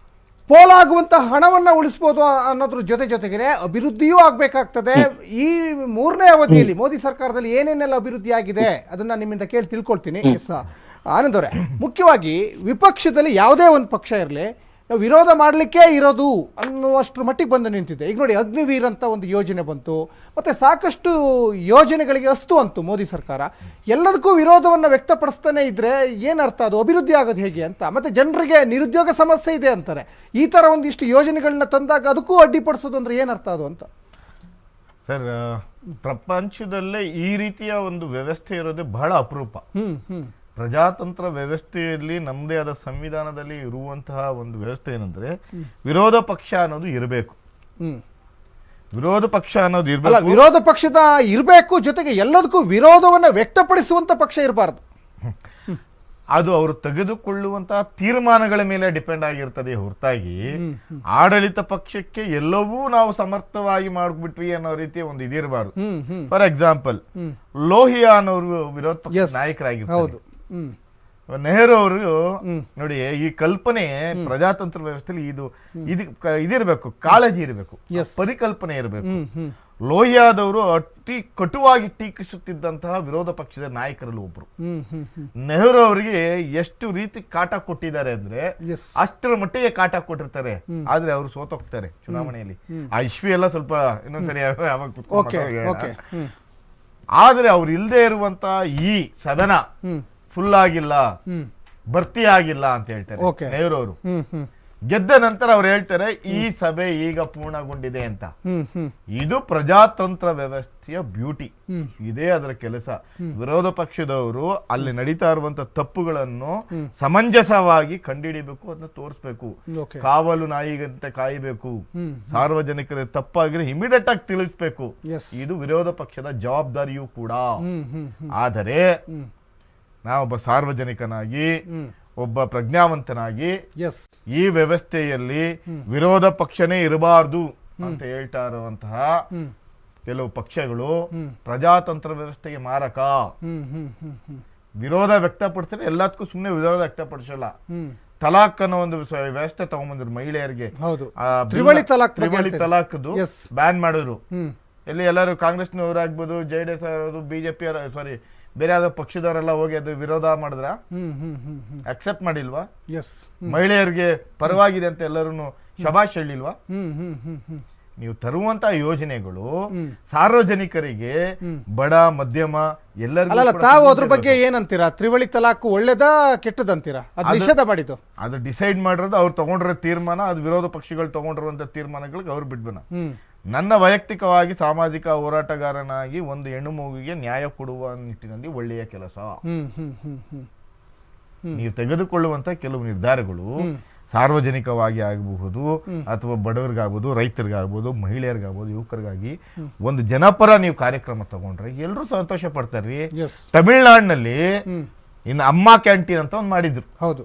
ಪೋಲಾಗುವಂತ ಹಣವನ್ನ ಉಳಿಸಬಹುದು ಅನ್ನೋದ್ರ ಜೊತೆಗೆ ಅಭಿವೃದ್ಧಿಯೂ ಆಗ್ಬೇಕಾಗ್ತದೆ. ಈ 3ನೇ ಅವಧಿಯಲ್ಲಿ ಮೋದಿ ಸರ್ಕಾರದಲ್ಲಿ ಏನೇನೆಲ್ಲ ಅಭಿವೃದ್ಧಿ ಆಗಿದೆ ಅದನ್ನ ನಿಮ್ಮಿಂದ ಕೇಳಿ ತಿಳ್ಕೊಳ್ತೀನಿ. ಎಸ್ ಆನಂದ್ ಅವರೇ, ಮುಖ್ಯವಾಗಿ ವಿಪಕ್ಷದಲ್ಲಿ ಯಾವುದೇ ಒಂದು ಪಕ್ಷ ಇರಲಿ, ನಾವು ವಿರೋಧ ಮಾಡಲಿಕ್ಕೇ ಇರೋದು ಅನ್ನುವಷ್ಟರ ಮಟ್ಟಿಗೆ ಬಂದು ನಿಂತಿದೆ. ಈಗ ನೋಡಿ, ಅಗ್ನಿವೀರ್ ಅಂತ ಒಂದು ಯೋಜನೆ ಬಂತು, ಮತ್ತು ಸಾಕಷ್ಟು ಯೋಜನೆಗಳಿಗೆ ಅಸ್ತು ಅಂತು ಮೋದಿ ಸರ್ಕಾರ. ಎಲ್ಲದಕ್ಕೂ ವಿರೋಧವನ್ನು ವ್ಯಕ್ತಪಡಿಸ್ತಾನೆ ಇದ್ದರೆ ಏನರ್ಥ, ಅದು ಅಭಿವೃದ್ಧಿ ಆಗೋದು ಹೇಗೆ ಅಂತ. ಮತ್ತು ಜನರಿಗೆ ನಿರುದ್ಯೋಗ ಸಮಸ್ಯೆ ಇದೆ ಅಂತಾರೆ. ಈ ಥರ ಒಂದಿಷ್ಟು ಯೋಜನೆಗಳನ್ನ ತಂದಾಗ ಅದಕ್ಕೂ ಅಡ್ಡಿಪಡಿಸೋದು ಅಂದರೆ ಏನರ್ಥ ಅದು ಅಂತ? ಸರ್, ಪ್ರಪಂಚದಲ್ಲೇ ಈ ರೀತಿಯ ಒಂದು ವ್ಯವಸ್ಥೆ ಇರೋದು ಬಹಳ ಅಪರೂಪ. ಪ್ರಜಾತಂತ್ರ ವ್ಯವಸ್ಥೆಯಲ್ಲಿ ನಮ್ಮದೇ ಆದ ಸಂವಿಧಾನದಲ್ಲಿ ಇರುವಂತಹ ಒಂದು ವ್ಯವಸ್ಥೆ ಏನಂದ್ರೆ ವಿರೋಧ ಪಕ್ಷ ಅನ್ನೋದು ಇರಬೇಕು. ವಿರೋಧ ಪಕ್ಷ ಅನ್ನೋದು ಇರಬೇಕು, ವಿರೋಧ ಪಕ್ಷದ ಇರಬೇಕು, ಜೊತೆಗೆ ಎಲ್ಲದಕ್ಕೂ ವಿರೋಧವನ್ನು ವ್ಯಕ್ತಪಡಿಸುವಂತ ಪಕ್ಷ ಇರಬಾರ್ದು. ಅದು ಅವರು ತೆಗೆದುಕೊಳ್ಳುವಂತಹ ತೀರ್ಮಾನಗಳ ಮೇಲೆ ಡಿಪೆಂಡ್ ಆಗಿರ್ತದೆ ಹೊರತಾಗಿ ಆಡಳಿತ ಪಕ್ಷಕ್ಕೆ ಎಲ್ಲವೂ ನಾವು ಸಮರ್ಥವಾಗಿ ಮಾಡ್ಬಿಟ್ವಿ ಅನ್ನೋ ರೀತಿಯ ಒಂದು ಇದಿರಬಾರ್ದು. ಫಾರ್ ಎಕ್ಸಾಂಪಲ್, ಲೋಹಿಯಾ ಅನ್ನೋರು ವಿರೋಧ ಪಕ್ಷ ನಾಯಕರಾಗಿರ್ತಾರೆ. ನೆಹರು ಅವರು ನೋಡಿ, ಈ ಕಲ್ಪನೆ ಪ್ರಜಾತಂತ್ರ ವ್ಯವಸ್ಥೆಯಲ್ಲಿ ಇದಿರಬೇಕು, ಕಾಳಜಿ ಇರಬೇಕು, ಪರಿಕಲ್ಪನೆ ಇರಬೇಕು. ಲೋಹಿಯಾದವರು ಅತಿ ಕಟುವಾಗಿ ಟೀಕಿಸುತ್ತಿದ್ದಂತಹ ವಿರೋಧ ಪಕ್ಷದ ನಾಯಕರಲ್ಲಿ ಒಬ್ರು. ನೆಹರು ಅವರಿಗೆ ಎಷ್ಟು ರೀತಿ ಕಾಟ ಕೊಟ್ಟಿದ್ದಾರೆ ಅಂದ್ರೆ ಅಷ್ಟರ ಮಟ್ಟಿಗೆ ಕಾಟ ಕೊಟ್ಟಿರ್ತಾರೆ. ಆದ್ರೆ ಅವರು ಸೋತೋಗ್ತಾರೆ ಚುನಾವಣೆಯಲ್ಲಿ. ಆ ಇಶ್ವಿ ಎಲ್ಲ ಸ್ವಲ್ಪ ಇನ್ನೊಂದ್ಸರಿ ಆದ್ರೆ ಅವ್ರು ಇಲ್ದೇ ಇರುವಂತ ಈ ಸದನ ಫುಲ್ ಆಗಿಲ್ಲ, ಭರ್ತಿ ಆಗಿಲ್ಲ ಅಂತ ಹೇಳ್ತಾರೆ ನೆಹರು ಅವರು. ಗೆದ್ದ ನಂತರ ಅವ್ರು ಹೇಳ್ತಾರೆ ಈ ಸಭೆ ಈಗ ಪೂರ್ಣಗೊಂಡಿದೆ ಅಂತ. ಇದು ಪ್ರಜಾತಂತ್ರ ವ್ಯವಸ್ಥೆಯ ಬ್ಯೂಟಿ, ಇದೇ ಅದರ ಕೆಲಸ. ವಿರೋಧ ಪಕ್ಷದವರು ಅಲ್ಲಿ ನಡೀತಾ ಇರುವಂತ ತಪ್ಪುಗಳನ್ನು ಸಮಂಜಸವಾಗಿ ಕಂಡುಹಿಡಿಬೇಕು, ಅದನ್ನ ತೋರಿಸ್ಬೇಕು. ಕಾವಲು ನಾಯಿಗಂತೆ ಕಾಯಬೇಕು. ಸಾರ್ವಜನಿಕರ ತಪ್ಪಾಗಿದ್ರೆ ಇಮಿಡಿಯೇಟ್ ಆಗಿ ತಿಳಿಸ್ಬೇಕು. ಇದು ವಿರೋಧ ಪಕ್ಷದ ಜವಾಬ್ದಾರಿಯೂ ಕೂಡ. ಆದರೆ ನಾವೊಬ್ಬ ಸಾರ್ವಜನಿಕನಾಗಿ, ಒಬ್ಬ ಪ್ರಜ್ಞಾವಂತನಾಗಿ ಈ ವ್ಯವಸ್ಥೆಯಲ್ಲಿ ವಿರೋಧ ಪಕ್ಷನೇ ಇರಬಾರ್ದು ಅಂತ ಹೇಳ್ತಾ ಇರುವಂತಹ ಕೆಲವು ಪಕ್ಷಗಳು ಪ್ರಜಾತಂತ್ರ ವ್ಯವಸ್ಥೆಗೆ ಮಾರಕ. ವಿರೋಧ ವ್ಯಕ್ತಪಡಿಸಿದ್ರೆ ಎಲ್ಲದಕ್ಕೂ ಸುಮ್ಮನೆ ವಿರೋಧ ವ್ಯಕ್ತಪಡಿಸಲ್ಲ. ತಲಾಕ್ ಅನ್ನೋ ಒಂದು ವ್ಯವಸ್ಥೆ ತಗೊಂಡ್ಬಂದ್ರು ಮಹಿಳೆಯರಿಗೆ. ತ್ರಿವಳಿ ತಲಾಕ್ದು ಬ್ಯಾನ್ ಮಾಡಿದ್ರು. ಎಲ್ಲಿ ಎಲ್ಲರೂ ಕಾಂಗ್ರೆಸ್ನವರಾಗ್ಬೋದು, JDS ಅವರದು, ಬಿಜೆಪಿ ಸಾರಿ ಬೇರೆ ಯಾವ್ದೋ ಪಕ್ಷದವರೆಲ್ಲ ಹೋಗಿ ಅದು ವಿರೋಧ ಮಾಡಿದ್ರ, ಅಕ್ಸೆಪ್ಟ್ ಮಾಡಿಲ್ವಾ? ಮಹಿಳೆಯರಿಗೆ ಪರವಾಗಿದೆ ಅಂತ ಎಲ್ಲರೂ ಶಬಾಷ್ ಹೇಳಿಲ್ವಾ? ನೀವು ತರುವಂತ ಯೋಜನೆಗಳು ಸಾರ್ವಜನಿಕರಿಗೆ, ಬಡ ಮಧ್ಯಮ ಎಲ್ಲರಿಗೂ. ತಾವು ಅದ್ರ ಬಗ್ಗೆ ಏನಂತೀರಾ? ತ್ರಿವಳಿ ತಲಾಖ್ ಒಳ್ಳೇದಾ ಕೆಟ್ಟದಂತೀರಾ? ಅದು ನಿಷೇಧ ಮಾಡಿದ್ದು, ಅದು ಡಿಸೈಡ್ ಮಾಡಿರೋದು ಅವ್ರು ತಗೊಂಡಿರೋ ತೀರ್ಮಾನ. ಅದು ವಿರೋಧ ಪಕ್ಷಗಳು ತಗೊಂಡಿರುವಂತ ತೀರ್ಮಾನಗಳಿಗೆ ಅವ್ರು ಬಿಡ್ಬೇನ. ನನ್ನ ವೈಯಕ್ತಿಕವಾಗಿ ಸಾಮಾಜಿಕ ಹೋರಾಟಗಾರನಾಗಿ ಒಂದು ಹೆಣ್ಣು ಮಗುವಿಗೆ ನ್ಯಾಯ ಕೊಡುವ ನಿಟ್ಟಿನಲ್ಲಿ ಒಳ್ಳೆಯ ಕೆಲಸ. ನೀವು ತೆಗೆದುಕೊಳ್ಳುವಂತ ಕೆಲವು ನಿರ್ಧಾರಗಳು ಸಾರ್ವಜನಿಕವಾಗಿ ಆಗಬಹುದು, ಅಥವಾ ಬಡವರಿಗಾಗ್ಬೋದು, ರೈತರಿಗಾಗ್ಬೋದು, ಮಹಿಳೆಯರಿಗಾಗ್ಬೋದು, ಯುವಕರಿಗಾಗಿ ಒಂದು ಜನಪರ ನೀವು ಕಾರ್ಯಕ್ರಮ ತಗೊಂಡ್ರೆ ಎಲ್ಲರೂ ಸಂತೋಷ ಪಡ್ತಾರ್ರಿ. ತಮಿಳ್ನಾಡಿನಲ್ಲಿ ಇನ್ನು ಅಮ್ಮ ಕ್ಯಾಂಟೀನ್ ಅಂತ ಒಂದು ಮಾಡಿದ್ರು. ಹೌದು,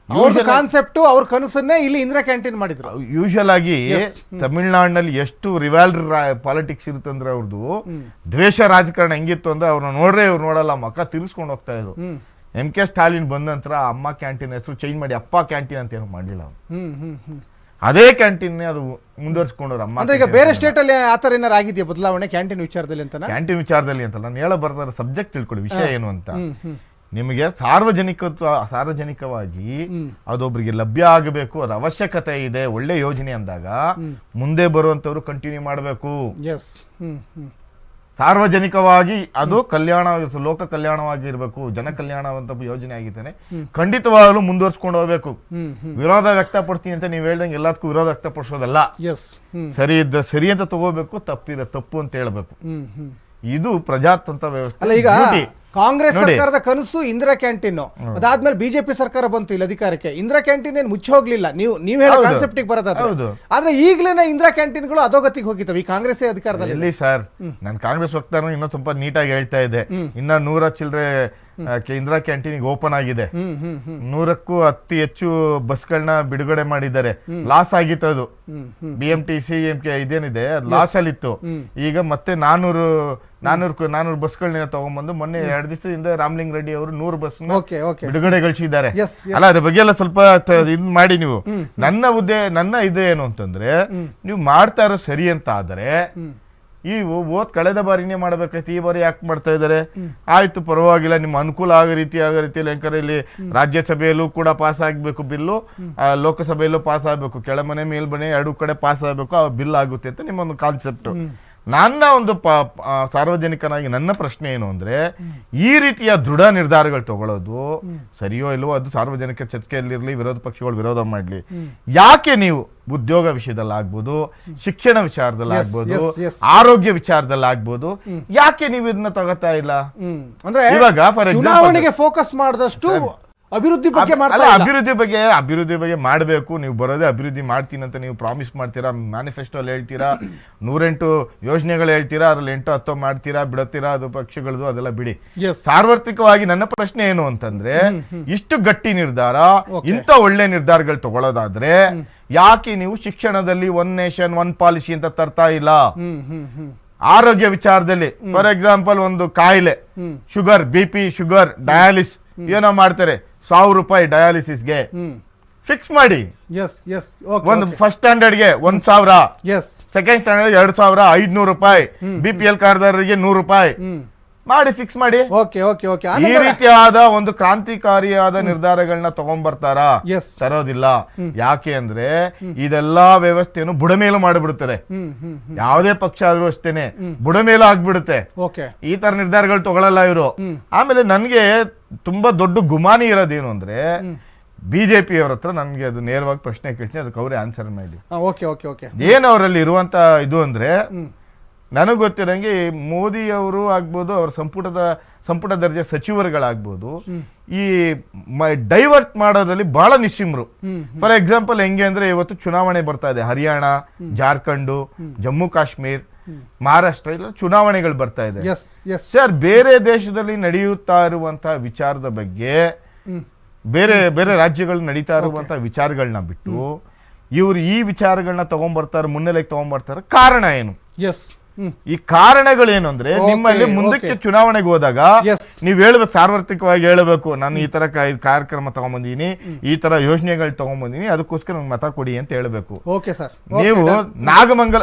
ಅವ್ರ ಕಾನ್ಸೆಪ್ಟ್, ಅವ್ರ ಕನಸನ್ನೇ ಇಲ್ಲಿ ಇಂದಿರಾ ಕ್ಯಾಂಟೀನ್ ಮಾಡಿದ್ರು. ಯೂಶಲ್ ಆಗಿ ತಮಿಳ್ನಾಡಿನಲ್ಲಿ ಎಷ್ಟು ರಿವಾಲ್ರಿ ಪಾಲಿಟಿಕ್ಸ್ ಇರುತ್ತಂದ್ರೆ ಅವ್ರದ್ದು ದ್ವೇಷ ರಾಜಕಾರಣ ಹೆಂಗಿತ್ತು ಅಂದ್ರೆ ಅವ್ರನ್ನ ನೋಡ್ರೆ ಇವ್ರು ನೋಡಲ್ಲ, ಮಕ್ಕ ತಿರ್ಸ್ಕೊಂಡು ಹೋಗ್ತಾ ಇದ್ರು. MK ಸ್ಟಾಲಿನ್ ಬಂದ ನಂತರ ಅಮ್ಮ ಕ್ಯಾಂಟೀನ್ ಹೆಸರು ಚೇಂಜ್ ಮಾಡಿ ಅಪ್ಪ ಕ್ಯಾಂಟೀನ್ ಅಂತ ಏನು ಮಾಡಲಿಲ್ಲ ಅವ್ರು. ಅದೇ ಕ್ಯಾಂಟೀನ್ ಅದು ಮುಂದುವರ್ಸ್ಕೊಂಡ್ರು. ಅಮ್ಮ ಅಂದ್ರೆ ಈಗ ಬೇರೆ ಸ್ಟೇಟ್ ಅಲ್ಲಿ ಆತರ ಏನಾರು ಆಗಿದೆಯಾ ಬದಲಾವಣೆ ಕ್ಯಾಂಟೀನ್ ವಿಚಾರದಲ್ಲಿ ಅಂತ? ಕ್ಯಾಂಟೀನ್ ವಿಚಾರದಲ್ಲಿ ಅಂತಲ್ಲ, ನಾನು ಹೇಳ ಬರ್ತಾರೆ ಸಬ್ಜೆಕ್ಟ್ ತಿಳ್ಕೊಳ್ಳಿ, ವಿಷಯ ಏನು ಅಂತ. ನಿಮಗೆ ಸಾರ್ವಜನಿಕವಾಗಿ ಅದೊಬ್ಬರಿಗೆ ಲಭ್ಯ ಆಗಬೇಕು, ಅದು ಅವಶ್ಯಕತೆ ಇದೆ, ಒಳ್ಳೆ ಯೋಜನೆ ಅಂದಾಗ ಮುಂದೆ ಬರುವಂತವ್ರು ಕಂಟಿನ್ಯೂ ಮಾಡಬೇಕು. ಸಾರ್ವಜನಿಕವಾಗಿ ಅದು ಕಲ್ಯಾಣ, ಲೋಕ ಕಲ್ಯಾಣವಾಗಿರ್ಬೇಕು, ಜನ ಕಲ್ಯಾಣವಂತ ಯೋಜನೆ ಆಗಿದ್ದಾನೆ, ಖಂಡಿತವಾಗಲೂ ಮುಂದುವರ್ಸ್ಕೊಂಡು ಹೋಗ್ಬೇಕು. ವಿರೋಧ ವ್ಯಕ್ತಪಡ್ತೀನಿ ಅಂತ ನೀವು ಹೇಳ್ದಂಗೆ ಎಲ್ಲದಕ್ಕೂ ವಿರೋಧ ವ್ಯಕ್ತಪಡಿಸೋದಲ್ಲ. ಸರಿ ಇದ್ದ ಸರಿ ಅಂತ ತಗೋಬೇಕು, ತಪ್ಪು ಅಂತ ಹೇಳ್ಬೇಕು. ಇದು ಪ್ರಜಾತಂತ್ರ ವ್ಯವಸ್ಥೆ. ಅಲ್ಲ, ಈಗ ಕಾಂಗ್ರೆಸ್ ಸರ್ಕಾರದ ಕನಸು ಇಂದಿರಾ ಕ್ಯಾಂಟೀನ್, ಅದಾದ್ಮೇಲೆ ಬಿಜೆಪಿ ಸರ್ಕಾರ ಬಂತು ಇಲ್ಲಿ ಅಧಿಕಾರಕ್ಕೆ. ಇಂದಿರಾ ಕ್ಯಾಂಟೀನ್ ಏನ್ ಮುಚ್ಚಿ ಹೋಗ್ಲಿಲ್ಲ, ನೀವು ಹೇಳೋ ಕಾನ್ಸೆಪ್ಟ್ ಬರೋದಾದ್ರೆ. ಆದ್ರೆ ಈಗಲೇ ಇಂದಿರಾ ಕ್ಯಾಂಟೀನ್ಗಳು ಅಧೋಗತಿಗೆ ಹೋಗಿತ್ತವೆ ಈ ಕಾಂಗ್ರೆಸ್ ಅಧಿಕಾರದಲ್ಲಿ. ಸರ್, ನಾನು ಕಾಂಗ್ರೆಸ್ ವಕ್ತಾರ ಇನ್ನೊಂದು ಸ್ವಲ್ಪ ನೀಟಾಗಿ ಹೇಳ್ತಾ ಇದ್ದೆ. ಇನ್ನ 100 ಚಿಲ್ಲರೆ ಇಂದಿರಾ ಕ್ಯಾಂಟೀನ್ ಓಪನ್ ಆಗಿದೆ. 100ಕ್ಕೂ ಹೆಚ್ಚು ಬಸ್ಗಳನ್ನ ಬಿಡುಗಡೆ ಮಾಡಿದ್ದಾರೆ. ಲಾಸ್ ಆಗಿತ್ತು ಅದು. BMTC ಇದೇನಿದೆ ಅದು ಲಾಸ್ ಅಲ್ಲಿ ಇತ್ತು. ಈಗ ಮತ್ತೆ 400 ಬಸ್ಗಳನ್ನ ತಗೊಂಡ್ಬಂದು ಮೊನ್ನೆ 2 ದಿವಸದಿಂದ ರಾಮಲಿಂಗ ರೆಡ್ಡಿ ಅವರು 100 ಬಸ್ ಬಿಡುಗಡೆಗೊಳಿಸಿದ್ದಾರೆ. ಅಲ್ಲ, ಅದ್ರ ಬಗ್ಗೆ ಎಲ್ಲ ಸ್ವಲ್ಪ ಇದ್ ಮಾಡಿ ನೀವು. ನನ್ನ ಇದು ಏನು ಅಂತಂದ್ರೆ, ನೀವು ಮಾಡ್ತಾ ಇರೋ ಸರಿ ಅಂತ ಆದ್ರೆ ಈ ಕಳೆದ ಬಾರಿನೇ ಮಾಡ್ಬೇಕಾಯ್ತು, ಈ ಬಾರಿ ಯಾಕೆ ಮಾಡ್ತಾ ಇದಾರೆ? ಆಯ್ತು, ಪರವಾಗಿಲ್ಲ, ನಿಮ್ಮ ಅನುಕೂಲ ಆಗೋ ರೀತಿಯಲ್ಲಿ ಯಾಕಂದ್ರೆ ಇಲ್ಲಿ ರಾಜ್ಯಸಭೆಯಲ್ಲೂ ಕೂಡ ಪಾಸ್ ಆಗ್ಬೇಕು ಬಿಲ್ಲು, ಲೋಕಸಭೆಯಲ್ಲೂ ಪಾಸ್ ಆಗ್ಬೇಕು, ಕೆಳಮನೆ ಮೇಲ್ಮನೆ 2 ಕಡೆ ಪಾಸ್ ಆಗ್ಬೇಕು, ಆ ಬಿಲ್ ಆಗುತ್ತೆ ಅಂತ ನಿಮ್ಮೊಂದು ಕಾನ್ಸೆಪ್ಟ್. ನನ್ನ ಒಂದು ಸಾರ್ವಜನಿಕನಾಗಿ ನನ್ನ ಪ್ರಶ್ನೆ ಏನು ಅಂದ್ರೆ, ಈ ರೀತಿಯ ದೃಢ ನಿರ್ಧಾರಗಳು ತಗೊಳ್ಳೋದು ಸರಿಯೋ ಇಲ್ವೋ ಅದು ಸಾರ್ವಜನಿಕ ಚರ್ಚೆಯಲ್ಲಿರ್ಲಿ, ವಿರೋಧ ಪಕ್ಷಗಳು ವಿರೋಧ ಮಾಡ್ಲಿ. ಯಾಕೆ ನೀವು ಉದ್ಯೋಗ ವಿಷಯದಲ್ಲಿ ಆಗ್ಬೋದು, ಶಿಕ್ಷಣ ವಿಚಾರದಲ್ಲಿ ಆಗ್ಬೋದು, ಆರೋಗ್ಯ ವಿಚಾರದಲ್ಲಿ ಆಗ್ಬೋದು, ಯಾಕೆ ನೀವು ಇದನ್ನ ತಗೋತಾ ಇಲ್ಲ? ಅಂದ್ರೆ ಇವಾಗ ಫಾರ್ ಚುನಾವಣೆಗೆ ಫೋಕಸ್ ಮಾಡಿದಷ್ಟು ಅಭಿವೃದ್ಧಿ ಬಗ್ಗೆ ಮಾಡಬೇಕು. ನೀವು ಬರೋದೇ ಅಭಿವೃದ್ಧಿ ಮಾಡ್ತೀನಿ ಅಂತ ನೀವು ಪ್ರಾಮಿಸ್ ಮಾಡ್ತೀರಾ, ಮ್ಯಾನಿಫೆಸ್ಟೋಲ್ಲಿ ಹೇಳ್ತೀರಾ, 108 ಯೋಜನೆಗಳು ಹೇಳ್ತೀರಾ, ಅದ್ರಲ್ಲಿ 8-10 ಮಾಡ್ತೀರಾ, ಬಿಡುತ್ತೀರಾ, ಅದು ಪಕ್ಷಗಳದು ಅದೆಲ್ಲ ಬಿಡಿ. ಸಾರ್ವತ್ರಿಕವಾಗಿ ನನ್ನ ಪ್ರಶ್ನೆ ಏನು ಅಂತಂದ್ರೆ, ಇಷ್ಟು ಗಟ್ಟಿ ನಿರ್ಧಾರ, ಇಂಥ ಒಳ್ಳೆ ನಿರ್ಧಾರಗಳು ತಗೊಳ್ಳೋದಾದ್ರೆ ಯಾಕೆ ನೀವು ಶಿಕ್ಷಣದಲ್ಲಿ 1 ನೇಷನ್ 1 ಪಾಲಿಸಿ ಅಂತ ತರ್ತಾ ಇಲ್ಲ? ಆರೋಗ್ಯ ವಿಚಾರದಲ್ಲಿ ಫಾರ್ ಎಕ್ಸಾಂಪಲ್ ಒಂದು ಕಾಯಿಲೆ, ಶುಗರ್, BP, ಶುಗರ್, ಡಯಾಲಿಸ್ ಏನೋ ಮಾಡ್ತಾರೆ, 1000 ರೂಪಾಯಿ ಡಯಾಲಿಸಿಸ್ಗೆ ಫಿಕ್ಸ್ ಮಾಡಿ. ಎಸ್ ಎಸ್ ಒಂದು ಫಸ್ಟ್ ಸ್ಟ್ಯಾಂಡರ್ಡ್ಗೆ 1,000, ಎಸ್ ಸೆಕೆಂಡ್ ಸ್ಟ್ಯಾಂಡರ್ಡ್ 2,500 ರೂಪಾಯಿ, BPL ಕಾರ್ಡ್ದಾರರಿಗೆ 100 ರೂಪಾಯಿ ಮಾಡಿ ಫಿಕ್ಸ್ ಮಾಡಿ. ಓಕೆ ಓಕೆ ಓಕೆ ಈ ರೀತಿಯಾದ ಒಂದು ಕ್ರಾಂತಿಕಾರಿಯಾದ ನಿರ್ಧಾರಗಳನ್ನ ತಗೊಂಡ್ಬರ್ತಾರ? ತರೋದಿಲ್ಲ. ಯಾಕೆ ಅಂದ್ರೆ ಇದೆಲ್ಲಾ ವ್ಯವಸ್ಥೆಯನ್ನು ಬುಡಮೇಲು ಮಾಡಿಬಿಡುತ್ತದೆ. ಯಾವುದೇ ಪಕ್ಷ ಆದ್ರೂ ಅಷ್ಟೇನೆ ಬುಡಮೇಲು ಆಗ್ಬಿಡುತ್ತೆ. ಈ ತರ ನಿರ್ಧಾರಗಳು ತಗೊಳ್ಳಲ್ಲ ಇವರು. ಆಮೇಲೆ ನನ್ಗೆ ತುಂಬಾ ದೊಡ್ಡ ಗುಮಾನಿ ಇರೋದೇನು ಅಂದ್ರೆ ಬಿಜೆಪಿ ಅವ್ರ ಹತ್ರ ನನ್ಗೆ ಅದು ನೇರವಾಗಿ ಪ್ರಶ್ನೆ ಕೇಳ್ತೀನಿ, ಅದಕ್ಕೆ ಅವರೇ ಆನ್ಸರ್ ಮಾಡಿ. ಏನು ಅವರಲ್ಲಿ ಇರುವಂತ ಇದು ಅಂದ್ರೆ, ನನಗೆ ಗೊತ್ತಿರಂಗೆ ಮೋದಿ ಅವರು ಆಗ್ಬೋದು, ಅವ್ರ ಸಂಪುಟ ದರ್ಜೆ ಸಚಿವರುಗಳಾಗ್ಬೋದು, ಈ ಡೈವರ್ಟ್ ಮಾಡೋದ್ರಲ್ಲಿ ಬಹಳ ನಿಶ್ಚಿಮ್ರು. ಫಾರ್ ಎಕ್ಸಾಂಪಲ್ ಹೆಂಗೆ ಅಂದ್ರೆ, ಇವತ್ತು ಚುನಾವಣೆ ಬರ್ತಾ ಇದೆ, ಹರಿಯಾಣ, ಜಾರ್ಖಂಡ್, ಜಮ್ಮು ಕಾಶ್ಮೀರ್, ಮಹಾರಾಷ್ಟ್ರ, ಇಲ್ಲ ಚುನಾವಣೆಗಳು ಬರ್ತಾ ಇದೆ ಸರ್. ಬೇರೆ ದೇಶದಲ್ಲಿ ನಡೆಯುತ್ತಾ ಇರುವಂತಹ ವಿಚಾರದ ಬಗ್ಗೆ, ಬೇರೆ ಬೇರೆ ರಾಜ್ಯಗಳು ನಡೀತಾ ಇರುವಂತಹ ವಿಚಾರಗಳನ್ನ ಬಿಟ್ಟು ಇವ್ರು ಈ ವಿಚಾರಗಳನ್ನ ತಗೊಂಡ್ಬರ್ತಾರೆ, ಮುನ್ನೆಲೆಗೆ ತಗೊಂಡ್ಬರ್ತಾರೆ. ಕಾರಣ ಏನು? ಈ ಕಾರಣಗಳೇನು ಅಂದ್ರೆ, ನಿಮ್ಮಲ್ಲಿ ಮುಂದಕ್ಕೆ ಚುನಾವಣೆಗೆ ಹೋದಾಗ ನೀವ್ ಹೇಳ್ಬೇಕು, ಸಾರ್ವತ್ರಿಕವಾಗಿ ಹೇಳಬೇಕು, ನಾನು ಈ ತರ ಕಾರ್ಯಕ್ರಮ ತಗೊಂಡ್ಬಂದಿನಿ, ಈ ತರ ಯೋಜನೆಗಳು ತಗೊಂಡ್ಬಂದಿನಿ, ಅದಕ್ಕೋಸ್ಕರ ನಂಗೆ ಮತ ಕೊಡಿ ಅಂತ ಹೇಳ್ಬೇಕು. ನೀವು ನಾಗಮಂಗಲ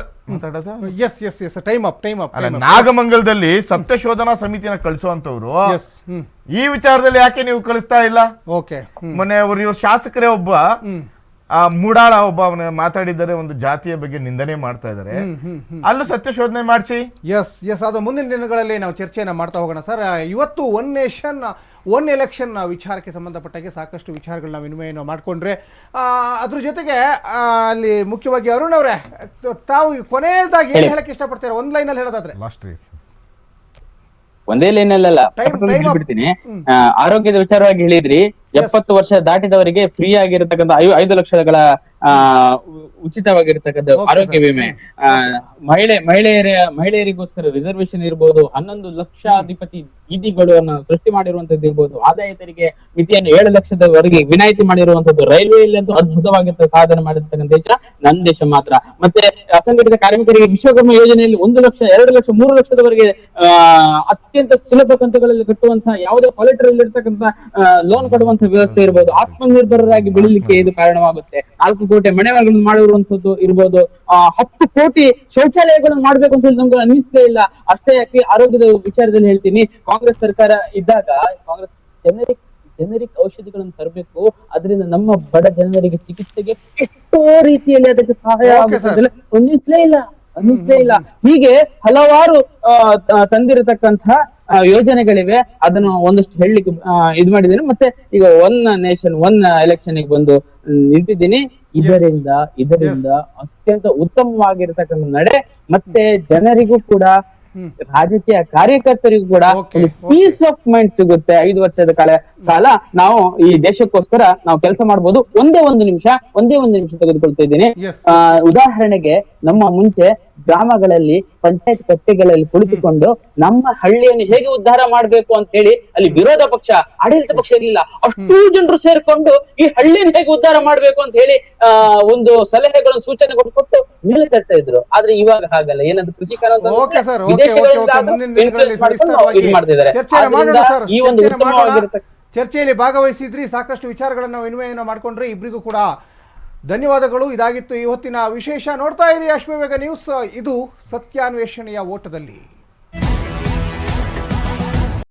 ನಾಗಮಂಗಲದಲ್ಲಿ ಸತ್ಯಶೋಧನಾ ಸಮಿತಿನ ಕಳಿಸುವಂತವ್ರು ಈ ವಿಚಾರದಲ್ಲಿ ಯಾಕೆ ನೀವು ಕಳಿಸ್ತಾ ಇಲ್ಲ? ಮೊನ್ನೆ ಇವ್ರ ಶಾಸಕರೇ ಒಬ್ಬ ಮೂಡಾಳ ಒಬ್ಬ ಅವನ ಮಾತಾಡಿದ್ದಾರೆ, ಒಂದು ಜಾತಿಯ ಬಗ್ಗೆ ನಿಂದನೆ ಮಾಡ್ತಾ ಇದ್ದಾರೆ, ಅಲ್ಲೂ ಸತ್ಯಶೋಧನೆ ಮಾಡಿಸಿ. ಅದು ಮುಂದಿನ ದಿನಗಳಲ್ಲಿ ನಾವು ಚರ್ಚೆಯನ್ನ ಮಾಡ್ತಾ ಹೋಗೋಣ ಸರ್. ಇವತ್ತು ಒನ್ ನೇಷನ್ ಒನ್ ಎಲೆಕ್ಷನ್ ವಿಚಾರಕ್ಕೆ ಸಂಬಂಧಪಟ್ಟಾಗೆ ಸಾಕಷ್ಟು ವಿಚಾರಗಳನ್ನ ವಿನಿಮಯ ಮಾಡಿಕೊಂಡ್ರೆ, ಅದ್ರ ಜೊತೆಗೆ ಅಲ್ಲಿ ಮುಖ್ಯವಾಗಿ ಅರುಣ್ ಅವರೇ, ತಾವು ಕೊನೆಯದಾಗಿ ಏನು ಹೇಳಕ್ಕೆ ಇಷ್ಟಪಡ್ತೀರಾ ಒಂದು ಲೈನಲ್ಲಿ ಹೇಳೋದಾದ್ರೆ? ಒಂದೇ ಲೈನಲ್ಲ, ಬಿಡ್ತೀನಿ. ಆರೋಗ್ಯದ ವಿಚಾರವಾಗಿ ಹೇಳಿದ್ರಿ, 70 ವರ್ಷ ದಾಟಿದವರಿಗೆ ಫ್ರೀ ಆಗಿರತಕ್ಕಂಥ 5 ಲಕ್ಷಗಳ ಉಚಿತವಾಗಿರ್ತಕ್ಕಂಥ ಆರೋಗ್ಯ ವಿಮೆ, ಮಹಿಳೆಯರಿಗೋಸ್ಕರ ರಿಸರ್ವೇಶನ್ ಇರ್ಬೋದು, 11 ಲಕ್ಷಾಧಿಪತಿ ಬೀದಿಗಳನ್ನು ಸೃಷ್ಟಿ ಮಾಡಿರುವಂತದ್ದು ಇರ್ಬೋದು, ಆದಾಯ ತೆರಿಗೆ ಮಿತಿಯನ್ನು 7 ಲಕ್ಷದವರೆಗೆ ವಿನಾಯಿತಿ ಮಾಡಿರುವಂತದ್ದು, ರೈಲ್ವೆಯಲ್ಲಿ ಅಂತೂ ಅದ್ಭುತವಾಗಿರ್ತ ಸಾಧನೆ ಮಾಡಿರ್ತಕ್ಕಂಥ ದೇಶ ನನ್ನ ದೇಶ ಮಾತ್ರ. ಮತ್ತೆ ಅಸಂಘಟಿತ ಕಾರ್ಮಿಕರಿಗೆ ವಿಶ್ವಕರ್ಮ ಯೋಜನೆಯಲ್ಲಿ 1 ಲಕ್ಷ, 2 ಲಕ್ಷ, 3 ಲಕ್ಷದವರೆಗೆ ಅತ್ಯಂತ ಸುಲಭ ಕಂತುಗಳಲ್ಲಿ ಕಟ್ಟುವಂತಹ, ಯಾವುದೇ ಕೊಲೆಟರಲ್ ಇರ್ತಕ್ಕಂಥ ಲೋನ್ ಕೊಡುವಂತ ವ್ಯವಸ್ಥೆ ಇರ್ಬೋದು, ಆತ್ಮನಿರ್ಭರರಾಗಿ ಬೆಳಿಲಿಕ್ಕೆ ಇದು ಕಾರಣವಾಗುತ್ತೆ. 4 ಕೋಟಿ ಮನೆಗಳನ್ನು ಮಾಡಿರುವಂತದ್ದು ಇರ್ಬೋದು, 10 ಕೋಟಿ ಶೌಚಾಲಯಗಳನ್ನು ಮಾಡ್ಬೇಕು ಅಂತ ಹೇಳಿ ನಮ್ಗೆ ಅನಿಸ್ತೇ ಇಲ್ಲ. ಅಷ್ಟೇ ಯಾಕೆ ಆರೋಗ್ಯದ ವಿಚಾರದಲ್ಲಿ ಹೇಳ್ತೀನಿ, ಕಾಂಗ್ರೆಸ್ ಸರ್ಕಾರ ಇದ್ದಾಗ ಕಾಂಗ್ರೆಸ್ ಜನರಿಕ್ ಔಷಧಿಗಳನ್ನು ತರಬೇಕು, ಅದರಿಂದ ನಮ್ಮ ಬಡ ಜನರಿಗೆ ಚಿಕಿತ್ಸೆಗೆ ಎಷ್ಟೋ ರೀತಿಯಲ್ಲಿ ಅದಕ್ಕೆ ಸಹಾಯ ಆಗುತ್ತೆ, ಅನ್ನಿಸ್ಲೇ ಇಲ್ಲ. ಹೀಗೆ ಹಲವಾರು ತಂದಿರತಕ್ಕಂತ ಯೋಜನೆಗಳಿವೆ, ಅದನ್ನು ಒಂದಷ್ಟು ಹೇಳಲಿಕ್ಕೆ ಇದು ಮಾಡಿದ್ದೀನಿ. ಮತ್ತೆ ಈಗ ಒನ್ ನೇಷನ್ ಒನ್ ಎಲೆಕ್ಷನ್ ಬಂದು ನಿಂತಿದ್ದೀನಿ. ಇದರಿಂದ ಅತ್ಯಂತ ಉತ್ತಮವಾಗಿರ್ತಕ್ಕಂಥ ನಡೆ, ಮತ್ತೆ ಜನರಿಗೂ ಕೂಡ, ರಾಜಕೀಯ ಕಾರ್ಯಕರ್ತರಿಗೂ ಕೂಡ ಪೀಸ್ ಆಫ್ ಮೈಂಡ್ ಸಿಗುತ್ತೆ. 5 ವರ್ಷದ ಕಾಲ ನಾವು ಈ ದೇಶಕ್ಕೋಸ್ಕರ ನಾವು ಕೆಲಸ ಮಾಡಬಹುದು. ಒಂದೇ ಒಂದು ನಿಮಿಷ ತೆಗೆದುಕೊಳ್ತಾ ಇದ್ದೀನಿ. ಉದಾಹರಣೆಗೆ, ನಮ್ಮ ಮುಂಚೆ ಗ್ರಾಮಗಳಲ್ಲಿ ಪಂಚಾಯತ್ ಕಟ್ಟೆಗಳಲ್ಲಿ ಕುಳಿತುಕೊಂಡು ನಮ್ಮ ಹಳ್ಳಿಯನ್ನು ಹೇಗೆ ಉದ್ಧಾರ ಮಾಡ್ಬೇಕು ಅಂತ ಹೇಳಿ ಅಲ್ಲಿ ವಿರೋಧ ಪಕ್ಷ, ಆಡಳಿತ ಪಕ್ಷ ಇರಲಿಲ್ಲ, ಅಷ್ಟೂ ಜನರು ಸೇರ್ಕೊಂಡು ಈ ಹಳ್ಳಿಯನ್ನು ಹೇಗೆ ಉದ್ಧಾರ ಮಾಡ್ಬೇಕು ಅಂತ ಹೇಳಿ ಒಂದು ಸಲಹೆಗಳನ್ನು, ಸೂಚನೆಗಳು ಕೊಟ್ಟು ಮೇಲೆ ತರ್ತಾ ಇದ್ರು. ಆದ್ರೆ ಇವಾಗ ಹಾಗಲ್ಲ. ಏನಂದ್ರೆ ಕೃಷಿಕರ ಚರ್ಚೆಯಲ್ಲಿ ಭಾಗವಹಿಸಿದ್ರಿ, ಸಾಕಷ್ಟು ವಿಚಾರಗಳನ್ನ ವಿನಿಮಯ ಮಾಡಿಕೊಂಡ್ರಿ. ಇಬ್ಬರಿಗೂ ಕೂಡ ಧನ್ಯವಾದಗಳು. ಇದಾಗಿತ್ತು ಈ ಹೊತ್ತಿನ ವಿಶೇಷ. ನೋಡ್ತಾ ಇರಿ ಅಶ್ವವೇಗ ನ್ಯೂಸ್. ಇದು ಸತ್ಯಾನ್ವೇಷಣೆಯ ಓಟದಲ್ಲಿ.